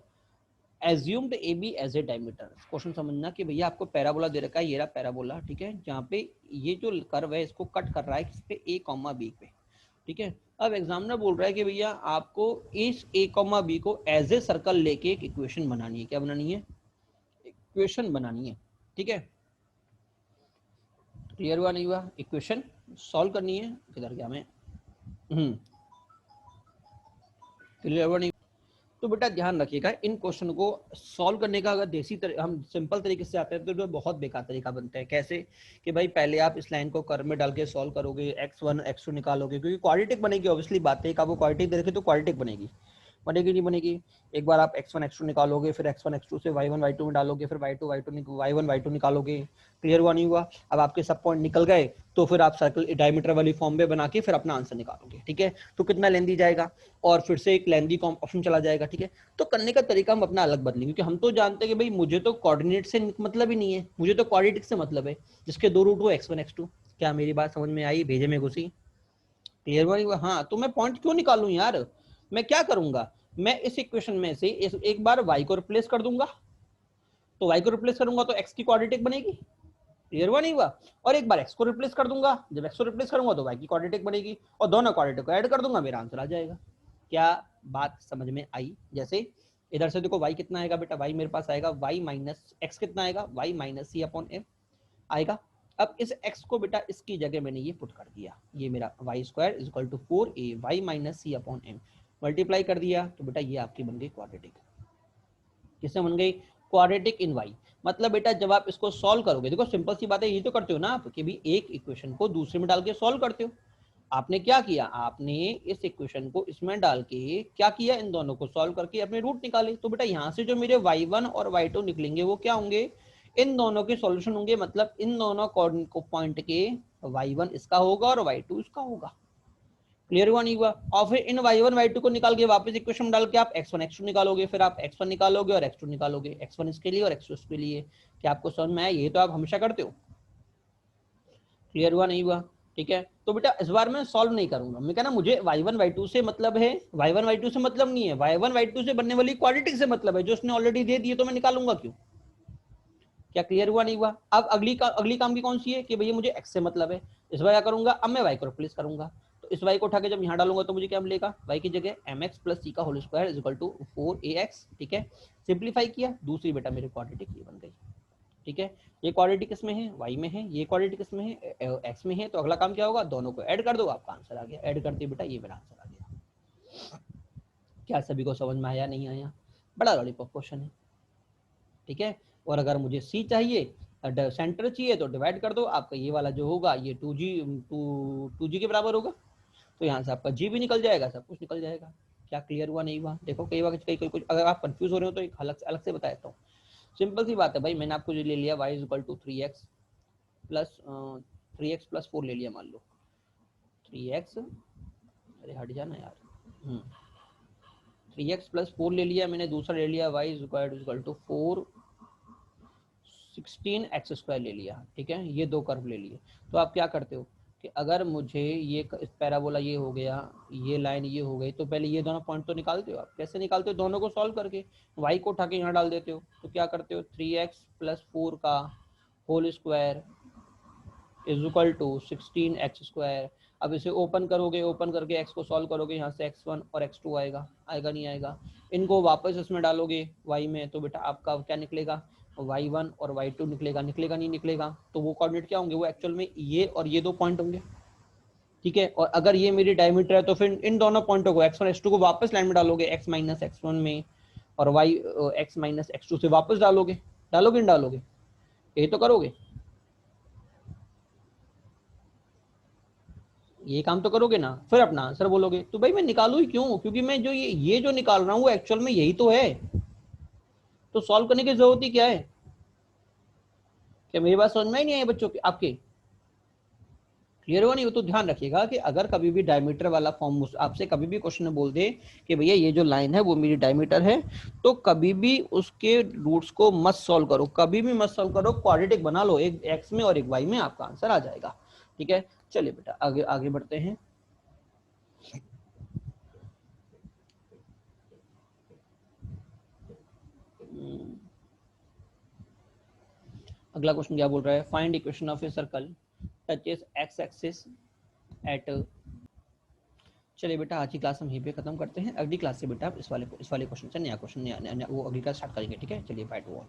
assumed ab as a diameter। Question समझना कि भैया आपको parabola दे रखा है, ये रहा parabola, ठीक है, जहाँ पे ये जो कर्व है इसको कट कर रहा है किस पे? a, b पे, ठीक है। अब एग्जामिनर बोल रहा है कि भैया आपको इस a, b को एज ए सर्कल लेके एक इक्वेशन बनानी है। क्या बनानी है? इक्वेशन बनानी है, ठीक है। क्लियर हुआ नहीं हुआ? इक्वेशन सॉल्व करनी है। किधर गया मैं? क्लियर हुआ नहीं? तो बेटा ध्यान रखिएगा, इन क्वेश्चन को सॉल्व करने का अगर हम सिंपल तरीके से आते हैं तो बहुत बेकार तरीका बनता है। कैसे? कि भाई पहले आप इस लाइन को कर्व में डाल के सॉल्व करोगे, x1 x2 निकालोगे, क्योंकि क्वाड्रेटिक बनेगी। ऑब्वियसली बात है, आपको क्वाड्रेटिक दे रखे तो क्वाड्रेटिक बनेगी, बनेगी नहीं बनेगी? एक बार आप x1 x2 निकालोगे, फिर x1 x2 से y1 y2 में डालोगे, फिर y1 y2 निकालोगे। क्लियर हुआ नहीं हुआ? अब आपके सब पॉइंट निकल गए तो फिर आप सर्कल डायमीटर वाली फॉर्म में बना के फिर अपना आंसर निकालोगे, ठीक है। तो कितना लेंथी जाएगा और फिर से एक लेंथी ऑप्शन चला जाएगा, ठीक है। तो करने का तरीका हम अपना अलग बदलेंगे, क्योंकि हम तो जानते हैं कि भाई मुझे तो कोऑर्डिनेट से मतलब ही नहीं है, मुझे तो क्वाड्रेटिक से मतलब है, जिसके दो रूट हो x1 x2। क्या मेरी बात समझ में आई? भेजे में घुसी? क्लियर हुआ नहीं हुआ? हाँ, तो मैं पॉइंट क्यों निकालूं यार? मैं क्या करूंगा, मैं इस इक्वेशन में से एक बार y को रिप्लेस कर दूंगा, तो y को रिप्लेस करूंगा तो x की क्वाड्रेटिक बनेगी। क्लियर हुआ नहीं हुआ? और एक बार x को रिप्लेस कर दूंगा, जब x को रिप्लेस करूंगा तो y की क्वाड्रेटिक बनेगी और दोनों क्वाड्रेटिक को ऐड कर दूंगा, मेरा आंसर आ जाएगा। क्या बात समझ में आई? जैसे इधर से देखो y कितना आएगा बेटा, y मेरे पास आएगा y माइनस x कितना आएगा, y minus c upon m आएगा। अब इस x को बेटा इसकी जगह मैंने ये पुट कर दिया, ये मेरा y square is equal to 4a y minus c upon m multiply कर दिया, तो बेटा ये आपकी बन गई क्वाड्रेटिक। किससे बन गई? Quadratic in y। मतलब बेटा जब आप इसको सॉल्व करोगे, देखो सिंपल सी बात है, ये तो करते हो ना आप कि भी एक इक्वेशन को दूसरे में डाल के सॉल्व करते हो। आपने क्या किया, आपने इस इक्वेशन को इसमें डाल के क्या किया, इन दोनों को सॉल्व करके अपने रूट निकाले। तो बेटा यहाँ से जो मेरे y1 और y2 निकलेंगे वो क्या होंगे, इन दोनों के सॉल्यूशन होंगे। मतलब इन दोनों पॉइंट के y1 इसका होगा और y2 इसका होगा। क्लियर हुआ नहीं हुआ? और फिर इन y1 y2 को निकाल के वापस इक्वेशन में डाल के आप x1 x2 निकालोगे, फिर आप x1 निकालोगे और x2 निकालोगे, x1 इसके लिए और x2 इसके लिए। क्या आपको समझ में आया? ये तो आप हमेशा करते हो। क्लियर हुआ नहीं हुआ? ठीक है, तो बेटा इस बार मैं सॉल्व नहीं करूंगा, मैं कहना मुझे y1 y2 से मतलब है, y1 y2 से मतलब नहीं है, y1 y2 से बनने वाली क्वाड्रेटिक से मतलब है, जो उसने ऑलरेडी दे दी है तो मैं निकालूंगा क्यों? क्या क्लियर हुआ नहीं हुआ? अब अगली काम की कौन सी है कि भैया मुझे x से मतलब है, इस बार क्या करूंगा, अब मैं y को रिप्लेस करूंगा। तो इस y को उठा के जब यहाँ डालूंगा तो मुझे क्या मिलेगा, y की जगह mx प्लस c का whole square is equal to 4ax। ठीक है, सिंप्लीफाई किया, दूसरी बेटा मेरी क्वाड्रेटिक ये बन गई। ठीक है, ये क्वाड्रेटिक किसमें है, y में है, ये क्वाड्रेटिक किसमें है, x में है। तो अगला काम क्या होगा, दोनों को ऐड कर दो, आपका आंसर आ गया। ऐड करते बेटा ये मेरा आंसर आ गया। क्या सभी को समझ में आया नहीं आया? बड़ा लॉलीपॉप क्वेश्चन है। ठीक है, और अगर मुझे c चाहिए, सेंटर चाहिए, तो डिवाइड कर दो, आपका ये वाला जो होगा ये 2g के बराबर होगा, तो यहाँ से आपका g भी निकल जाएगा, सब कुछ निकल जाएगा। क्या क्लियर हुआ नहीं हुआ? देखो कई बार कई कुछ अगर आप कंफ्यूज हो रहे हो तो एक अलग से बता देता हूँ। सिंपल सी बात है भाई, मैंने आपको जो ले लिया y is equal to 3x plus 4 ले लिया, मान लो 3x, अरे हट जाना यार, 3x प्लस 4 ले लिया मैंने, दूसरा ले लिया y is equal to 4 16x square ले लिया। ठीक है, ये दो कर्व ले लिए। तो आप क्या करते हो कि अगर मुझे ये पैराबोला ये हो गया, ये लाइन ये हो गई, तो पहले ये दोनों पॉइंट तो निकालते हो। आप कैसे निकालते हो, दोनों को सॉल्व करके y को उठा के यहाँ डाल देते हो। तो क्या करते हो, 3x प्लस 4 का whole square is equal to 16x square. अब इसे ओपन करोगे, ओपन करके x को सॉल्व करोगे, यहाँ से x1 और x2 आएगा, आएगा नहीं आएगा? इनको वापस इसमें डालोगे y में, तो बेटा आपका क्या निकलेगा, y1 और y2 निकलेगा। निकलेगा नहीं निकलेगा? तो वो कोऑर्डिनेट क्या होंगे, वो एक्चुअल में ये और ये दो पॉइंट होंगे। ठीक है, और अगर ये मेरी डायमीटर है तो फिर इन दोनों पॉइंटों को x1 x2 को वापस लाइन में डालोगे, x माइनस x1 में, और y x माइनस x2 से वापस डालोगे। डालोगे नहीं डालोगे? यही तो करोगे, ये काम तो करोगे ना, फिर अपना आंसर बोलोगे। तो भाई मैं निकालू ही क्यों, क्योंकि मैं जो ये जो निकाल रहा हूँ वो एक्चुअल में यही तो है, तो सॉल्व करने की जरूरत ही क्या है? क्या मेरी बात समझ में ही नहीं आई बच्चों के आपके? क्लियर हुआ नहीं हो? तो ध्यान रखिएगा कि अगर कभी भी डायमीटर वाला फॉर्म आपसे कभी भी क्वेश्चन में बोल दे कि भैया ये जो लाइन है वो मेरी डायमीटर है, तो कभी भी उसके रूट्स को मत सॉल्व करो, कभी भी मत सॉल्व करो, क्वाड्रेटिक बना लो, एक एक्स में और एक वाई में, आपका आंसर आ जाएगा। ठीक है, चलिए बेटा आगे आगे बढ़ते हैं। अगला क्वेश्चन क्या बोल रहा है, find equation of a circle touches x axis at. चलिए बेटा आज की क्लास हम यहीं पे खत्म करते हैं, अगली क्लास से बेटा आप इस वाले क्वेश्चन से नया क्वेश्चन वो अगली क्लास स्टार्ट करेंगे। ठीक है, चलिए बाय टू ऑल।